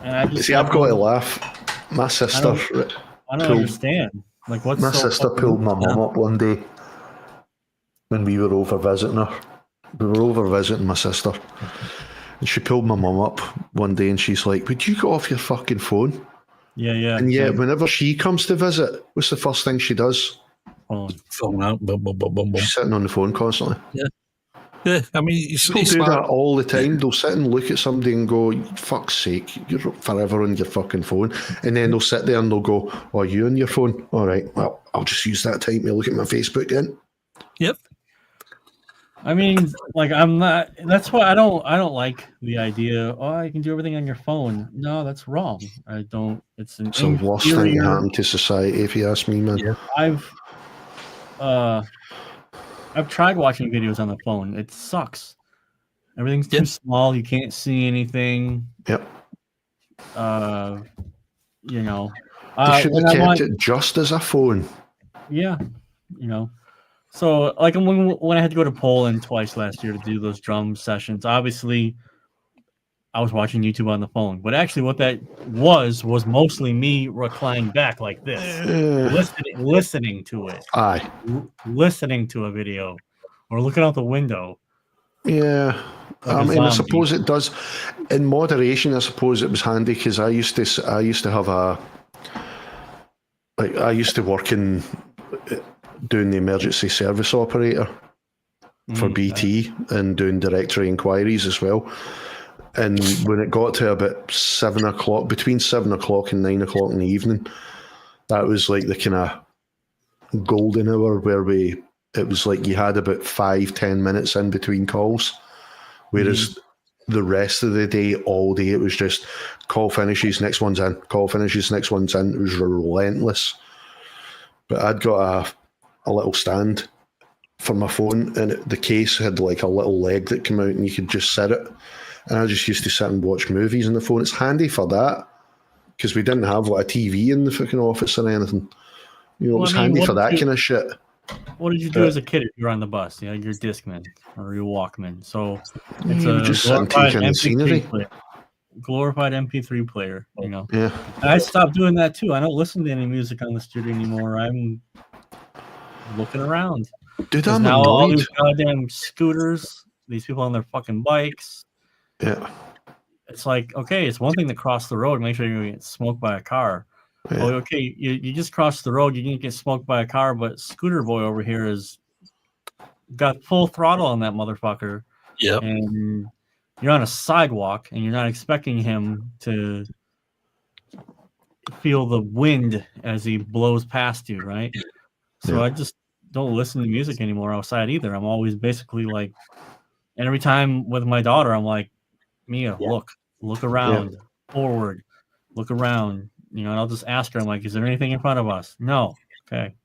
And I just I've got to laugh. My sister. I don't understand. Like, what's my sister pulled my mum up one day when we were over visiting her. We were over visiting my sister, and she pulled my mum up one day, and she's like, "Would you get off your fucking phone?" Yeah. And yet, whenever she comes to visit, what's the first thing she does? Phone out. Boom, boom, boom, boom, boom. She's sitting on the phone constantly. Yeah, I mean, people do that all the time. They'll sit and look at somebody and go, "Fuck's sake, you're forever on your fucking phone." And then they'll sit there and they'll go, "Oh, are you on your phone? All right, well, I'll just use that time to look at my Facebook then." Yep. I mean, like, I'm not. That's why I don't like the idea. Oh, I can do everything on your phone. No, that's wrong. I don't. It's the worst thing to happen to society, if you ask me, man. Yeah. I've tried watching videos on the phone. It sucks. Everything's too small. You can't see anything. Yep. They should have kept it just as a phone. Yeah. So, like, when I had to go to Poland twice last year to do those drum sessions, obviously I was watching YouTube on the phone. But actually what that was mostly me reclining back like this, listening to it. Aye. Listening to a video or looking out the window. Yeah. Like I mean, I suppose it does. In moderation, I suppose it was handy because I used to have I used to work in doing the emergency service operator for BT and doing directory inquiries as well. And when it got to about 7 o'clock, between 7 o'clock and 9 o'clock in the evening, that was like the kind of golden hour where it was like you had about 5-10 minutes in between calls. Whereas the rest of the day, all day, it was just call finishes, next one's in, call finishes, next one's in. It was relentless. But I'd got a little stand for my phone, and the case had like a little leg that came out and you could just sit it. And I just used to sit and watch movies on the phone. It's handy for that because we didn't have like a TV in the fucking office or anything. It was handy for that kind of shit. What did you do as a kid if you were on the bus? You had your Discman or your Walkman. So it's just sit and take in the scenery. Glorified MP3 player, Yeah. And I stopped doing that too. I don't listen to any music on the street anymore. I'm looking around. Dude, I'm now annoyed. all these goddamn scooters, these people on their fucking bikes. Yeah. It's like, okay, it's one thing to cross the road, make sure you don't get smoked by a car. Yeah. Oh, okay, you just crossed the road, you didn't get smoked by a car, but Scooter Boy over here is got full throttle on that motherfucker. Yeah. And you're on a sidewalk and you're not expecting him to feel the wind as he blows past you, right? So I just don't listen to music anymore outside either. I'm always basically like, and every time with my daughter, I'm like, Mia, look around, forward, look around, and I'll just ask her, I'm like, is there anything in front of us? No. Okay.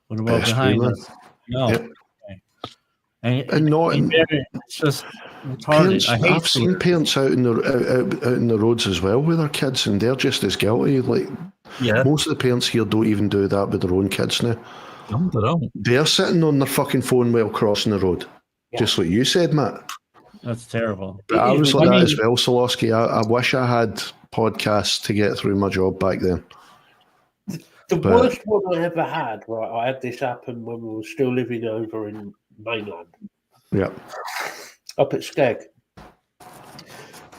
What about behind us? No. Yep. Okay. And it's just retarded. I've seen parents out in the roads as well with their kids, and they're just as guilty. Like, most of the parents here don't even do that with their own kids now. No, they don't. They're sitting on their fucking phone while crossing the road, just like you said, Matt. That's terrible. But I was like that as well, Solosky. I wish I had podcasts to get through my job back then. The worst one I ever had, right? I had this happen when we were still living over in mainland. Yeah. up at Skeg.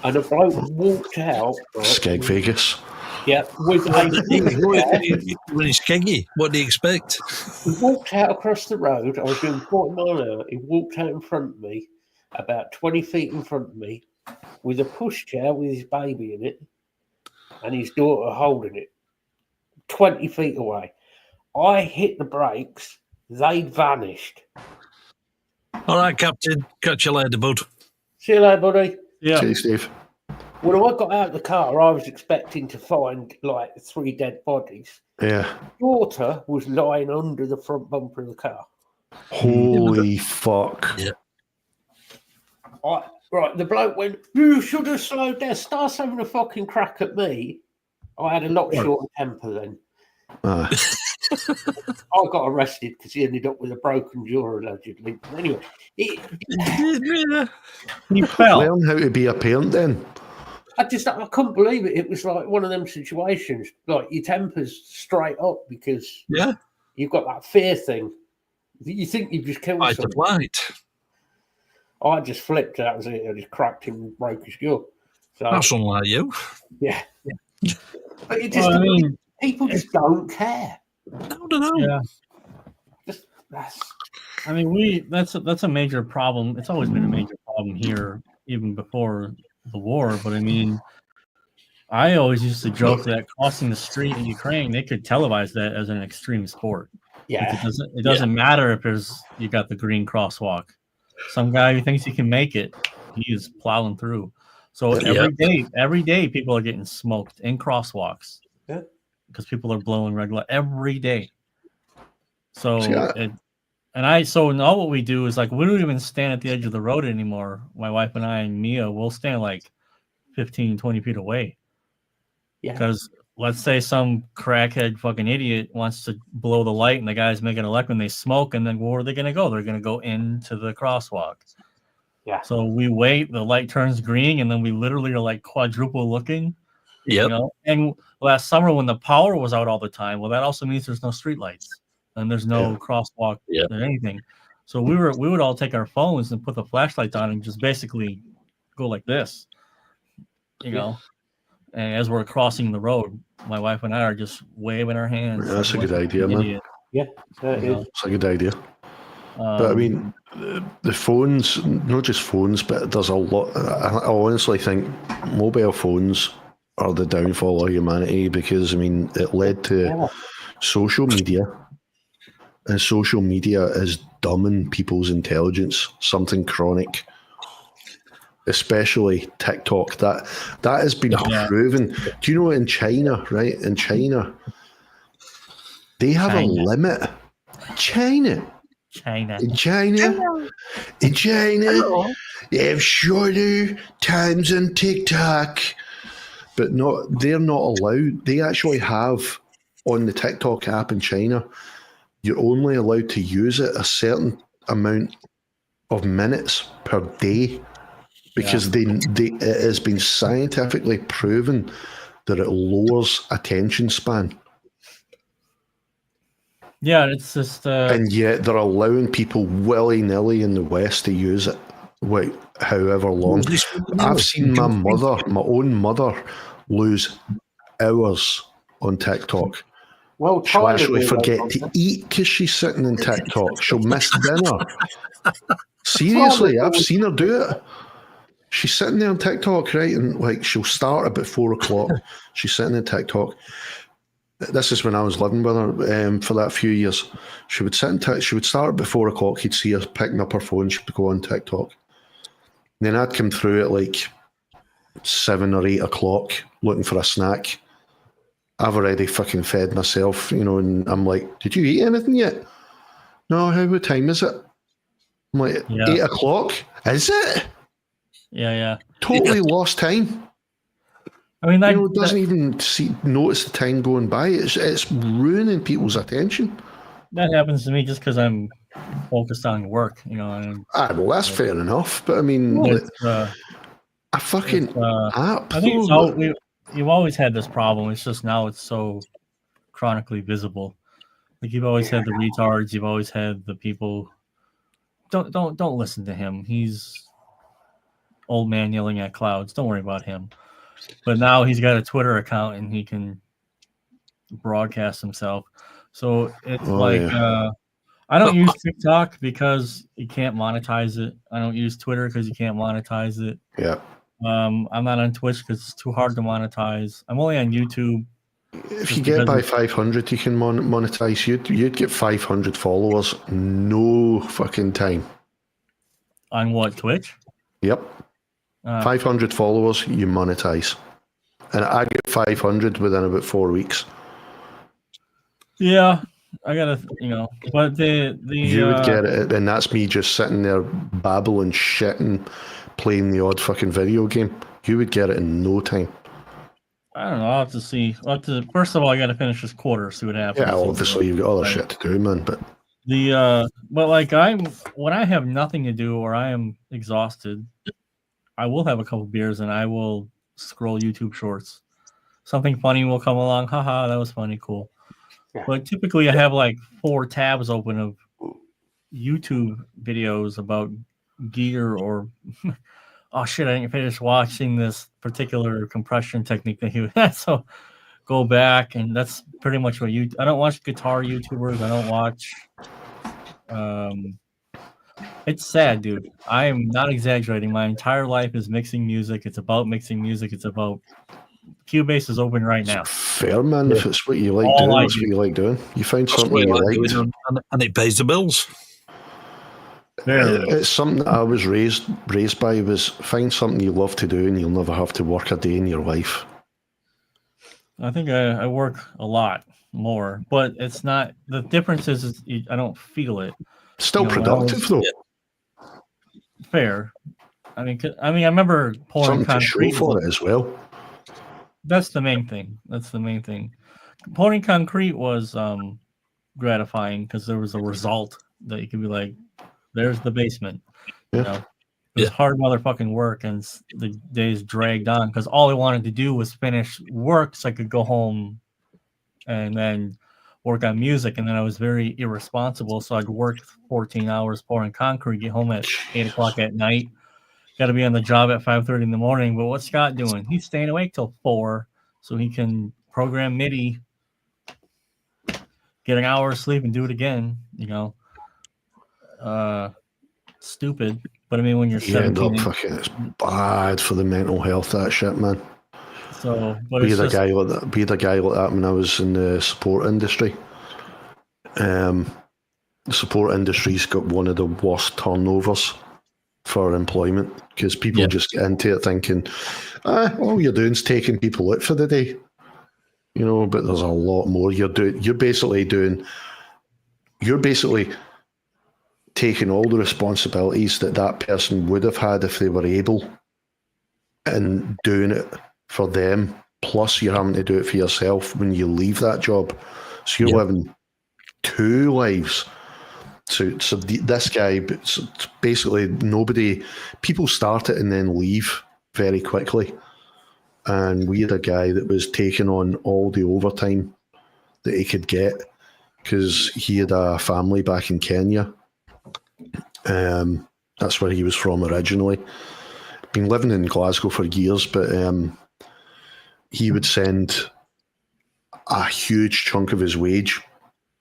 And a bloke walked out. Right, Skeg Vegas. Yeah, with a when he's skeggy, what do you expect? He walked out across the road. I was doing 40 mile an hour. He walked out in front of me, about 20 feet in front of me, with a pushchair with his baby in it and his daughter holding it, 20 feet away. I hit the brakes. They'd vanished. All right, Captain. Catch you later, bud. See you later, buddy. Yeah. See you, Steve. When I got out of the car, I was expecting to find like 3 dead bodies. Yeah. Daughter was lying under the front bumper of the car. Holy fuck. Yeah. Right, the bloke went, you should have slowed down. Starts having a fucking crack at me. I had a lot shorter temper then. I got arrested because he ended up with a broken jaw, allegedly. But anyway, he fell. Learn how to be a parent then. I couldn't believe it. It was like one of them situations, like your temper's straight up because you've got that fear thing. You think you've just killed someone. I just flipped out. I just cracked him and broke his jaw. So, That's unlike you. Yeah. But it just, people just don't care. I don't know. Yeah. That's a major problem. It's always been a major problem here, even before the war. But I mean, I always used to joke that crossing the street in Ukraine, they could televise that as an extreme sport. Yeah. Like it doesn't matter if you got the green crosswalk. Some guy who thinks he can make it, he is plowing through. So every day people are getting smoked in crosswalks. Yeah. Because people are blowing red light every day. So Yeah. so now what we do is like we don't even stand at the edge of the road anymore. My wife and I and Mia will stand like 15, 20 feet away. Yeah. Because let's say some crackhead fucking idiot wants to blow the light and the guy's making a left and they smoke, and then where are they going to go? They're going to go into the crosswalk. Yeah. So we wait, the light turns green, and then we literally are like quadruple looking. Yeah. You know? And last summer when the power was out all the time, well, that also means there's no street lights and there's no crosswalk or anything. So we would all take our phones and put the flashlights on and just basically go like this, you know. And as we're crossing the road, my wife and I are just waving our hands. That's a good idea, man. Yeah, it's a good idea. But I mean, the phones, not just phones, but there's a lot. I honestly think mobile phones are the downfall of humanity because, I mean, it led to social media, and social media is dumbing people's intelligence, something chronic. Especially TikTok, that has been proven. Do you know in China, right? In China, they have a limit. In China, they have shorter times on TikTok, but they're not allowed. They actually have on the TikTok app in China, you're only allowed to use it a certain amount of minutes per day. Because it has been scientifically proven that it lowers attention span. Yeah, it's just... and yet they're allowing people willy-nilly in the West to use it, however long. I've seen my own mother, lose hours on TikTok. Well, she'll actually forget to eat because she's sitting in TikTok. She'll miss dinner. Seriously, I've seen her do it. She's sitting there on TikTok, right? And like she'll start about 4 o'clock. She's sitting in TikTok. This is when I was living with her for that few years. She would she would start about 4 o'clock. He'd see her picking up her phone. She'd go on TikTok. And then I'd come through at like 7 or 8 o'clock looking for a snack. I've already fucking fed myself, you know, and I'm like, did you eat anything yet? No, what time is it? I'm like, 8 o'clock? Is it? Yeah. Totally lost time. I mean, doesn't even notice the time going by. It's ruining people's attention. That happens to me just because I'm focused on work, you know. Well, that's fair enough. But I mean, a fucking app. I think you've always had this problem. It's just now it's so chronically visible. Like you've always had the retards. You've always had the people. Don't listen to him. He's old man yelling at clouds. Don't worry about him. But now he's got a Twitter account and he can broadcast himself. So it's I don't use TikTok because you can't monetize it. I don't use Twitter because you can't monetize it. Yeah. I'm not on Twitch because it's too hard to monetize. I'm only on YouTube. If you get by 500, you can monetize. You'd get 500 followers, no fucking time. On what, Twitch? Yep. 500 followers, you monetize. And I get 500 within about 4 weeks. Yeah, I gotta, but you would get it, and that's me just sitting there babbling shit and playing the odd fucking video game. You would get it in no time. I don't know. I'll have to see. First of all, I got to finish this quarter, see what happens. Yeah, obviously you've got other shit to do, man. But when I have nothing to do or I am exhausted, I will have a couple beers and I will scroll YouTube shorts. Something funny will come along. Haha, that was funny, cool. Yeah. But typically, I have like 4 tabs open of YouTube videos about gear or. Oh shit! I didn't finish watching this particular compression technique that he had. So go back, and that's pretty much what I don't watch guitar YouTubers. I don't watch. It's sad, dude. I am not exaggerating. My entire life is mixing music. It's about mixing music. It's about Cubase is open right now. Fair, man. If it's what you like doing, that's what you like doing. You find something you like, and it pays the bills. It's something that I was raised by, was find something you love to do and you'll never have to work a day in your life. I think I work a lot more, but it's not, the difference is I don't feel it. Still productive though. Fair. I mean, I remember pouring something concrete to show for it as well. That's the main thing. Pouring concrete was gratifying because there was a result that you could be like, there's the basement. Yeah. It was hard motherfucking work, and the days dragged on because all I wanted to do was finish work so I could go home and then work on music. And then I was very irresponsible, so I'd work 14 hours pouring concrete, get home at 8 o'clock at night. Got to be on the job at 5:30 in the morning. But what's Scott doing? He's staying awake till 4 so he can program MIDI, get an hour of sleep, and do it again. Stupid, but I mean, when you're 17, it's bad for the mental health, that shit, man. So, but be the guy like that when I was in the support industry. The support industry's got one of the worst turnovers for employment because people just get into it thinking, all you're doing is taking people out for the day, But there's a lot more you're doing. You're basically taking all the responsibilities that person would have had if they were able and doing it for them, plus you're having to do it for yourself when you leave that job. So you're living 2 lives. So this guy, basically people start it and then leave very quickly. And we had a guy that was taking on all the overtime that he could get because he had a family back in Kenya. That's where he was from originally. Been living in Glasgow for years, but he would send a huge chunk of his wage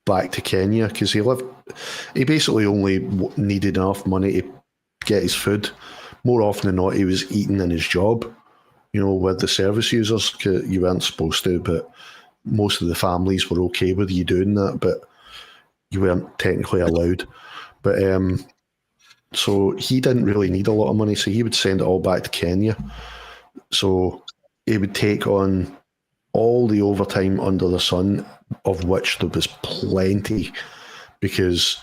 back to Kenya because he basically only needed enough money to get his food. More often than not, he was eating in his job, with the service users. 'Cause you weren't supposed to, but most of the families were okay with you doing that, but you weren't technically allowed. But so he didn't really need a lot of money, so he would send it all back to Kenya. So he would take on all the overtime under the sun, of which there was plenty, because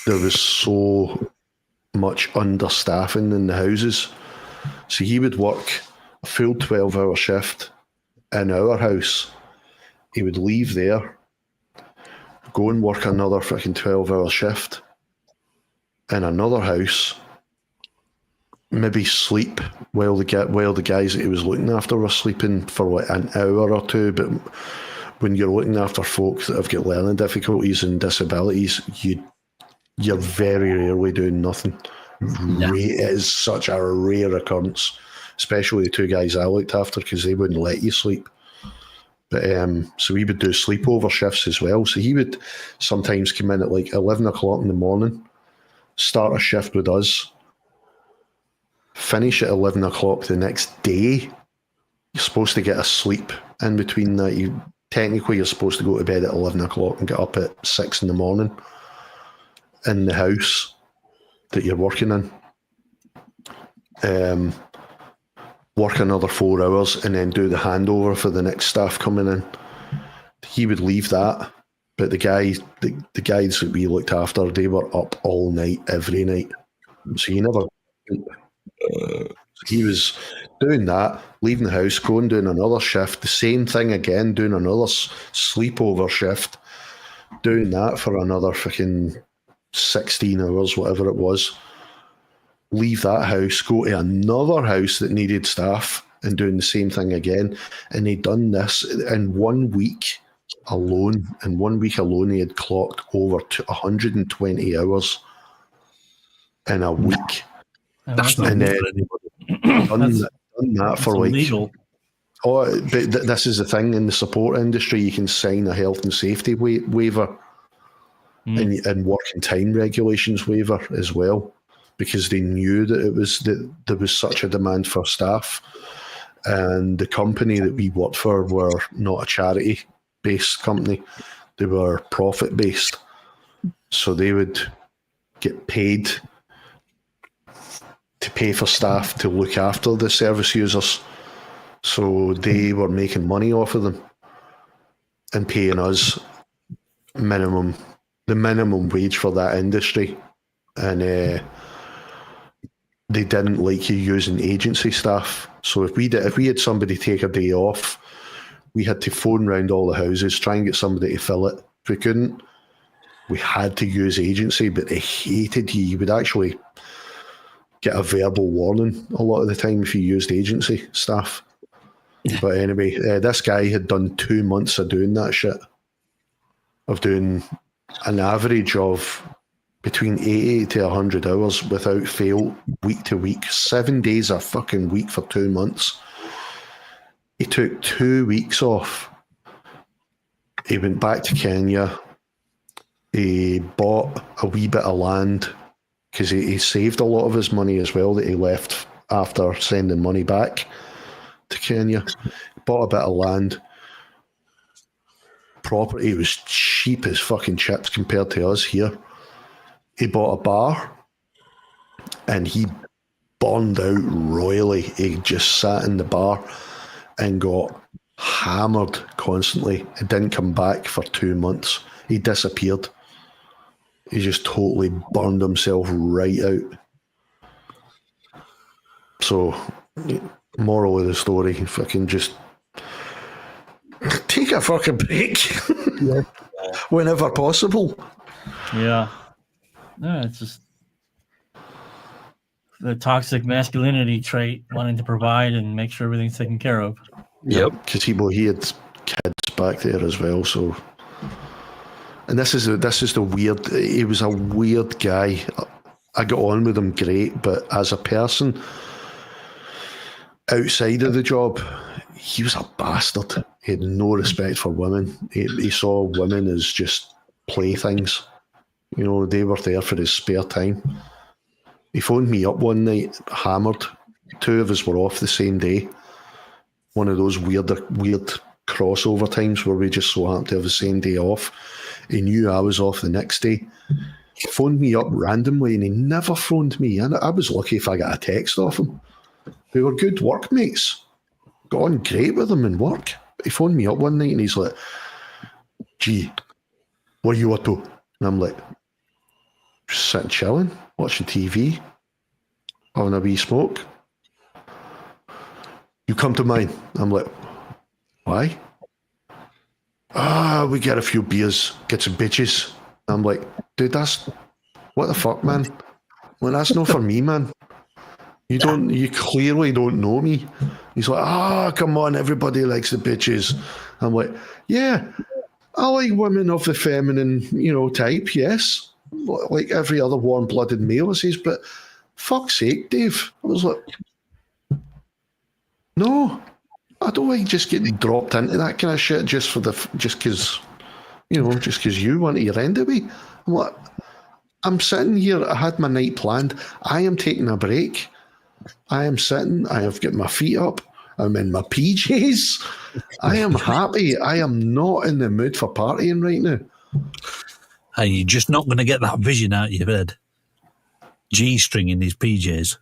there was so much understaffing in the houses. So he would work a full 12-hour shift in our house. He would leave there, go and work another freaking 12-hour shift in another house, maybe sleep while the guys that he was looking after were sleeping for like an hour or 2. But when you're looking after folks that have got learning difficulties and disabilities, you're very rarely doing nothing. It is such a rare occurrence, especially the two guys I looked after, because they wouldn't let you sleep. But so we would do sleepover shifts as well. So he would sometimes come in at like 11 o'clock in the morning, start a shift with us, finish at 11 o'clock the next day. You're supposed to get a sleep in between that. Technically, you're supposed to go to bed at 11 o'clock and get up at 6 in the morning in the house that you're working in. Work another 4 hours and then do the handover for the next staff coming in. He would leave that, but the guys that we looked after, they were up all night, every night. So you never... he was doing that, leaving the house, going, doing another shift, the same thing again, doing another sleepover shift, doing that for another fucking 16 hours, whatever it was. Leave that house, go to another house that needed staff and doing the same thing again. And he'd done this in 1 week alone. In 1 week alone, he had clocked over to 120 hours in a week. That's not and good for anybody. Done that for like... illegal. Oh, but this is the thing, in the support industry, you can sign a health and safety waiver and working time regulations waiver as well, because they knew that there was such a demand for staff, and the company that we worked for were not a charity-based company; they were profit-based, so they would get paid to pay for staff to look after the service users. So they were making money off of them and paying us the minimum wage for that industry. And they didn't like you using agency staff. So if we had somebody take a day off, we had to phone round all the houses, try and get somebody to fill it. If we couldn't, we had to use agency, but they hated you. You would actually get a verbal warning a lot of the time if you used agency staff. But anyway, this guy had done 2 months of doing that shit, of doing an average of between 80 to 100 hours without fail, week to week, 7 days a fucking week for 2 months. He took 2 weeks off. He went back to Kenya. He bought a wee bit of land, because he saved a lot of his money as well that he left after sending money back to Kenya. Bought a bit of land. Property was cheap as fucking chips compared to us here. He bought a bar and he burned out royally. He just sat in the bar and got hammered constantly. He didn't come back for 2 months. He disappeared. He just totally burned himself right out. So, moral of the story, fucking just take a fucking break whenever possible. Yeah. No, it's just the toxic masculinity trait, wanting to provide and make sure everything's taken care of. Yep. Because he had kids back there as well, so... And this is the weird... He was a weird guy. I got on with him great, but as a person, outside of the job, he was a bastard. He had no respect for women. He saw women as just playthings. You know, they were there for his spare time. He phoned me up one night, hammered. 2 of us were off the same day. One of those weird crossover times where we just so happened to have the same day off. He knew I was off the next day. He phoned me up randomly, and he never phoned me. And I was lucky if I got a text off him. We were good workmates. Got on great with him in work. He phoned me up one night and he's like, "Gee, what are you up to?" And I'm like, "Just sitting chilling, watching TV, having a wee smoke." "You come to mine." I'm like, "Why?" "We get a few beers, get some bitches." I'm like, "Dude, that's... what the fuck, man? Well, that's not for me, man. You clearly don't know me." He's like, "Come on, everybody likes the bitches." I'm like, "Yeah, I like women of the feminine, type, yes. Like every other warm-blooded male," I says, "but fuck's sake, Dave. I was like, no, I don't like just getting dropped into that kind of shit just because you want your end away. I'm like, I'm sitting here, I had my night planned, I am taking a break, I am sitting, I have got my feet up, I'm in my PJs, I am happy, I am not in the mood for partying right now. Hey, you're just not going to get that vision out of your head. G-string in his PJs.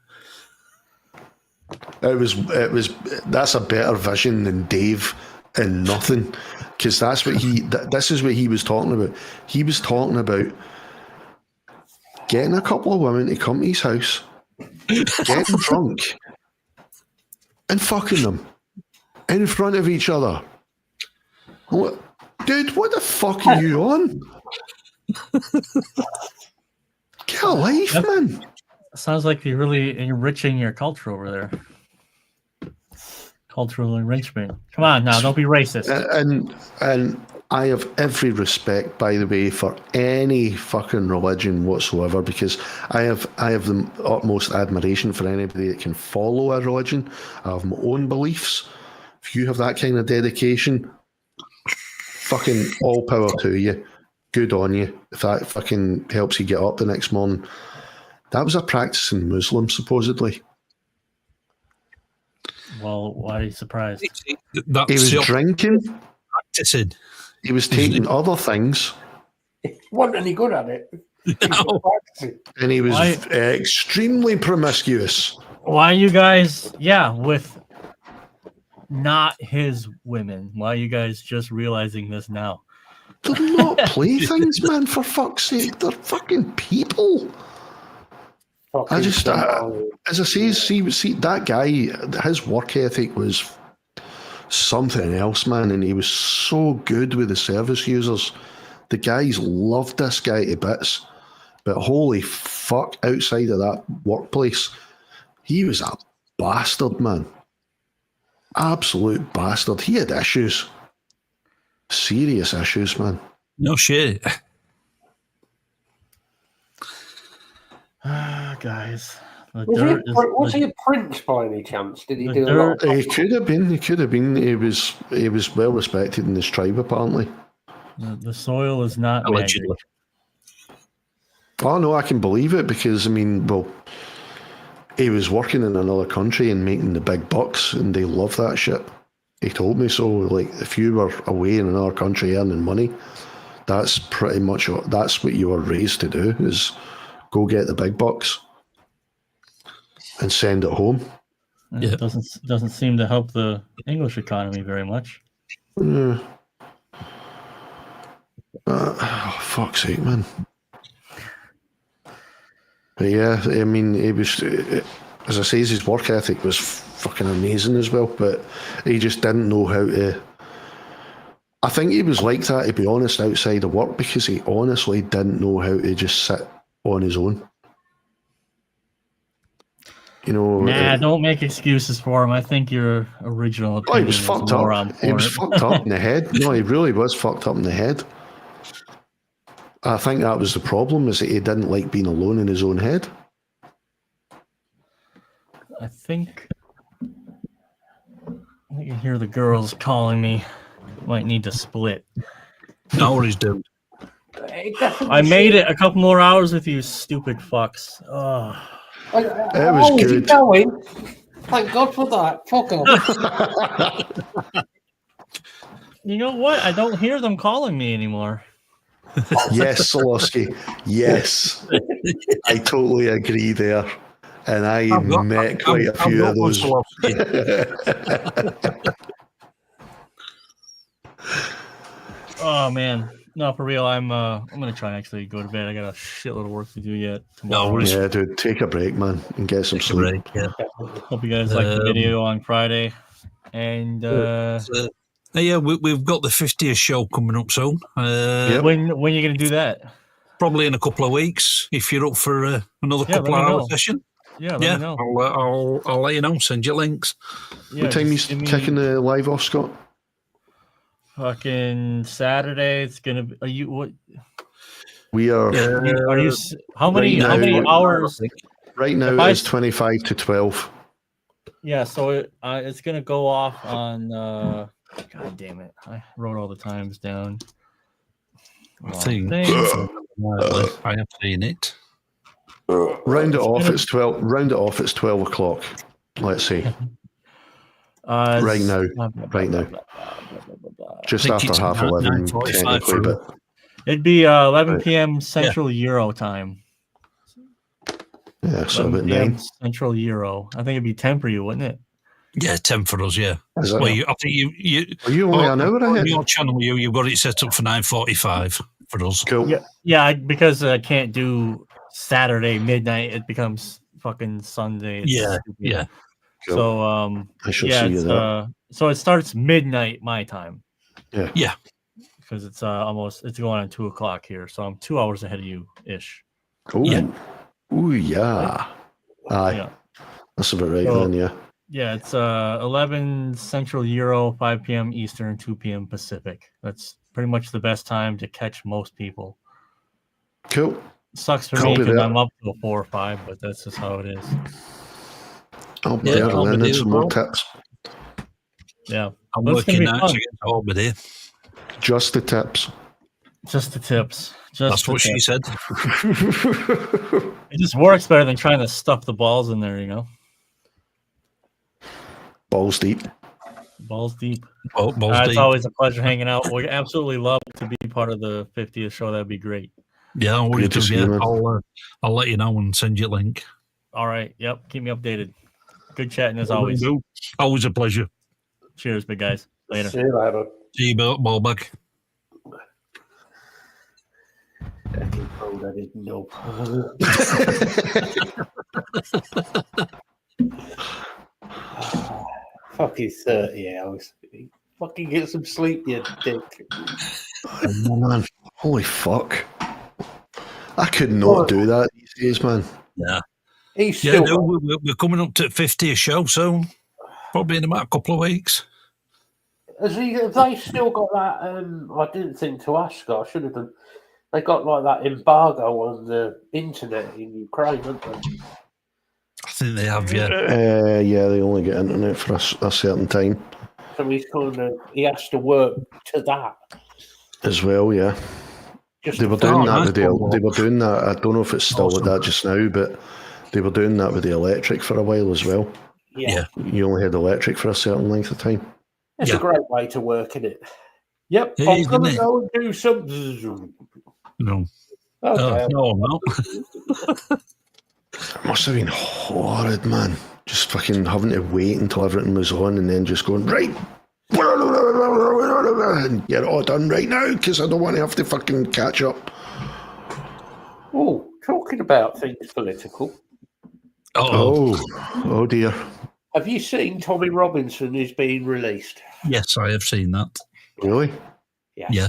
That's a better vision than Dave and nothing, because this is what he was talking about. He was talking about getting a couple of women to come to his house, getting drunk, and fucking them in front of each other. I'm like, dude, what the fuck are you on? Get a life, man. Sounds like you're really enriching your culture over there. Cultural enrichment. Come on now, don't be racist. And I have every respect, by the way, for any fucking religion whatsoever, because I have the utmost admiration for anybody that can follow a religion. I have my own beliefs. If you have that kind of dedication, fucking all power to you. Good on you. If that fucking helps you get up the next morning. That was a practicing Muslim, supposedly. Well, why are you surprised? He was drinking. Practicing. He was taking other things. He wasn't any good at it. No. And he was extremely promiscuous. Why you guys, with not his women? Why are you guys just realizing this now? They're not playthings, man, for fuck's sake. They're fucking people. I just, as I say, see, that guy, his work ethic was something else, man, and he was so good with the service users. The guys loved this guy to bits, but holy fuck, outside of that workplace, he was a bastard, man. Absolute bastard. He had issues. Serious issues, man. No shit. Guys. Was he a prince by any chance? Did he do a lot? He could have been. He could have been. He was well respected in his tribe, apparently. The soil is not allegedly. magic. Oh no, I can believe it, because I mean, well, he was working in another country and making the big bucks, and they love that shit. He told me so. Like, if you were away in another country earning money, that's pretty much that's what you were raised to do, is go get the big bucks and send it home. It doesn't seem to help the English economy very much. Yeah. Fuck's sake, man. But yeah, I mean, it was, as I say, his work ethic was fucking amazing as well, but he just didn't know how to. I think he was like that, to be honest, outside of work, because he honestly didn't know how to just sit on his own. You know, nah, don't make excuses for him. I think your original opinion he was fucked up. He was fucked up in the head. No, he really was fucked up in the head. I think that was the problem, is that he didn't like being alone in his own head. I think I can hear the girls calling me. Might need to split. No worries, dude. I made it a couple more hours with you, stupid fucks. Oh. It was good. Going? Thank God for that. Fuck off. You know what? I don't hear them calling me anymore. Yes, Solowski. Yes. I totally agree there. And I met quite a few of those. Oh man. No, for real, I'm gonna try and actually go to bed. I got a shitload of work to do yet tomorrow. Yeah, dude, take a break, man, and get some sleep. Hope you guys like the video on Friday. And yeah, we've got the 50th show coming up soon. When are you gonna do that? Probably in a couple of weeks, if you're up for another couple of hour session. Yeah, let me know. I'll let you know. Send you links. What time are you kicking the live off, Scott? Fucking Saturday. It's gonna be. Are you what? We are. Are you? How many? How many hours? Right now it's 25 to 12. Yeah, so it's gonna go off on. God damn it! I wrote all the times down. I think I have seen it. Round it off. It's 12. Round it off. It's 12 o'clock. Let's say. Right now. Just after 11:30, technically, but it'd be 11 p.m. Central Euro time. Yeah, so about 9 Central Euro. I think it'd be 10 for you, wouldn't it? Yeah, 10 for us. Yeah. Is it? Well, I think you. Are you only an hour ahead? On your channel, you've got it set up for 9:45 for us. Cool. Yeah, because I can't do Saturday midnight. It becomes fucking Sunday. It's stupid. Yeah. Cool. So I shall see you there. So it starts midnight my time. Yeah. Because it's it's going on 2 o'clock here, so I'm 2 hours ahead of you ish. Cool. Yeah. Ooh, yeah. Aye. Yeah. That's about right then, yeah. Yeah, it's 11 Central Euro, 5 p.m. Eastern, 2 p.m. Pacific. That's pretty much the best time to catch most people. Cool. Sucks for me because I'm up to 4 or 5, but that's just how it is. I'll be there and then some more tips. Yeah. I'm working out to get over there. Just the tips. Just the tips. That's what she said. It just works better than trying to stuff the balls in there, you know? Balls deep. Balls deep. Balls deep. It's always a pleasure hanging out. We absolutely love to be part of the 50th show. That'd be great. Yeah, I'll let you know and send you a link. All right. Yep. Keep me updated. Good chatting as always. Always a pleasure. Cheers, big guys. Later. See you later. See you, Ballbag. I didn't know. Fucking 30 hours. Fucking get some sleep, you dick. Oh, man. Holy fuck. I could not do that these days, man. Yeah. We're coming up to 50 a show soon. Probably in about a couple of weeks. Have they still got that? I didn't think to ask. I should have done. They got like that embargo on the internet in Ukraine, haven't they? I think they have, yeah. Yeah, they only get internet for a certain time. So he has to work to that as well, yeah. They were doing that with they were doing that. I don't know if it's still with that just now, but they were doing that with the electric for a while as well. Yeah. You only had electric for a certain length of time. It's a great way to work, isn't it? Yep. I'm going to go and do something. No. Okay. No, I'm not. It must have been horrid, man. Just fucking having to wait until everything was on and then just going, right, and get it all done right now because I don't want to have to fucking catch up. Oh, talking about things political. Oh dear. Have you seen Tommy Robinson is being released? Yes, I have seen that. Really? Yes. Yeah.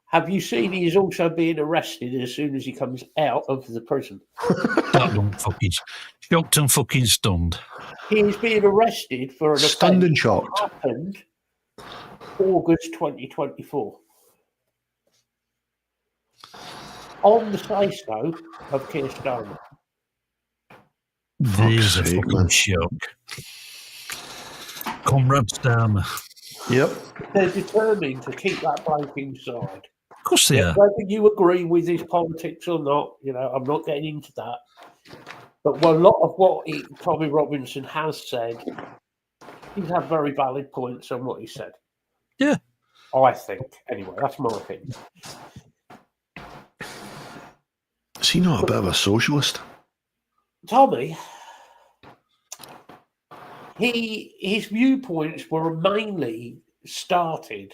Have you seen he's also being arrested as soon as he comes out of the prison? That one fucking shocked and fucking stunned. He is being arrested for an stunned and offence shocked. that happened August 2024. On the say-so of Keir Starmer. There's a fucking shock. Comrade Starmer. Yep. They're determined to keep that bloke inside. Of course they are. Whether you agree with his politics or not, I'm not getting into that. But a lot of what Tommy Robinson has said, he's had very valid points on what he said. Yeah. I think. Anyway, that's my opinion. Is he not a bit of a socialist? Tommy, his viewpoints were mainly started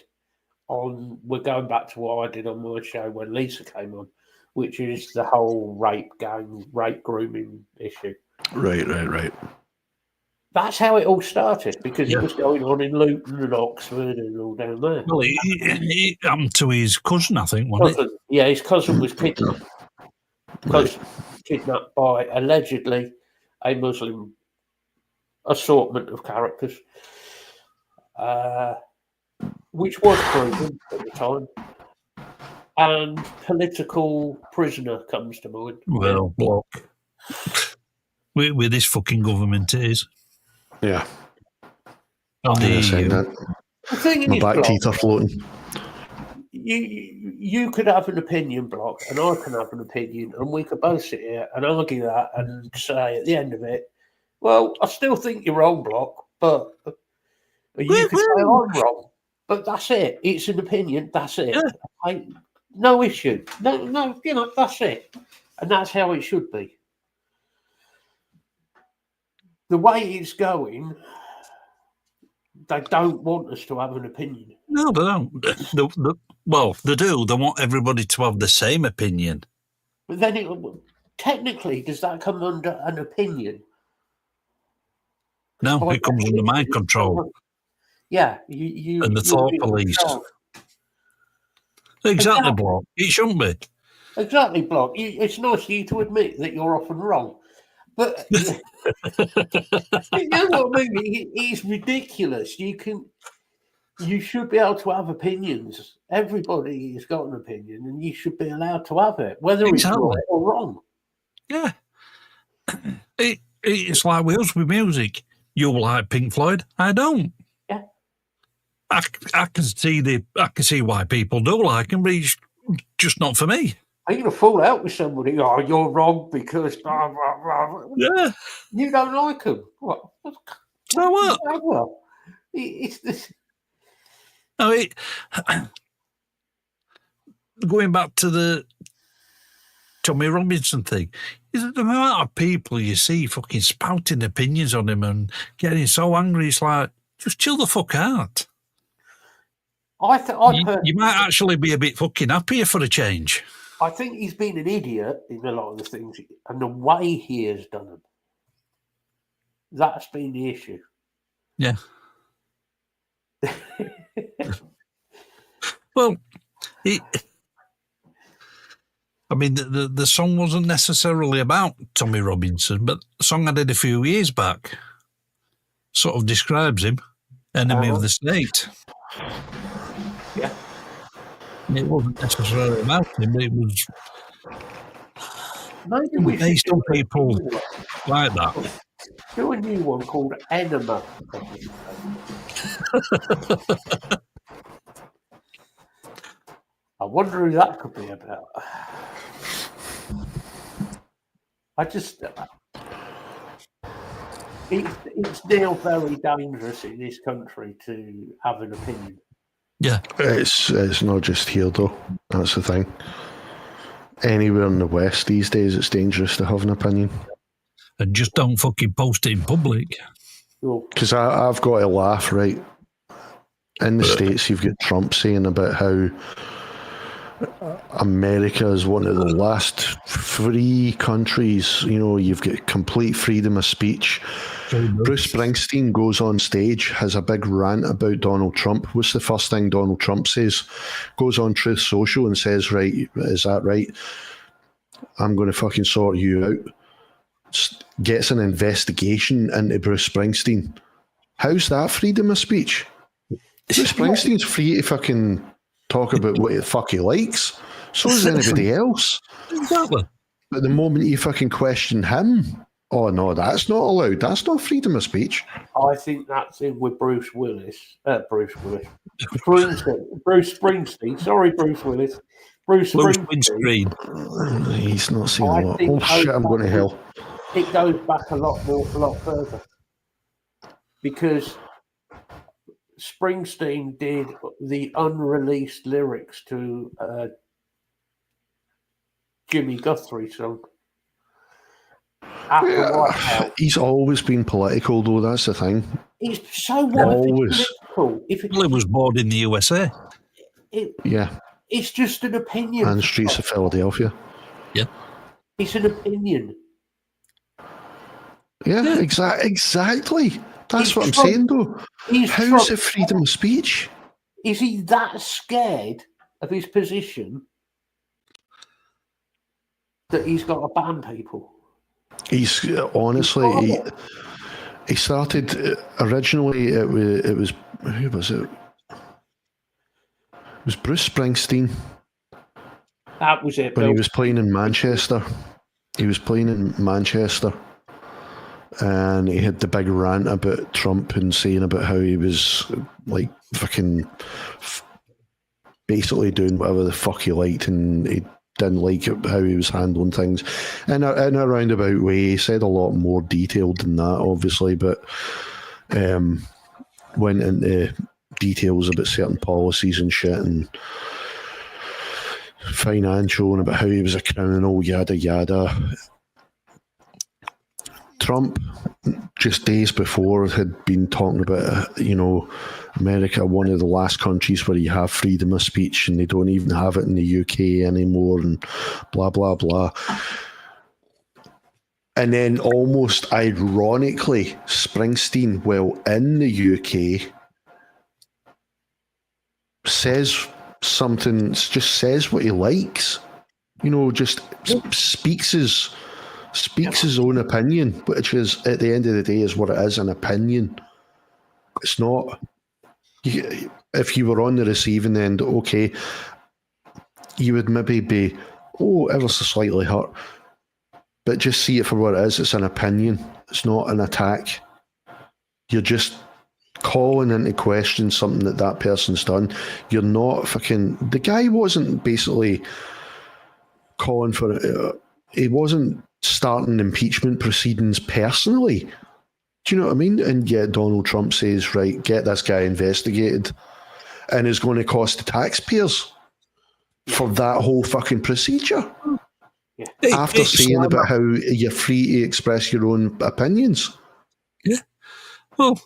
on, we're going back to what I did on my show when Lisa came on, which is the whole rape grooming issue. Right. That's how it all started, because it was going on in Luton and Oxford and all down there. Well, he happened to his cousin, I think, wasn't it? Yeah, his cousin was kidnapped. Kidnapped by, allegedly, a Muslim assortment of characters, which was proven at the time. And political prisoner comes to mind. Well, block. with this fucking government it is. Yeah. On the EU. The thing My is, back Block, teeth are floating. you could have an opinion, Block, and I can have an opinion, and we could both sit here and argue that and say at the end of it, well, I still think you're wrong, Block, but you could say I'm wrong. But that's it. It's an opinion. That's it. Yeah. No issue. No, that's it. And that's how it should be. The way it's going, they don't want us to have an opinion. No, they don't. Well, they do. They want everybody to have the same opinion. But then, technically, does that come under an opinion? No, it comes under mind control. Yeah, you and the thought police. Exactly, Block. It shouldn't be. Exactly, Block. It's nice for you to admit that you're often wrong. But you know what I mean? It's ridiculous. You should be able to have opinions. Everybody has got an opinion, and you should be allowed to have it, whether it's right or wrong. Yeah. It's like with us with music. You like Pink Floyd, I don't. Yeah. I can see why people do like them, but it's just not for me. Are you going to fall out with somebody? Oh, you're wrong because blah, blah, blah. Yeah. You don't like them. What? So what? Well, it's this. No, going back to the Tommy Robinson thing, is the amount of people you see fucking spouting opinions on him and getting so angry. It's like, just chill the fuck out. You might actually be a bit fucking happier for a change. I think he's been an idiot in a lot of the things, and the way he has done them. That's been the issue. Yeah. Well, I mean, the song wasn't necessarily about Tommy Robinson, but the song I did a few years back sort of describes him, enemy of the state. Yeah. It wasn't necessarily about him, but it was based on people like that. Do a new one called Enema. I wonder who that could be about. It's now very dangerous in this country to have an opinion. Yeah. It's not just here, though. That's the thing. Anywhere in the West these days, it's dangerous to have an opinion. And just don't fucking post it in public. Because I've got to laugh, right? In the States, you've got Trump saying about how America is one of the last free countries. You know, you've got complete freedom of speech. Bruce Springsteen goes on stage, has a big rant about Donald Trump. What's the first thing Donald Trump says? Goes on Truth Social and says, right, is that right? I'm going to fucking sort you out. Gets an investigation into Bruce Springsteen. How's that freedom of speech? Bruce Springsteen's free to fucking talk about what the fuck he likes. So is anybody else. Exactly. But the moment you fucking question him, oh no, that's not allowed. That's not freedom of speech. I think that's in with Bruce Springsteen. Sorry, Bruce Willis. Bruce Springsteen. He's not seen a lot. Oh shit, I'm going to hell. It goes back a lot further. Because Springsteen did the unreleased lyrics to Jimmy Guthrie song. He's always been political, though. That's the thing. He's so always political. He was born in the USA. Yeah. It's just an opinion. And the streets of Philadelphia. Yeah. It's an opinion. Yeah, exactly. That's what I'm saying, though. How's it freedom of speech? Is he that scared of his position that he's got to ban people? He's honestly, he started originally. It was who was it? It was Bruce Springsteen. That was it. When he was playing in Manchester. He was playing in Manchester. and he had the big rant about Trump and saying about how he was like fucking basically doing whatever the fuck he liked, and he didn't like how he was handling things in a roundabout way. He said a lot more detailed than that, obviously, but went into details about certain policies and shit and financial and about how he was a criminal, yada yada. Trump, just days before, had been talking about, America, one of the last countries where you have freedom of speech, and they don't even have it in the UK anymore, and blah, blah, blah. And then almost ironically, Springsteen, while in the UK, says something, just says what he likes, just speaks his own opinion, which is, at the end of the day, is what it is, an opinion. It's not, if you were on the receiving end, okay, you would maybe be, ever so slightly hurt, but just see it for what it is. It's an opinion. It's not an attack. You're just calling into question something that person's done. You're not fucking, the guy wasn't basically calling for, he wasn't starting impeachment proceedings personally. Do you know what I mean? And yet Donald Trump says, right, get this guy investigated, and is going to cost the taxpayers for that whole fucking procedure. Yeah. After saying about how you're free to express your own opinions. Yeah. Well,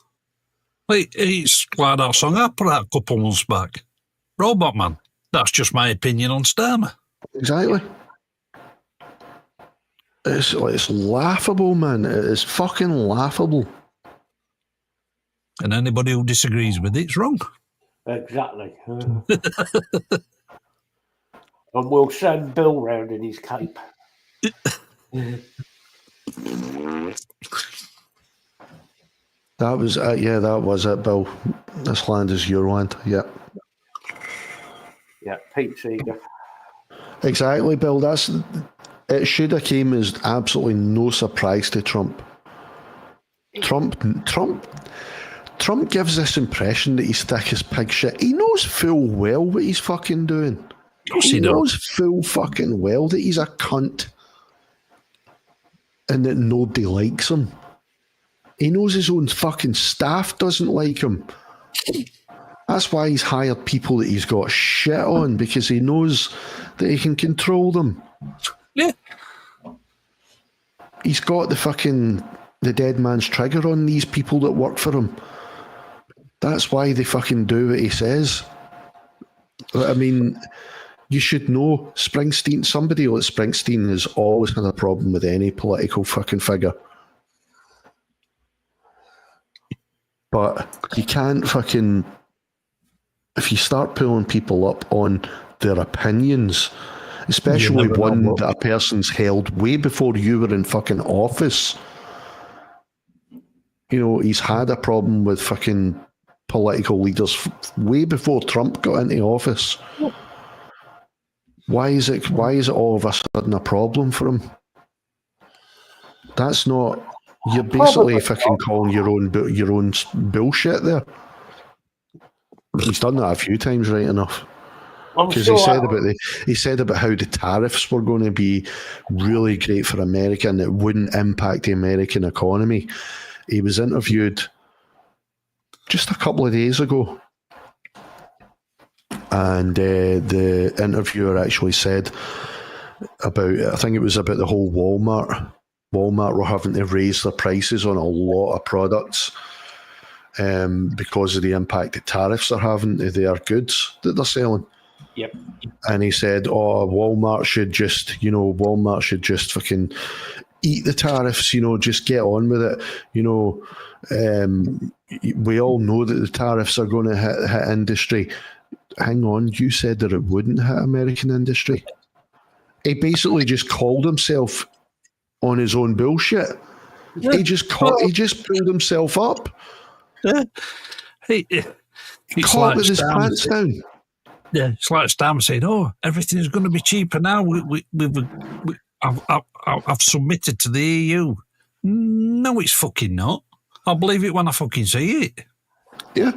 it's like that song I put out a couple months back. Robot Man. That's just my opinion on Starmer. Exactly. It's laughable, man. It is fucking laughable. And anybody who disagrees with it's wrong. Exactly. And we'll send Bill round in his cape. That was it, Bill. This land is your land. Yeah. Yeah, Pete Seeger. Exactly, Bill. It should have came as absolutely no surprise to Trump. Trump gives this impression that he's thick as pig shit. He knows full well what he's fucking doing. He knows full fucking well that he's a cunt and that nobody likes him. He knows his own fucking staff doesn't like him. That's why he's hired people that he's got shit on, because he knows that he can control them. Yeah. He's got the dead man's trigger on these people that work for him. That's why they fucking do what he says. I mean, you should know Springsteen, somebody like Springsteen has always had a problem with any political fucking figure. But you can't fucking, if you start pulling people up on their opinions, especially one that a person's held way before you were in fucking office. He's had a problem with fucking political leaders way before Trump got into office. Why is it all of a sudden a problem for him? That's not, you're basically fucking calling your own bullshit there. He's done that a few times, right enough. Because he said about how the tariffs were going to be really great for America and it wouldn't impact the American economy. He was interviewed just a couple of days ago, and the interviewer actually said about, I think it was about the whole Walmart were having to raise their prices on a lot of products because of the impact that tariffs are having to their goods that they're selling. Yep. And he said, Walmart should just fucking eat the tariffs, just get on with it. We all know that the tariffs are going to hit industry. Hang on, you said that it wouldn't hit American industry. He basically just called himself on his own bullshit. Yeah. He just pulled himself up. Yeah. Caught with his pants down. Yeah, it's like Stam said, everything's going to be cheaper now. I've submitted to the EU No, it's fucking not. I'll believe it when I fucking see it. Yeah.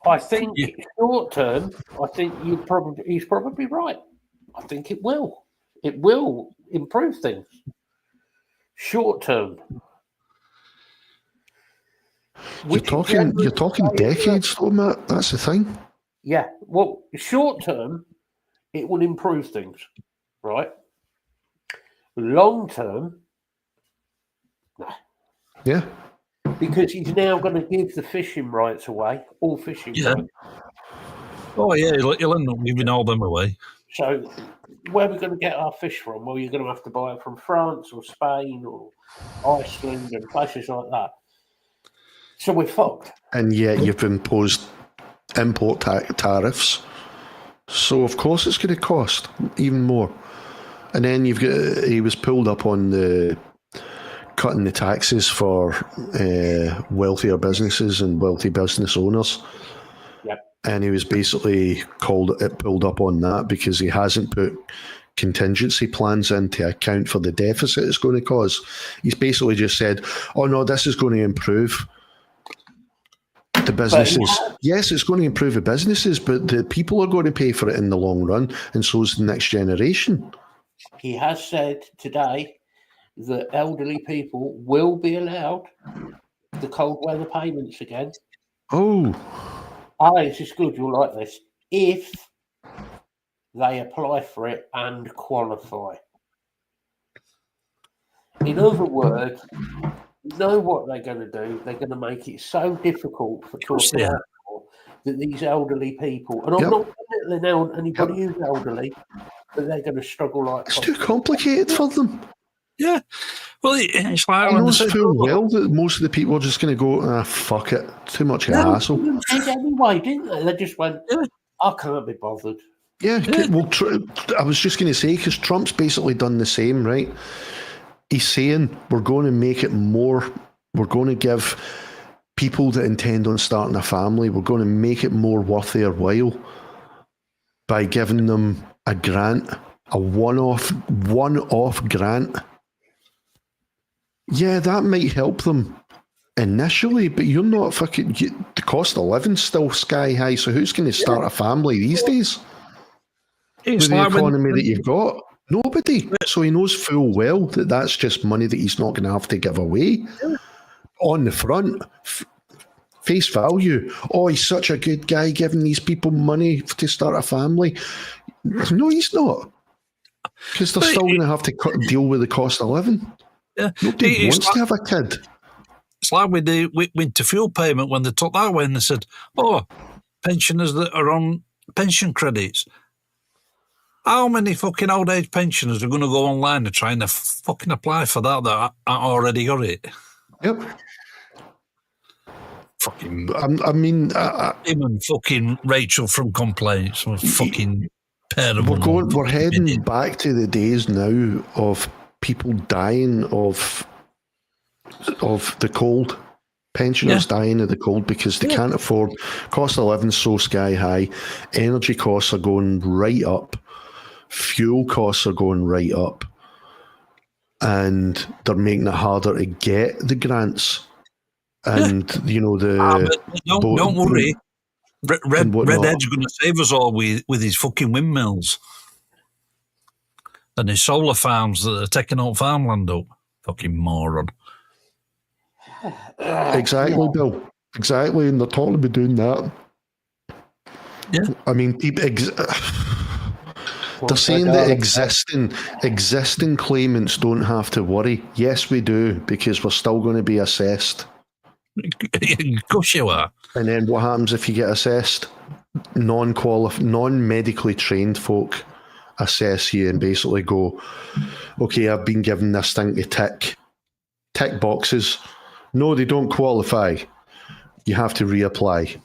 I think short term, I think he's probably right. I think it will. It will improve things. Short term. You're talking decades though, Matt. That's the thing. Yeah. Well, short term, it will improve things, right? Long term, no. Yeah. Because he's now going to give the fishing rights away, all fishing rights. Oh, yeah, he'll end up giving all them away. So where are we going to get our fish from? Well, you're going to have to buy it from France or Spain or Iceland and places like that. So we're fucked. And yet you've imposed import tariffs. So, of course, it's going to cost even more. And then he was pulled up on the cutting the taxes for wealthier businesses and wealthy business owners. Yep. And he was basically pulled up on that because he hasn't put contingency plans in to account for the deficit it's going to cause. He's basically just said, oh no, this is going to improve the businesses. Yes, it's going to improve the businesses, but the people are going to pay for it in the long run, and so is the next generation. He has said today that elderly people will be allowed the cold weather payments again. Oh. This is good. You'll like this. If they apply for it and qualify. In other words, you know what they're going to do? They're going to make it so difficult to apply for that these elderly people, and I'm not belittling out anybody who's elderly, but they're going to struggle like it's too complicated for them. Yeah. Well, it's like I know full well that most of the people are just going to go, fuck it, too much hassle. They did anyway, didn't they? They just went, I can't be bothered. Yeah, well, I was just going to say, because Trump's basically done the same, right? He's saying we're going to make it more, we're going to give people that intend on starting a family, we're going to make it more worth their while by giving them a grant, a one-off grant. Yeah, that might help them initially, but you're not fucking... the cost of living's still sky high, so who's going to start a family these days? With the economy that you've got? Nobody. So he knows full well that that's just money that he's not going to have to give away. On the front, face value. Oh, he's such a good guy giving these people money to start a family. No, he's not. Because they're still going to have to deal with the cost of living. Yeah. Nobody wants to have a kid. It's like with the winter fuel payment when they took that away and they said, oh, pensioners that are on pension credits. How many fucking old age pensioners are going to go online and try and fucking apply for that already got it? Yep. Fucking. I mean, him and fucking Rachel from Complaints were fucking pair of. We're heading back to the days now of people dying of the cold. Pensioners dying of the cold because they can't afford. Cost of living so sky high. Energy costs are going right up. Fuel costs are going right up. And they're making it harder to get the grants. And, don't worry. Redhead's going to save us all with his fucking windmills. And his solar farms that are taking out farmland up. Fucking moron. Exactly, Bill. Exactly, and they're talking about doing that. Yeah. I mean, they're saying that existing claimants don't have to worry. Yes, we do, because we're still going to be assessed. Of course you are. And then what happens if you get assessed? Non-medically trained folk assess you and basically go, okay, I've been given this thing to tick boxes. No, they don't qualify. You have to reapply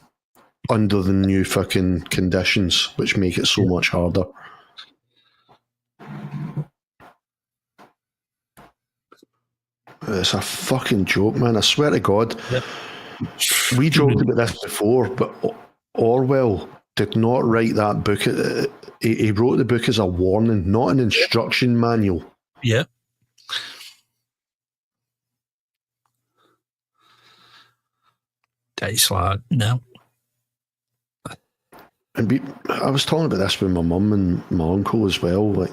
under the new fucking conditions, which make it so much harder. It's a fucking joke, man. I swear to God. Yep. We joked about this before, but Orwell did not write that book. He wrote the book as a warning, not an instruction manual. Yeah. It's like, no. I was talking about this with my mum and my uncle as well. Like,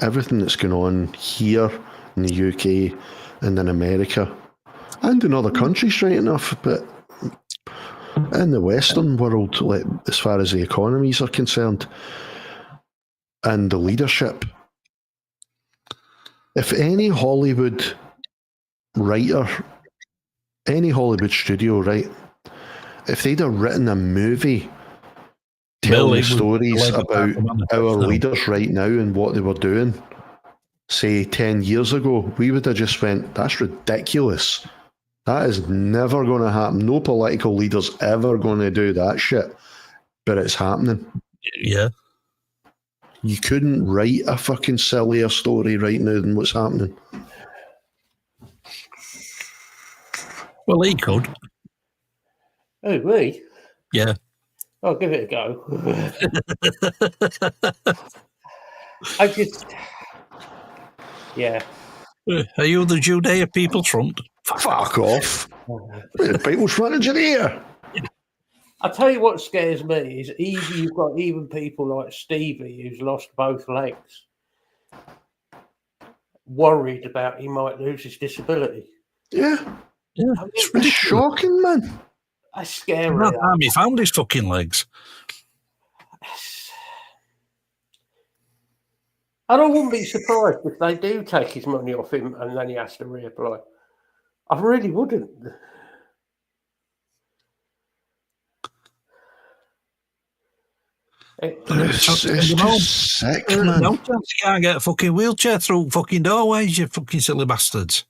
everything that's going on here in the UK and in America and in other countries, right enough, but in the Western world, like, as far as the economies are concerned and the leadership, if any Hollywood writer, any Hollywood studio, right, if they'd have written a movie telling the stories about our leaders right now and what they were doing, say 10 years ago, we would have just went, that's ridiculous. That is never going to happen. No political leader's ever going to do that shit. But it's happening. Yeah. You couldn't write a fucking sillier story right now than what's happening. Well, he could. Oh, me? Yeah. I'll give it a go. I just... Yeah. Are you the Judea People's Front? Fuck off. The People's Front of Judea. I'll tell you what scares me is you've got even people like Stevie who's lost both legs, worried about he might lose his disability. Yeah. Yeah. I mean, It's shocking, man. That's scary. He found his fucking legs. And I wouldn't be surprised if they do take his money off him and then he has to reapply. I really wouldn't. It's just sick, man. No chance you can't get a fucking wheelchair through fucking doorways, you fucking silly bastards.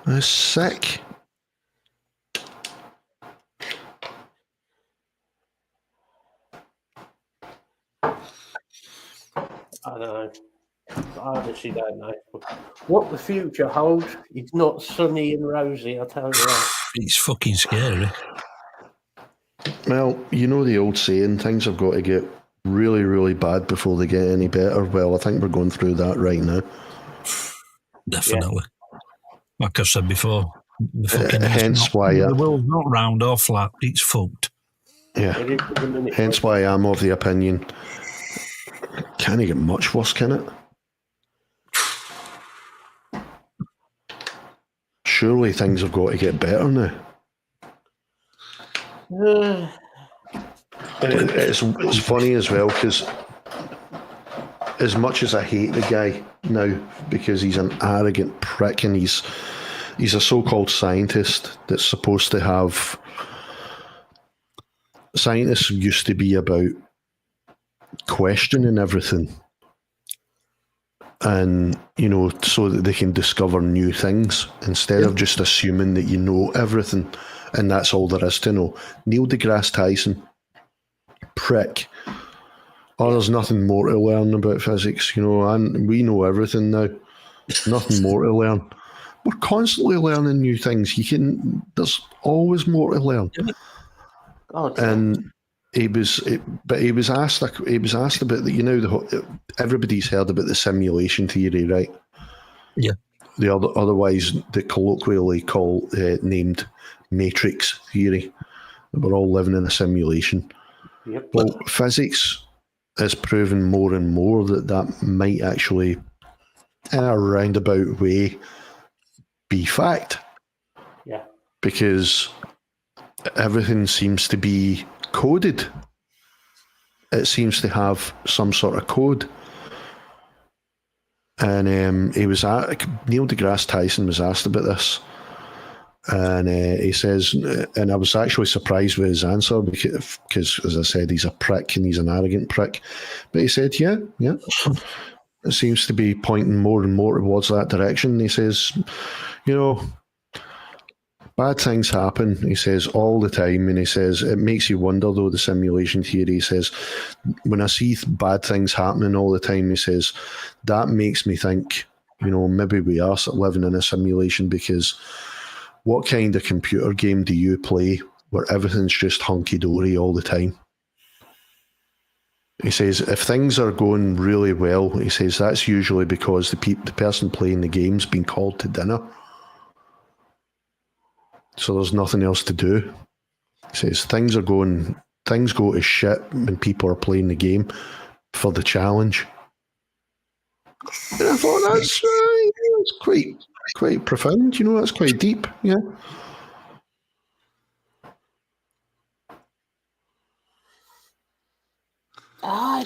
It's sick. I don't know. I honestly don't know. What the future holds is not sunny and rosy, I'll tell you that. It's fucking scary. Well, you know the old saying, things have got to get really, really bad before they get any better. Well, I think we're going through that right now. Definitely. Yeah. Like I said before, hence why the world's not round or flat, it's fucked. Yeah. Hence why I'm of the opinion, can't it get much worse, can it? Surely things have got to get better now. It's funny as well, because as much as I hate the guy now because he's an arrogant prick and he's a so-called scientist that's supposed to have... Scientists used to be about questioning everything and, you know, so that they can discover new things instead of just assuming that you know everything and that's all there is to know. Neil deGrasse Tyson, prick. Oh, there's nothing more to learn about physics, you know, and we know everything now. Nothing more to learn. We're constantly learning new things. There's always more to learn. And he was asked about the, you know, everybody's heard about the simulation theory, right? Yeah. Otherwise the colloquially named matrix theory. We're all living in a simulation. Yep. Well, physics is proven more and more that might actually, in a roundabout way, be fact. Yeah. Because everything seems to be coded. It seems to have some sort of code. And Neil deGrasse Tyson was asked about this. And he says, and I was actually surprised with his answer because, as I said, he's a prick and he's an arrogant prick. But he said, yeah. It seems to be pointing more and more towards that direction. And he says, you know, bad things happen, he says, all the time. And he says, it makes you wonder, though, the simulation theory. He says, when I see bad things happening all the time, he says, that makes me think, you know, maybe we are living in a simulation, because what kind of computer game do you play where everything's just hunky-dory all the time? He says, if things are going really well, he says, that's usually because the person playing the game's been called to dinner. So there's nothing else to do. says things go to shit when people are playing the game for the challenge. And I thought that's quite profound, you know, that's quite deep, yeah.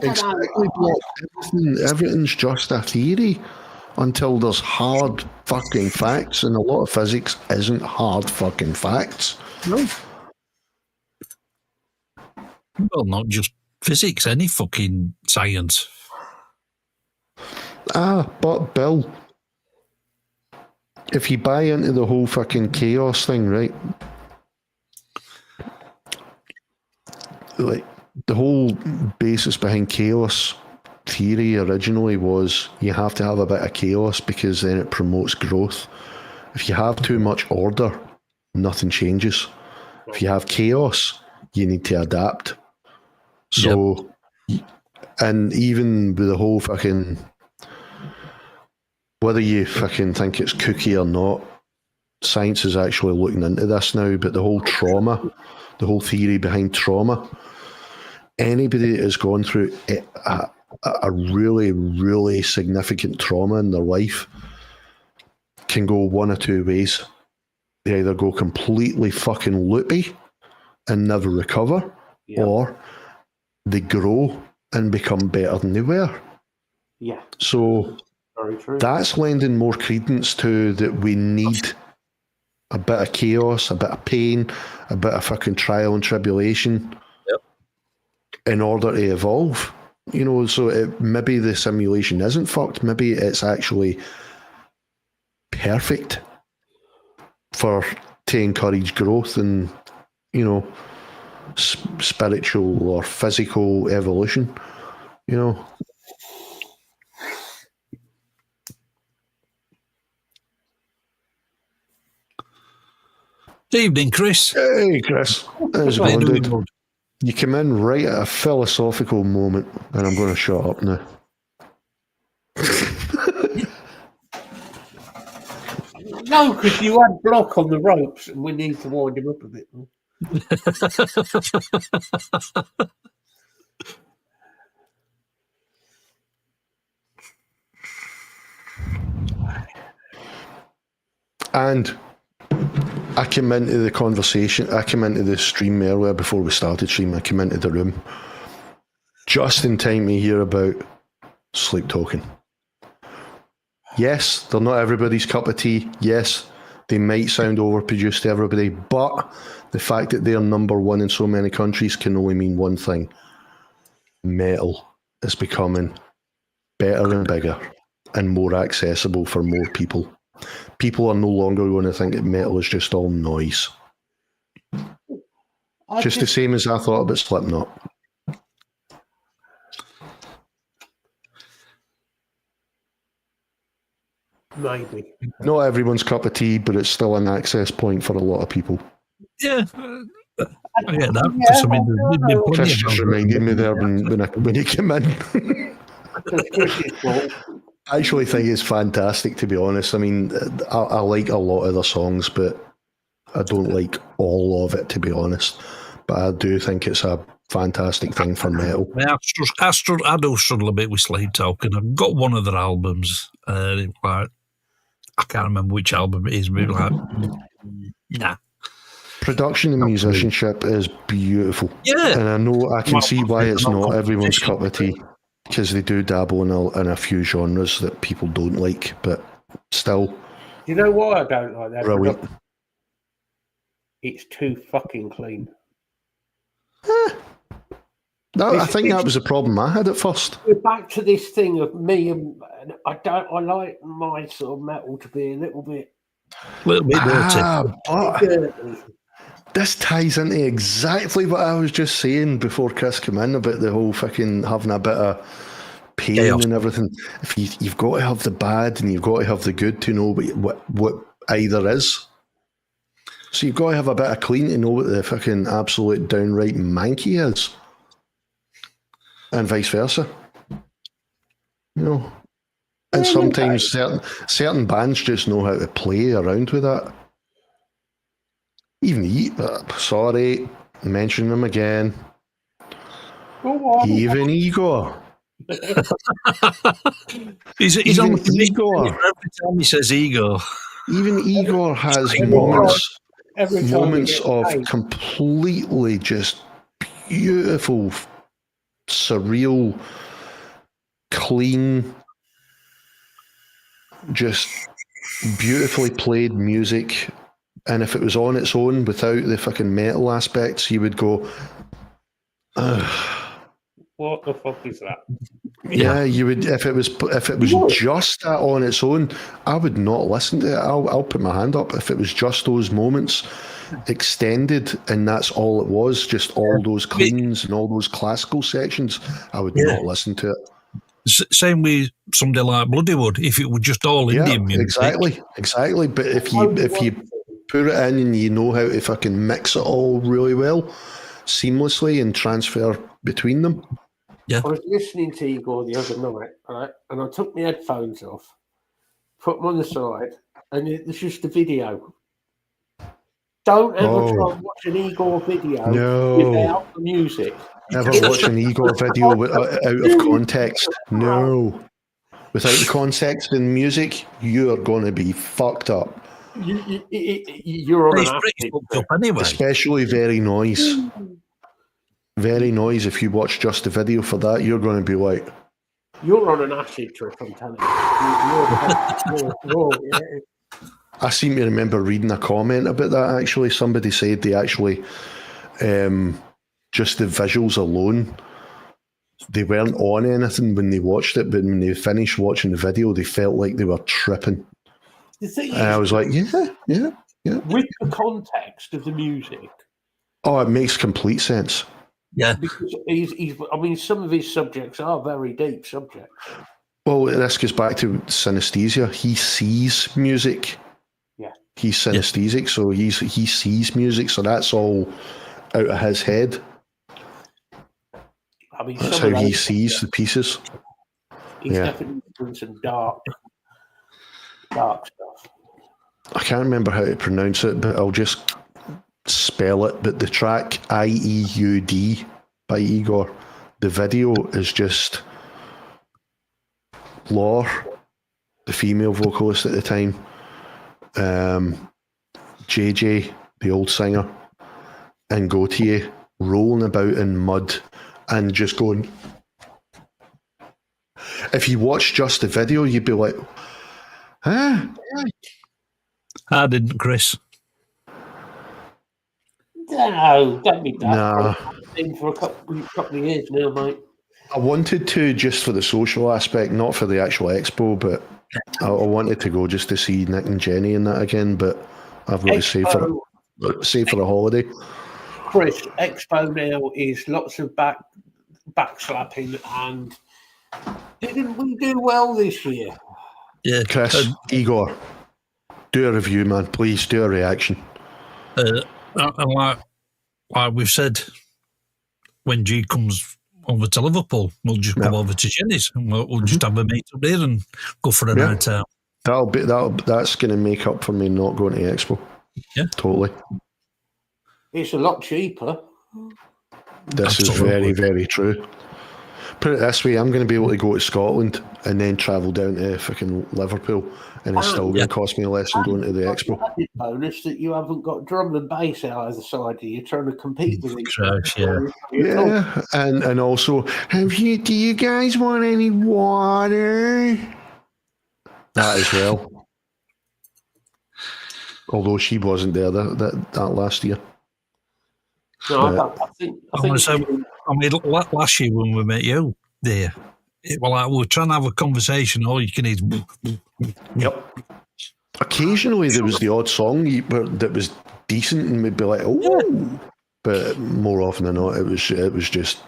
Exactly, everything's just a theory until there's hard fucking facts, and a lot of physics isn't hard fucking facts. No. Well, not just physics, any fucking science. But Bill, if you buy into the whole fucking chaos thing, right? Like, the whole basis behind chaos theory originally was you have to have a bit of chaos because then it promotes growth. If you have too much order, nothing changes. If you have chaos, you need to adapt. So, and even with the whole fucking, whether you fucking think it's kooky or not, science is actually looking into this now, but the whole trauma, the whole theory behind trauma, anybody that has gone through a really, really significant trauma in their life can go one or two ways. They either go completely fucking loopy and never recover, or they grow and become better than they were. Yeah. So very true. That's lending more credence to that we need a bit of chaos, a bit of pain, a bit of fucking trial and tribulation in order to evolve. You know, so maybe the simulation isn't fucked. Maybe it's actually perfect to encourage growth and, you know, spiritual or physical evolution, you know. Evening, Chris. Hey, Chris. How's it going, dude? You came in right at a philosophical moment, and I'm going to shut up now. No, because you had Block on the ropes, and we need to wind him up a bit. And I came into the conversation, I came into the stream earlier before we started streaming. I came into the room just in time to hear about sleep talking. Yes, they're not everybody's cup of tea. Yes, they might sound overproduced to everybody, but the fact that they're number one in so many countries can only mean one thing. Metal is becoming better and bigger and more accessible for more people. People are no longer going to think that metal is just all noise. Just the same as I thought about Slipknot. Maybe. Not everyone's cup of tea, but it's still an access point for a lot of people. Yeah. I get that. Chris just reminded me there when he came in. I actually think it's fantastic, to be honest. I mean, I like a lot of the songs, but I don't like all of it, to be honest. But I do think it's a fantastic thing for metal. I do struggle a bit with Sleep Talking. I've got one of their albums. I can't remember which album it is, but like, nah. Production and musicianship is beautiful. Yeah. And I know I can see why it's not everyone's cup of tea, because they do dabble in a few genres that people don't like, but still. You know why I don't like that? Brilliant. It's too fucking clean. I think that was the problem I had at first. We're back to this thing of me and I like my sort of metal to be a little bit dirty. But this ties into exactly what I was just saying before Chris came in about the whole fucking having a bit of pain and everything. If you've got to have the bad and you've got to have the good to know what either is. So you've got to have a bit of clean to know what the fucking absolute downright manky is. And vice versa. You know. And sometimes certain bands just know how to play around with that. Even sorry, mention him again. Go on. Even Igor. He's on Even the commission Igor. every time he says ego. Even Igor has Every time moments he of gets paid. completely just beautiful, surreal, clean, just beautifully played music. And if it was on its own without the fucking metal aspects, you would go, ugh. What the fuck is that? Yeah, you would. If it was just that on its own, I would not listen to it. I'll put my hand up. If it was just those moments extended, and that's all it was, just all those cleans and all those classical sections, I would not listen to it. Same with somebody like Bloodywood. If it were just all Indian music, exactly. But if you put it in and you know how to fucking mix it all really well, seamlessly, and transfer between them. Yeah. I was listening to Igor the other night, right? And I took my headphones off, put them on the side, and it was just a video. Don't ever try and watch an Igor video without the music. Never watch an Igor video out of context. No. Without the context and music, you are going to be fucked up. You're on an acid trip anyway. Especially Very Noise. Very Noise, if you watch just the video for that, you're going to be like... You're on an acid trip, I'm telling you. I seem to remember reading a comment about that, actually. Somebody said they actually... just the visuals alone, they weren't on anything when they watched it, but when they finished watching the video, they felt like they were tripping. The thing and I was like, yeah. With the context of the music. Oh, it makes complete sense. Yeah. Because some of his subjects are very deep subjects. Well, this goes back to synesthesia. He sees music. Yeah. He's synesthesic, so he sees music, so that's all out of his head. That's how he sees the pieces. He's definitely doing some dark stuff. I can't remember how to pronounce it, but I'll just spell it. But the track IEUD by Igor, the video is just Laure, the female vocalist at the time, JJ, the old singer, and Gautier rolling about in mud and just going. If you watch just the video, you'd be like, huh? I didn't, Chris. No, don't be that. Nah. I've been for a couple of years now, mate. I wanted to just for the social aspect, not for the actual expo, but I wanted to go just to see Nick and Jenny and that again, but I've got to save for a holiday. Chris, Expo now is lots of backslapping, and didn't we do well this year? Yeah, Chris, Igor, do a review, man. Please do a reaction. And like we've said, when G comes over to Liverpool, we'll just come over to Jenny's and we'll just have a meet up there and go for a night out. That's going to make up for me not going to Expo. Yeah, totally. It's a lot cheaper. This is very, very true. Put it this way, I'm going to be able to go to Scotland and then travel down to fucking Liverpool, and it's still going to cost me less than going to the Expo. Added bonus that you haven't got drum and bass out either side of you trying to compete with each other. Yeah, and also, do you guys want any water? That as well. Although she wasn't there that last year. No, I think last year when we met you there, we were trying to have a conversation. All you can eat. Yep. Occasionally there was the odd song that was decent, and we'd be like, "Oh," but more often than not, it was just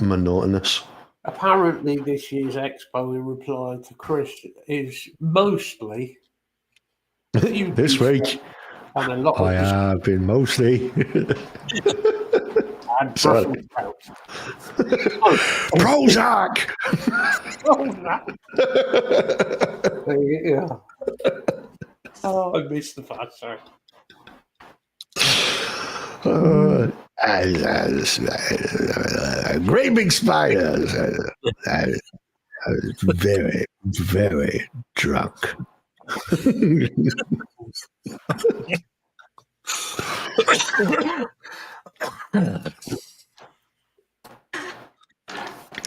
monotonous. Apparently, this year's Expo, in reply to Chris, is mostly this week. And a lot I have been mostly. And sorry. Prozac! Yeah. Oh, I missed the fast, sorry. Great big spiders. I was very, very drunk.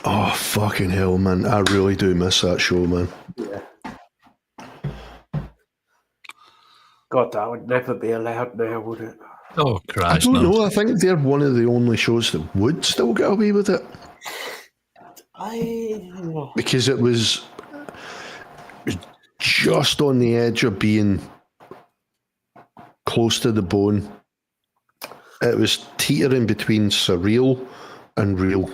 Oh, fucking hell, man. I really do miss that show, man. Yeah. God, that would never be allowed now, would it? Oh, Christ, I don't no. know. I think they're one of the only shows that would still get away with it. Because it was just on the edge of being close to the bone. It was teetering between surreal and real.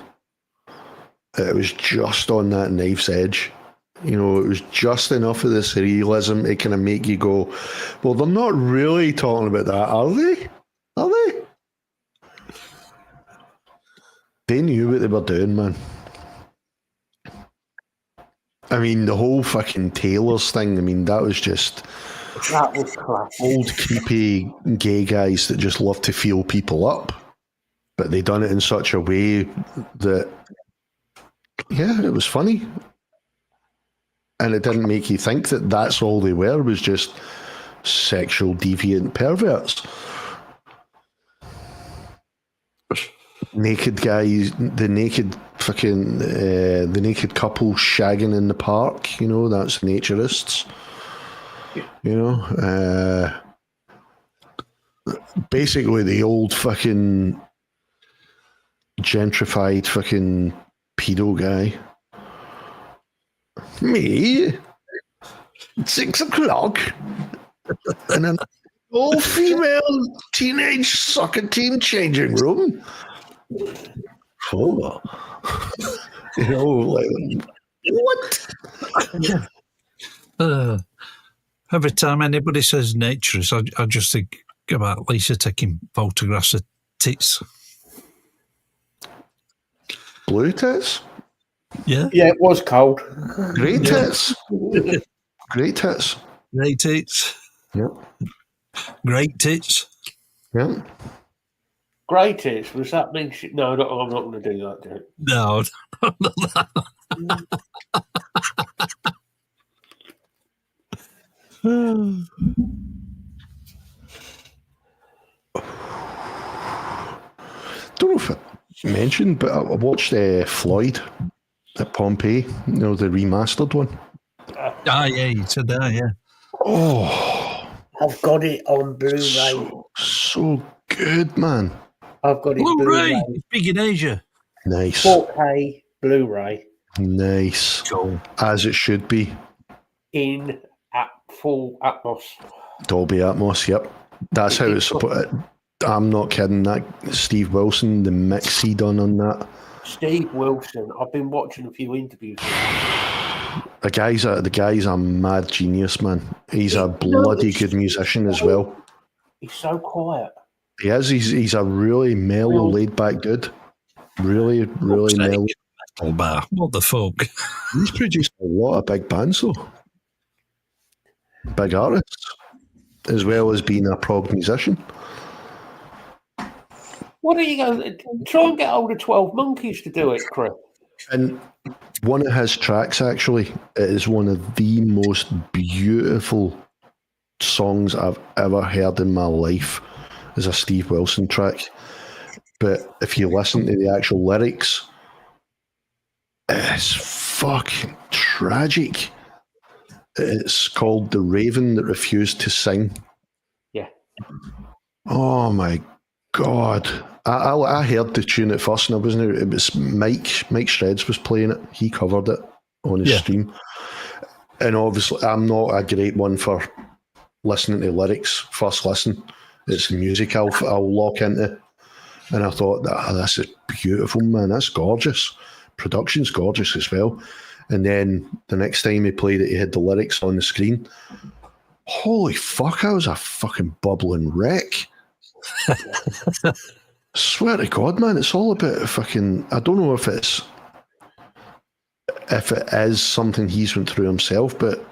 It was just on that knife's edge. You know, it was just enough of this realism to kind of make you go, well, they're not really talking about that, are they? Are they? They knew what they were doing, man. I mean, the whole fucking Taylors thing, I mean, that was just That was classic. old, creepy gay guys that just love to feel people up. But they done it in such a way that, yeah, it was funny. And it didn't make you think that that's all they were, was just sexual deviant perverts. Naked guys, the naked couple shagging in the park, you know, that's naturists. You know, basically the old fucking gentrified fucking pedo guy. Me? 6 o'clock? In an all-female teenage soccer team changing room? Oh. You know, like, what? Every time anybody says naturist, I just think about Lisa taking photographs of tits. Blue tits? Yeah. Yeah, it was cold. Great tits. Great tits. Great tits. Yep. Great tits. Yep. Great tits. Was that mean? No, I'm not going to do that, dude. No. Don't know if I mentioned, but I watched Floyd at Pompeii, you know, the remastered one. Yeah, you said that, yeah. Oh, I've got it on Blu-ray. So good, man. I've got it Blu-ray. It's big in Asia. Nice. 4K Blu-ray. Nice. Cool. As it should be. In at full Atmos. Dolby Atmos, yep. That's how it's supposed. I'm not kidding. That Steve Wilson, the mix he done on that. Steve Wilson. I've been watching a few interviews with him. The guy's a mad genius, man. He's a bloody good musician as well. He's so quiet. He is. He's a really mellow, laid back dude. Really mellow. What the fuck? He's produced a lot of big bands though. Big artists. As well as being a prog musician. What are you going? Try and get hold of 12 Monkeys to do it, Chris. And one of his tracks, actually, it is one of the most beautiful songs I've ever heard in my life. Is a Steve Wilson track. But if you listen to the actual lyrics, it's fucking tragic. It's called The Raven That Refused to Sing. Yeah. Oh my God. I heard the tune at first and I wasn't. It was Mike Shreds was playing it. He covered it on his stream. And obviously I'm not a great one for listening to lyrics first listen. It's the music I'll lock into. And I thought, this is beautiful, man. That's gorgeous. Production's gorgeous as well. And then the next time he played it, he had the lyrics on the screen. Holy fuck, I was a fucking bubbling wreck. Swear to God, man, it's all about fucking... I don't know if it is something he's went through himself, but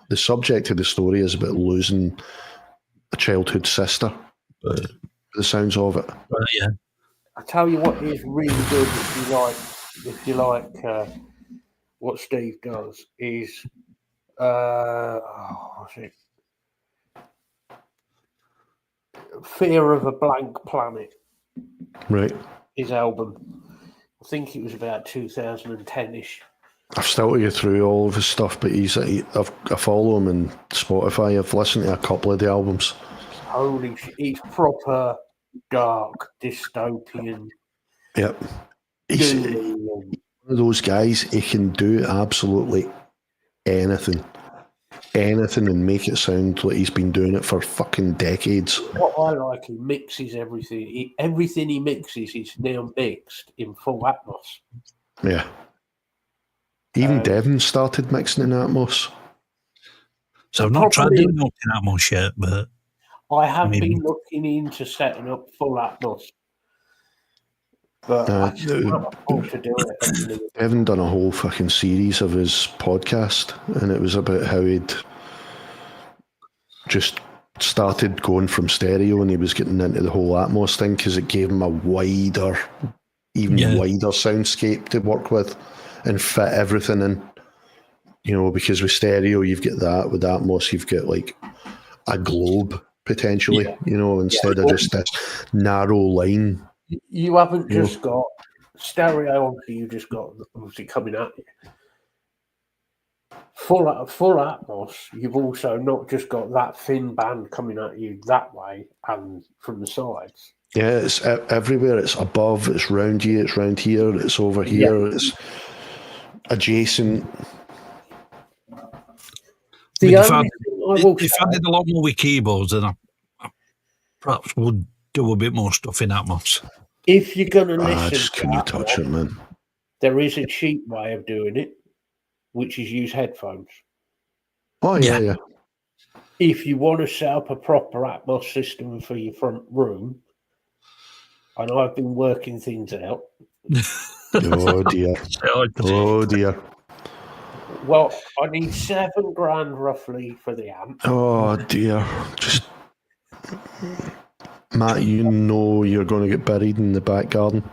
the subject of the story is about losing a childhood sister. The sounds of it. Yeah. I tell you what is really good if you like what Steve does is what's it? Fear of a Blank Planet. Right. His album. I think it was about 2010-ish. I've still to go through all of his stuff, but I follow him on Spotify. I've listened to a couple of the albums. Holy shit, it's proper dark, dystopian. Yep. He's one of those guys, he can do absolutely anything. Anything and make it sound like he's been doing it for fucking decades. What I like, he mixes everything. Everything he mixes is now mixed in full Atmos. Yeah. Even Devon started mixing in Atmos. So I've not tried doing nothing in Atmos yet, but I have been looking into setting up full Atmos. But I just can't afford to do it. Devon done a whole fucking series of his podcast, and it was about how he'd just started going from stereo and he was getting into the whole Atmos thing because it gave him a wider soundscape to work with and fit everything in. You know, because with stereo you've got that, with Atmos you've got like a globe potentially, you know, instead of just this narrow line. You haven't just got stereo, obviously you just got obviously coming at you. Full Atmos, you've also not just got that thin band coming at you that way and from the sides. Yeah, it's everywhere. It's above, it's round you, it's round here, it's over here, it's adjacent. If I did a lot more with keyboards, then I perhaps would do a bit more stuff in Atmos. If you're going to listen just can you touch it, man? There is a cheap way of doing it, which is use headphones. Oh, yeah. If you want to set up a proper Atmos system for your front room, and I've been working things out. Oh, dear. Oh, dear. Well, I need $7,000 roughly for the amp. Oh, dear. Just... Matt, you know you're going to get buried in the back garden.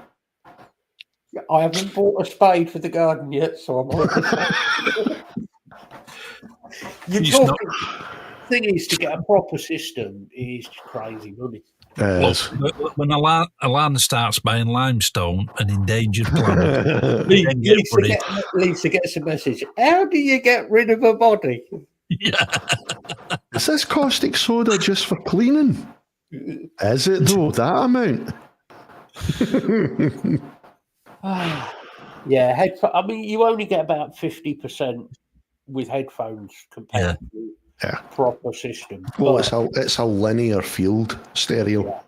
I haven't bought a spade for the garden yet, so I'm on. Thing is, to get a proper system is crazy money. When Alana starts buying limestone and endangered planet, Lisa gets a message. How do you get rid of a body? Yeah. Is this caustic soda just for cleaning? Is it though, that amount? Yeah, I mean, you only get about 50% with headphones compared to proper system. Well, it's a linear field stereo.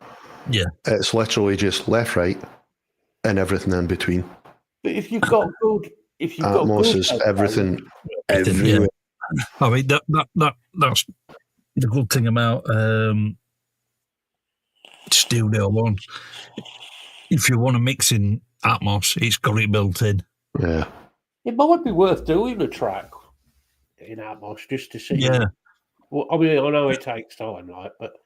Yeah. It's literally just left, right, and everything in between. But if you've got good, Atmos is everything everywhere. Yeah. I mean that's the good thing about Studio One. If you want to mix in Atmos, it's got it built in. Yeah. It might be worth doing a track in Atmos just to see. Yeah. Well, I mean, I know it takes time, right? But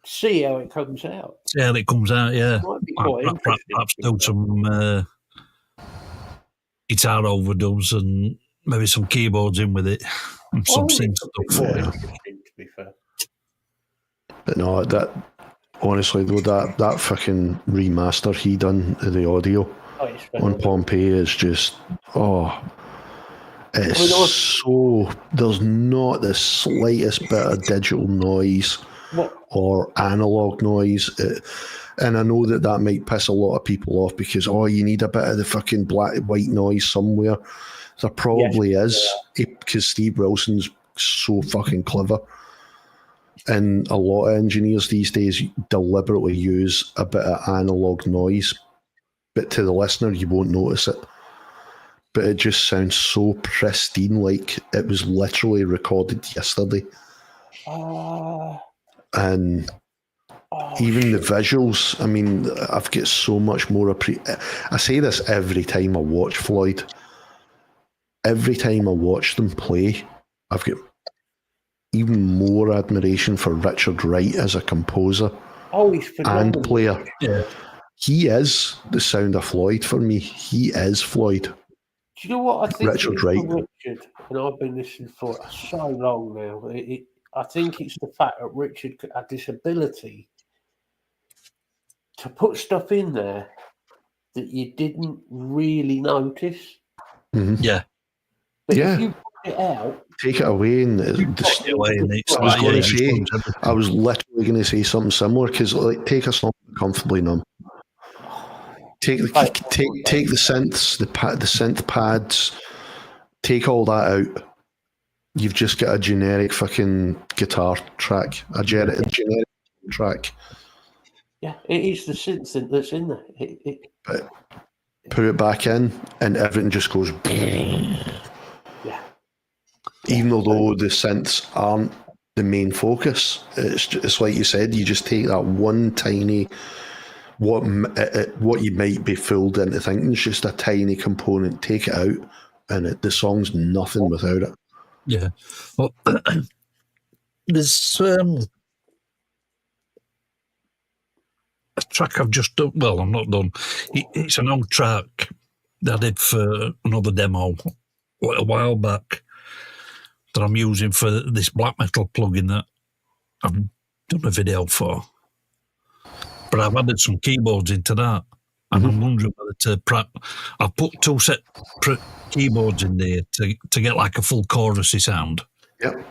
see how it comes out. See how it comes out, yeah. Might be quite perhaps do some guitar overdubs and maybe some keyboards in with it and some synth stuff. To be fair. But no, that honestly though, that fucking remaster he done of the audio on Pompeii is just it's so there's not the slightest bit of digital noise or analog noise. And I know that might piss a lot of people off because you need a bit of the fucking black white noise somewhere. There probably is, because Steve Wilson's so fucking clever. And a lot of engineers these days deliberately use a bit of analog noise, but to the listener you won't notice it. But it just sounds so pristine, like it was literally recorded yesterday. And even the visuals, I mean, I've got so much more I say this every time I watch Floyd. Every time I watch them play, I've got even more admiration for Richard Wright as a composer he's phenomenal. and player. Yeah. He is the sound of Floyd for me. He is Floyd. Do you know what I think? Richard Wright. Richard, and I've been listening for so long now. I think it's the fact that Richard had this ability to put stuff in there that you didn't really notice. Mm-hmm. Yeah. But if you put it out, take it away, and I was literally going to say something similar, because like, take a song comfortably numb. Take the synths, the synth pads, take all that out. You've just got a generic fucking guitar track, a generic track. Yeah, it is the synth that's in there. But put it back in, and everything just goes. Yeah. Even though the synths aren't the main focus, it's like you said. You just take that one tiny. What you might be fooled into thinking is just a tiny component, take it out, and the song's nothing without it. Yeah. Well, there's a track I've just done. Well, I'm not done. It's an old track that I did for another demo a while back that I'm using for this black metal plugin that I've done a video for. But I've added some keyboards into that, and I'm wondering whether I've put two separate keyboards in there to get like a full chorusy sound. Yep.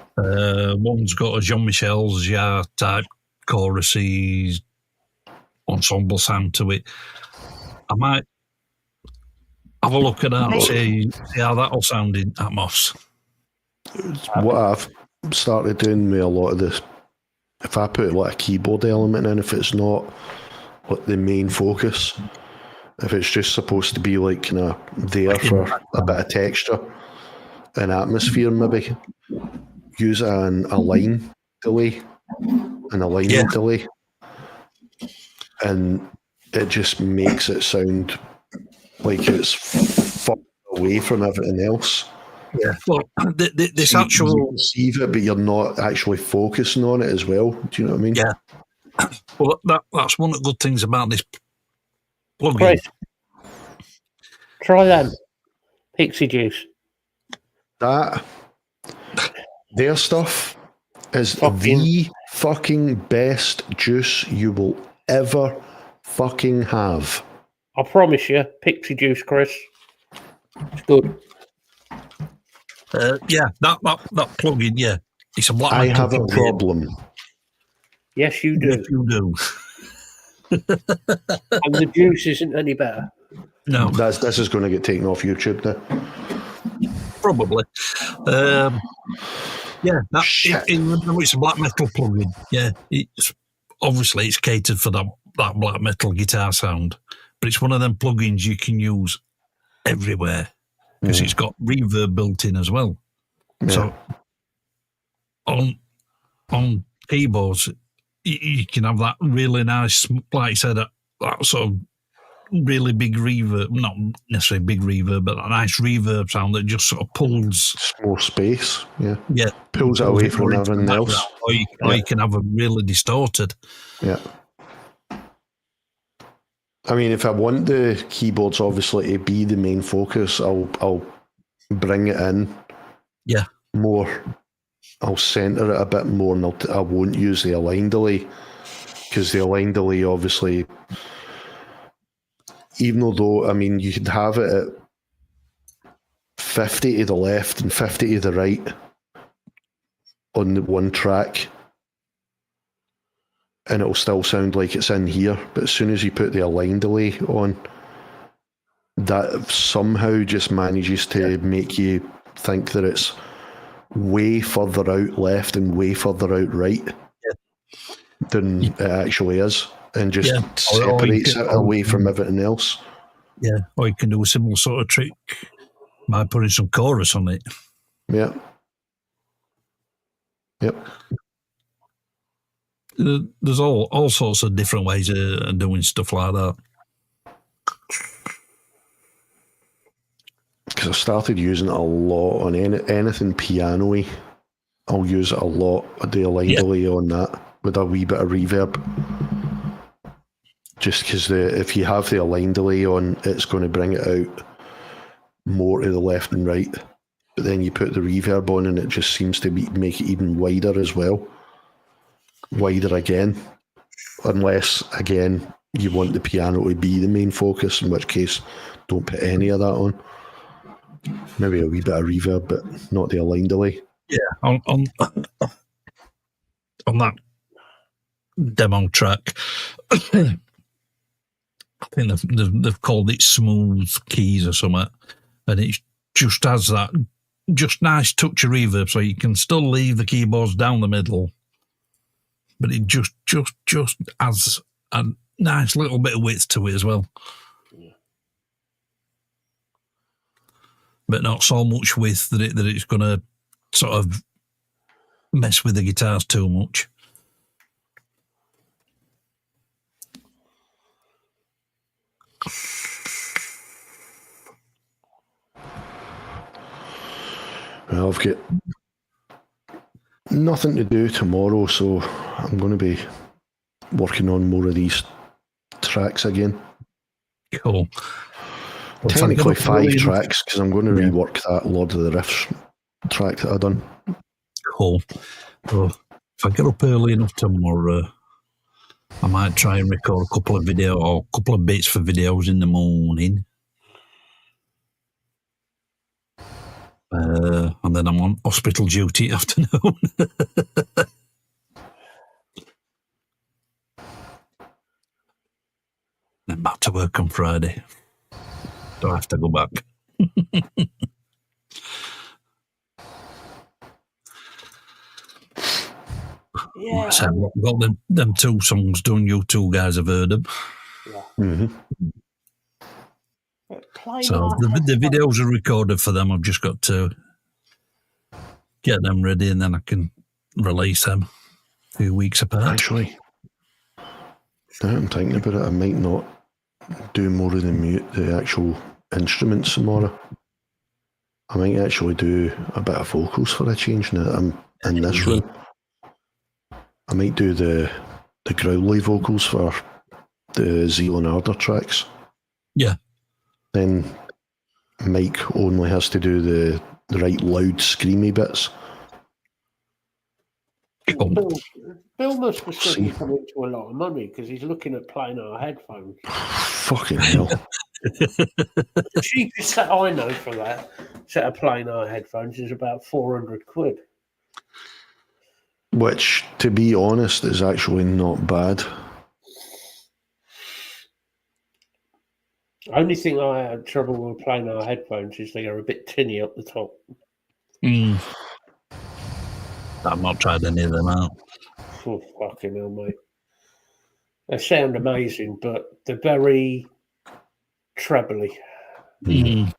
One's got a Jean-Michel Jarre type chorusy ensemble sound to it. I might have a look at that and see how that'll sound in Atmos. What I've started doing with a lot of this, if I put like a keyboard element in, if it's not like the main focus, if it's just supposed to be like kind of there for a bit of texture and atmosphere, maybe use a line delay, an alignment delay, and it just makes it sound like it's far away from everything else. Yeah, well, this so actual you receive it, but you're not actually focusing on it as well. Do you know what I mean? Yeah. Well, that's one of the good things about this plugin. Chris, try them Pixie Juice. Their stuff is the fucking best juice you will ever fucking have. I promise you, Pixie Juice, Chris. It's good. Yeah, that plugin, yeah. It's a black I metal have a plugin. problem. Yes, you do. Yes, you do. And the juice isn't any better. No. This is going to get taken off YouTube now. Probably. Yeah, it's a black metal plugin. Yeah, obviously it's catered for that black metal guitar sound, but it's one of them plugins you can use everywhere because it's got reverb built in as well. Yeah. So on keyboards, you can have that really nice, like I said, that sort of really big reverb, not necessarily big reverb, but a nice reverb sound that just sort of pulls more space. Yeah, pulls it away from everything else. Or you can have them really distorted. Yeah. I mean, if I want the keyboards obviously to be the main focus, I'll bring it in. Yeah. More. I'll centre it a bit more, and I won't use the align delay, because the align delay obviously, even though, I mean, you could have it at 50 to the left and 50 to the right on the one track, and it'll still sound like it's in here. But as soon as you put the align delay on, that somehow just manages to make you think that it's way further out left and way further out right than it actually is, and just separates it away from everything else. Yeah, or you can do a similar sort of trick by putting some chorus on it. Yeah. Yep. There's all sorts of different ways of doing stuff like that. Because I started using it a lot on anything piano-y. I'll use it a lot. I do a line delay on that with a wee bit of reverb. just because if you have the align delay on, it's going to bring it out more to the left and right. But then you put the reverb on and it just seems to make it even wider as well. Wider again. Unless, again, you want the piano to be the main focus, in which case don't put any of that on. Maybe a wee bit of reverb, but not the align delay. Yeah, on that demo track, I think they've called it smooth keys or something, and it just has that just nice touch of reverb, so you can still leave the keyboards down the middle, but it just has a nice little bit of width to it as well. Yeah. But not so much width that it's going to sort of mess with the guitars too much. Well, I've got nothing to do tomorrow, so I'm going to be working on more of these tracks again. Cool. Well, technically 5 tracks, because I'm going to rework that Lord of the Riffs track that I done. Cool. Well, if I get up early enough tomorrow, I might try and record a couple of bits for videos in the morning. And then I'm on hospital duty afternoon. I'm back to work on Friday. Don't have to go back. Yeah, So I've got them 2 songs done. You 2 guys have heard them. Yeah. Mm-hmm. So the videos are recorded for them. I've just got to get them ready, and then I can release them a few weeks apart. Actually, now I'm thinking about it, I might not do more of the actual instruments tomorrow. I might actually do a bit of vocals for a change now that I'm in this room. I might do the growly vocals for the Zeal and Ardor tracks. Yeah. Then Mike only has to do the right loud screamy bits. Bill must be suddenly coming into a lot of money because he's looking at planar headphones. Fucking hell. The cheapest set I know for that set of planar headphones is about 400 quid. Which, to be honest, is actually not bad. Only thing I had trouble with planar headphones is they are a bit tinny up the top. I've not tried any of them out. Oh, fucking hell, mate. They sound amazing, but they're very trebly. Mm.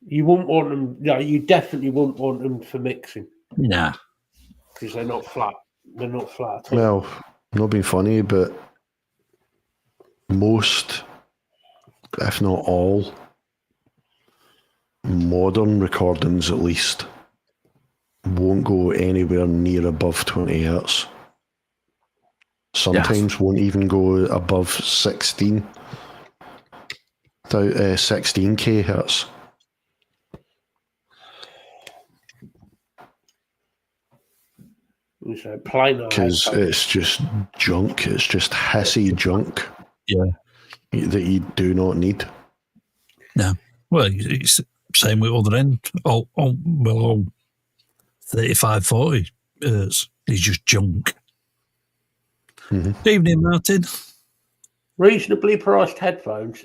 You wouldn't want them, you definitely wouldn't want them for mixing. Nah. Because they're not flat. They're not flat at all. Well, not being funny, but most, if not all, modern recordings at least won't go anywhere near above 20 hertz. Sometimes won't even go above 16 hertz. Because it's just junk. It's just hissy junk. Yeah. That you do not need. No. Well, it's same with other end. All 35, 40 hertz is just junk. Mm-hmm. Evening, Martin. Reasonably priced headphones.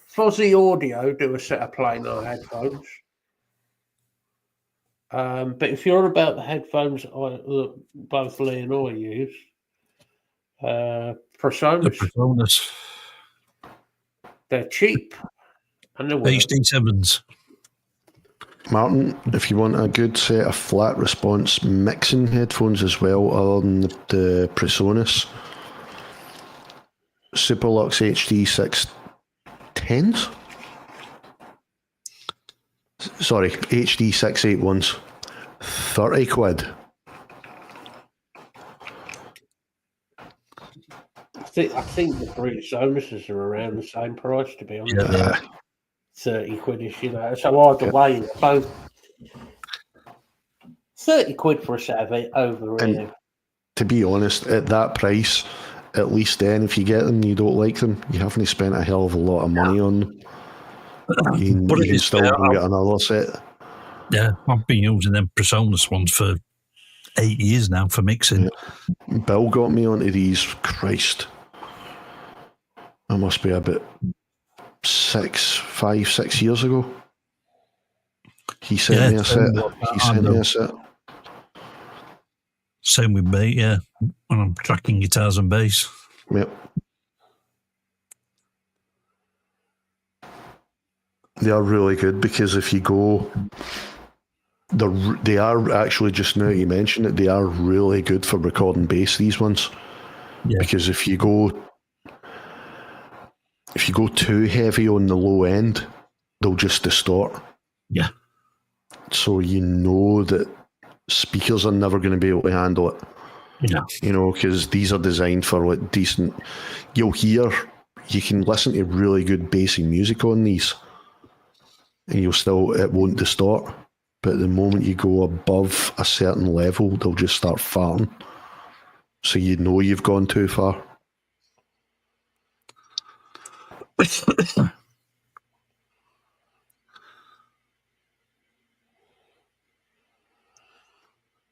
Fuzzy Audio do a set of planar headphones. But if you're about the headphones both Lee and I use, Presonus. They're cheap and they're HD7s. Martin, if you want a good set of flat response mixing headphones as well, other than the Presonus, Superlux HD 610s? Sorry, HD 681s. 30 quid. think the British Sonuses are around the same price, to be honest. Yeah. 30 quid-ish, you know. So either way, both 30 quid for a set of it over And here. to be honest, at that price, at least then, if you get them and you don't like them, you haven't spent a hell of a lot of money on them. You can still go get another set. Yeah, I've been using them Presonus ones for 8 years now for mixing. Yeah. Bill got me onto these. Christ, that must be about 5, 6 years ago. He sent me a set. Same with me, yeah. When I'm tracking guitars and bass. Yep. They are really good because if you go, they are actually, just now you mention it, they are really good for recording bass, these ones. Yeah. Because if you go too heavy on the low end, they'll just distort. Yeah. So you know that speakers are never going to be able to handle it. Yeah. You know, because these are designed for like decent. You can listen to really good bassy music on these, and it won't distort. But the moment you go above a certain level, they'll just start farting. So you know you've gone too far.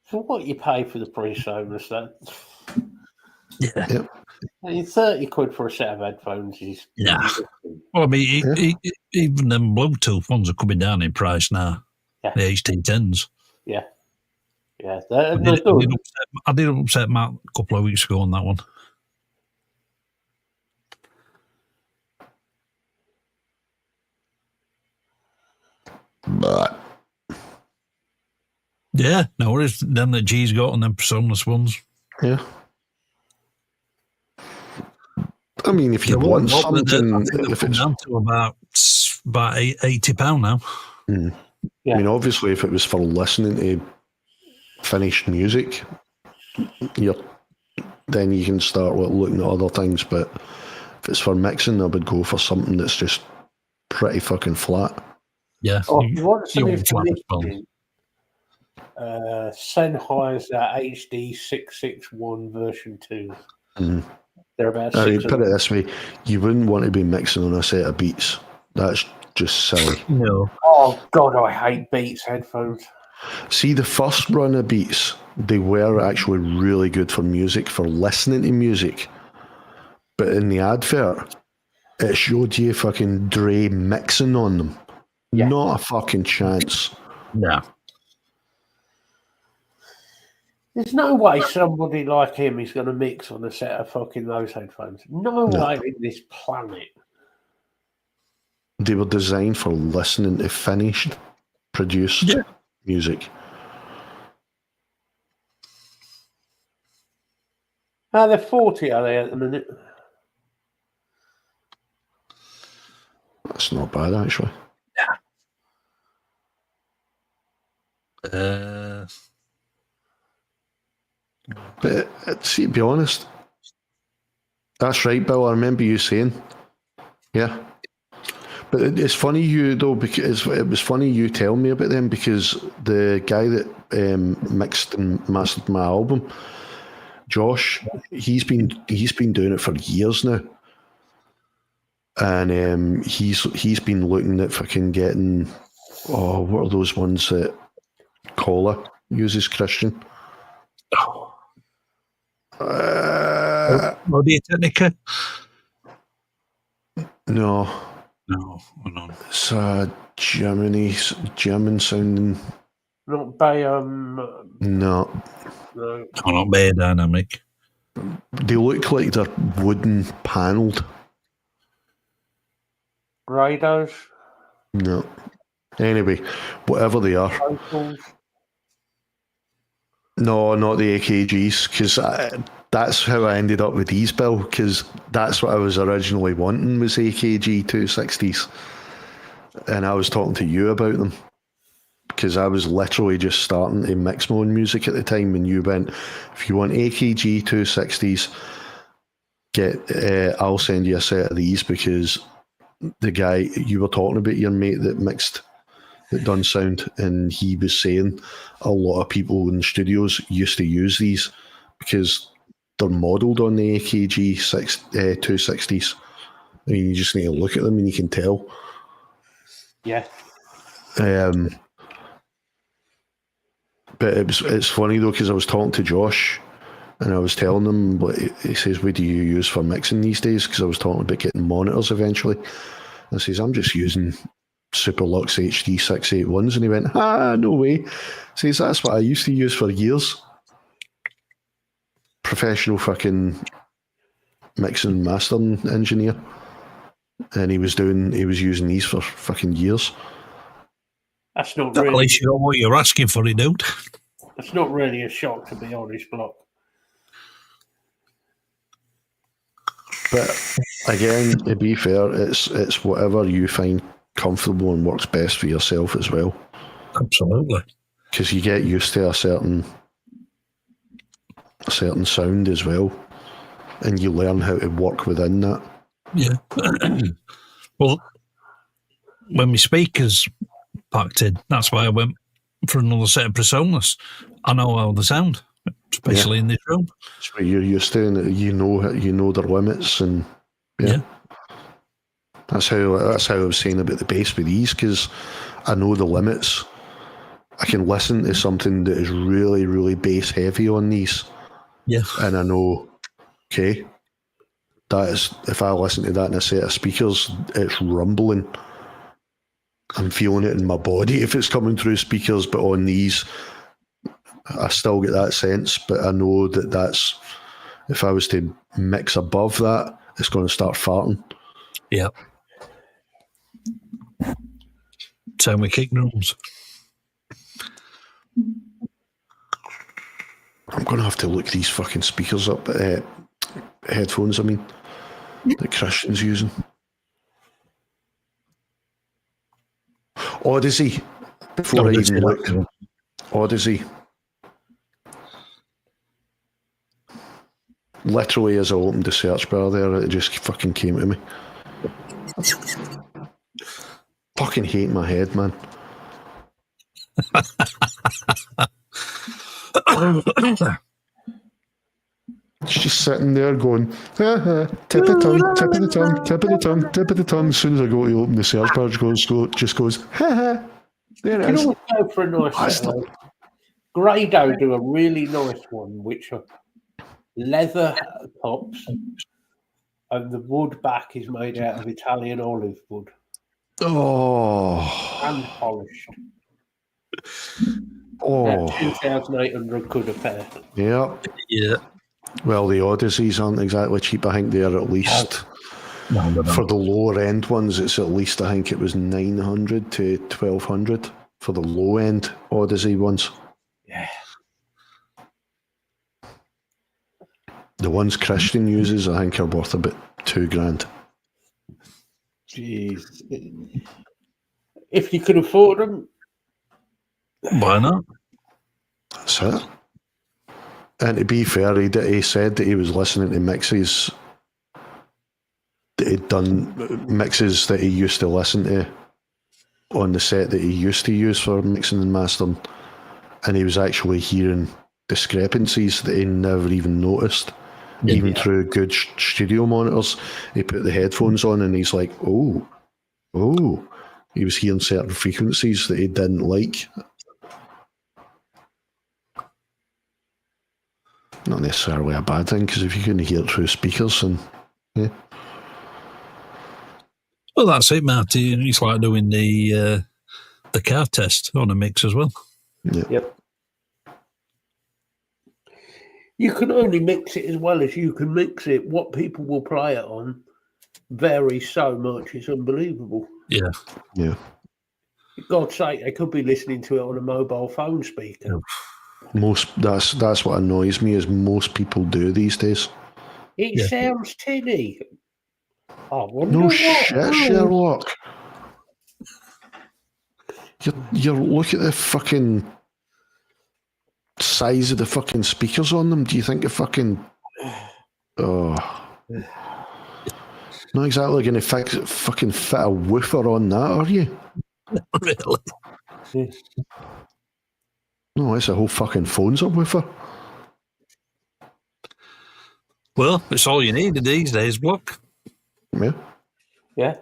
So what you pay for the Presonus, that? Yeah. Yep. I mean, 30 quid for a set of headphones is... Yeah. Well, I mean, even them Bluetooth ones are coming down in price now. Yeah. The HT10s. Yeah. Yeah. I did upset Matt a couple of weeks ago on that one. But yeah, no worries. Them that G's got and them Presonus ones. Yeah. I mean, if you want something, if it's down to about £80 now. Yeah. I mean, obviously, if it was for listening to finished music, then you can start looking at other things. But if it's for mixing, I would go for something that's just pretty fucking flat. Yeah. Oh, if you want something for mixing, Sennheiser HD 661 version 2. They're about I mean, put it this way, you wouldn't want to be mixing on a set of Beats. That's just silly. No. Oh, God, I hate Beats headphones. See, the first run of Beats, they were actually really good for music, for listening to music. But in the advert, it showed you fucking Dre mixing on them. Yeah. Not a fucking chance. No. There's no way somebody like him is going to mix on a set of fucking those headphones. No way in this planet. They were designed for listening to finished, produced music. They're 40, are they, at the minute? That's not bad, actually. Yeah. But see, to be honest, that's right, Bill. I remember you saying, yeah. But it's funny because it was funny you telling me about them, because the guy that mixed and mastered my album, Josh, he's been doing it for years now, and he's been looking at fucking getting what are those ones that Collar uses, Christian? Audio Technica? No. No. It's German sounding. Not Bayam. No. No. Oh, not Bay Dynamic. They look like they're wooden panelled. Rados? No. Anyway, whatever they are. Vocals? No, not the AKGs, because that's how I ended up with these, Bill, because that's what I was originally wanting, was AKG 260s. And I was talking to you about them, because I was literally just starting to mix my own music at the time, and you went, if you want AKG 260s, I'll send you a set of these because the guy you were talking about, your mate that done sound, and he was saying a lot of people in studios used to use these because they're modelled on the AKG 260s. I mean, you just need to look at them and you can tell. Yeah. But it's funny though, because I was talking to Josh and I was telling him, he says, what do you use for mixing these days? Because I was talking about getting monitors eventually. I says, I'm just using Superlux HD 681s. And he went, no way. Says, that's what I used to use for years. Professional fucking mixing and mastering engineer. And he was using these for fucking years. That's not At really. least you know what you're asking for, dude. That's not really a shock, to be honest, Block. But again, to be fair, it's whatever you find comfortable and works best for yourself as well. Absolutely. Because you get used to a certain sound as well, and you learn how to work within that. Yeah. Well, when my speakers packed in, that's why I went for another set of Personas. I know how they sound, especially in this room. It's what you're used to, and you know their limits, and yeah. That's how I was saying about the bass with these, because I know the limits. I can listen to something that is really, really bass heavy on these, and I know, okay, that is, if I listen to that in a set of speakers, it's rumbling. I'm feeling it in my body if it's coming through speakers, but on these, I still get that sense, but I know that's, if I was to mix above that, it's going to start farting. Yeah. Same with kick drums. I'm going to have to look these fucking speakers up, headphones, I mean, that Christian's using. Odyssey, before I even look. Odyssey. Literally, as I opened the search bar there, it just fucking came to me. Fucking hate my head, man. She's sitting there going, tip of the tongue, tip of the tongue, tip of the tongue, tip of the tongue. As soon as I go to open the search bar, it just goes, there it is. You can always go for a nice set. Grado do a really nice one, which are leather tops, and the wood back is made out of Italian olive wood. Oh. Hand polished. Oh. 2,800 quid a pair. Yeah. Yeah. Well, the Odysseys aren't exactly cheap. I think they're at least, for the lower end ones, it's at least, I think it was 900 to 1,200 for the low end Odyssey ones. Yeah. The ones Christian uses, I think, are worth about $2,000. Jeez. If you could afford them, why not? That's it. And to be fair, he said that he was listening to mixes that he'd done, mixes that he used to listen to on the set that he used to use for mixing and mastering, and he was actually hearing discrepancies that he never even noticed, even through good studio monitors. He put the headphones on and he's like, oh, he was hearing certain frequencies that he didn't like. Not necessarily a bad thing, because if you couldn't hear it through speakers, and yeah. Well, that's it, Marty. It's like doing the car test on a mix as well. Yep. You can only mix it as well as you can mix it. What people will play it on varies so much; it's unbelievable. Yeah. Yeah. For God's sake, they could be listening to it on a mobile phone speaker. That's what annoys me, is most people do these days. It sounds tinny. I wonder No what shit, Sherlock. You look at the fucking size of the fucking speakers on them. Do you think the fucking... Oh. Not exactly going to fucking fit a woofer on that, are you? Really? Yeah. No, it's a whole fucking phone's a woofer. Well, it's all you need these days, Block. Yeah. Yeah.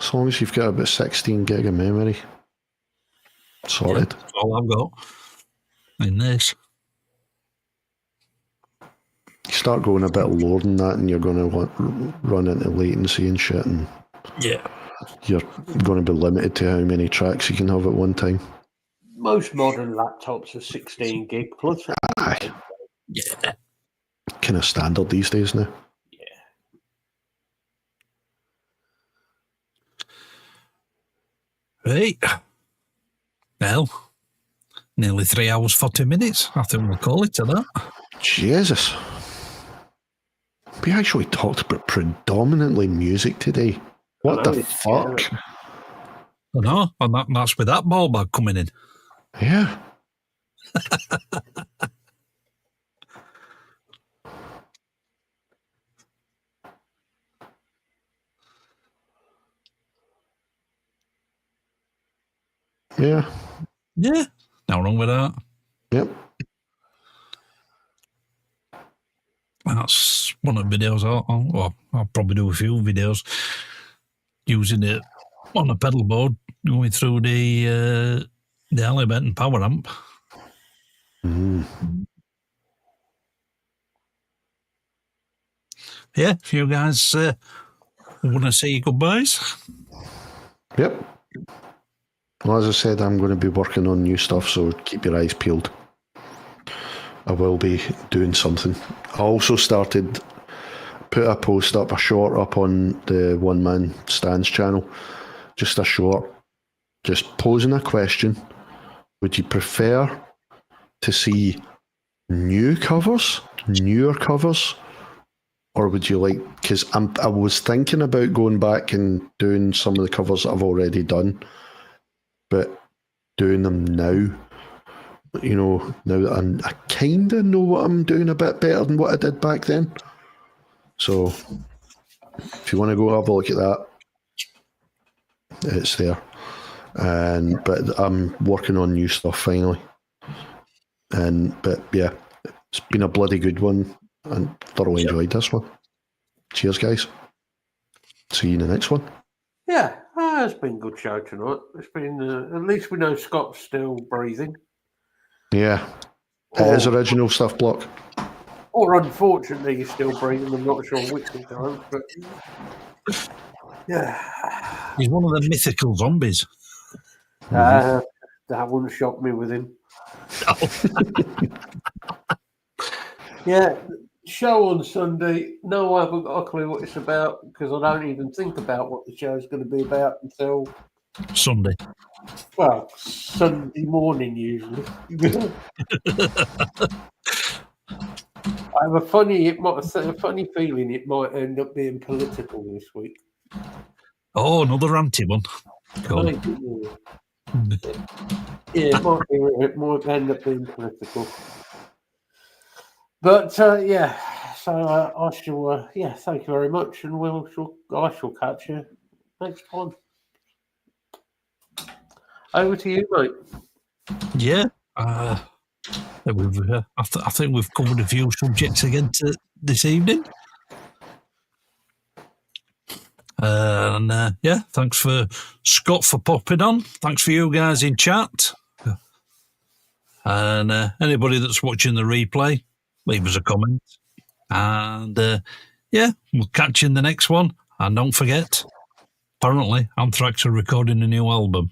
As long as you've got about 16 gig of memory. Sorted. That's all I've got in this. You start going a bit lower than that and you're going to run into latency and shit, and Yeah. you're going to be limited to how many tracks you can have at one time. Most modern laptops are 16 gig plus. Aye. Yeah. Kind of standard these days now. Right. Well, nearly 3 hours, 40 minutes. I think we'll call it to that. Jesus. We actually talked about predominantly music today. What the fuck? I know, and that's with that ball bag coming in. Yeah. Yeah. Yeah. No wrong with that. Yep. That's one of the videos I'll probably do a few videos using it on a pedal board, going through the Alreyt and power amp. Yeah, if you guys want to say goodbyes. Yep. Well, as I said, I'm going to be working on new stuff, so keep your eyes peeled. I will be doing something. I also put a post up, a short up on the One Man Stands channel. Just a short, just posing a question. Would you prefer to see newer covers, or would you like, because I was thinking about going back and doing some of the covers that I've already done, but doing them now, you know, now that I kind of know what I'm doing a bit better than what I did back then. So if you want to go have a look at that, it's there. But I'm working on new stuff finally. But yeah, it's been a bloody good one, and thoroughly enjoyed this one. Cheers, guys. See you in the next one. Yeah, it's been a good show tonight. It's been, at least we know Scott's still breathing. Yeah. It is original stuff, Block. Or unfortunately, he's still breathing. I'm not sure which of those, but yeah. He's one of the mythical zombies. That wouldn't shock me with him. Yeah, show on Sunday. No, I haven't got a clue what it's about because I don't even think about what the show's going to be about until Sunday. Well, Sunday morning usually. I have a funny feeling it might end up being political this week. Oh, another anti one. Cool. Yeah, it might end up being political. But yeah, so I shall. Yeah, thank you very much, and I shall catch you next time. Over to you, mate. Yeah, I think we've covered a few subjects again this evening. And yeah, thanks for Scott for popping on. Thanks for you guys in chat. And anybody that's watching the replay, leave us a comment. And yeah, we'll catch you in the next one. And don't forget, apparently, Anthrax are recording a new album.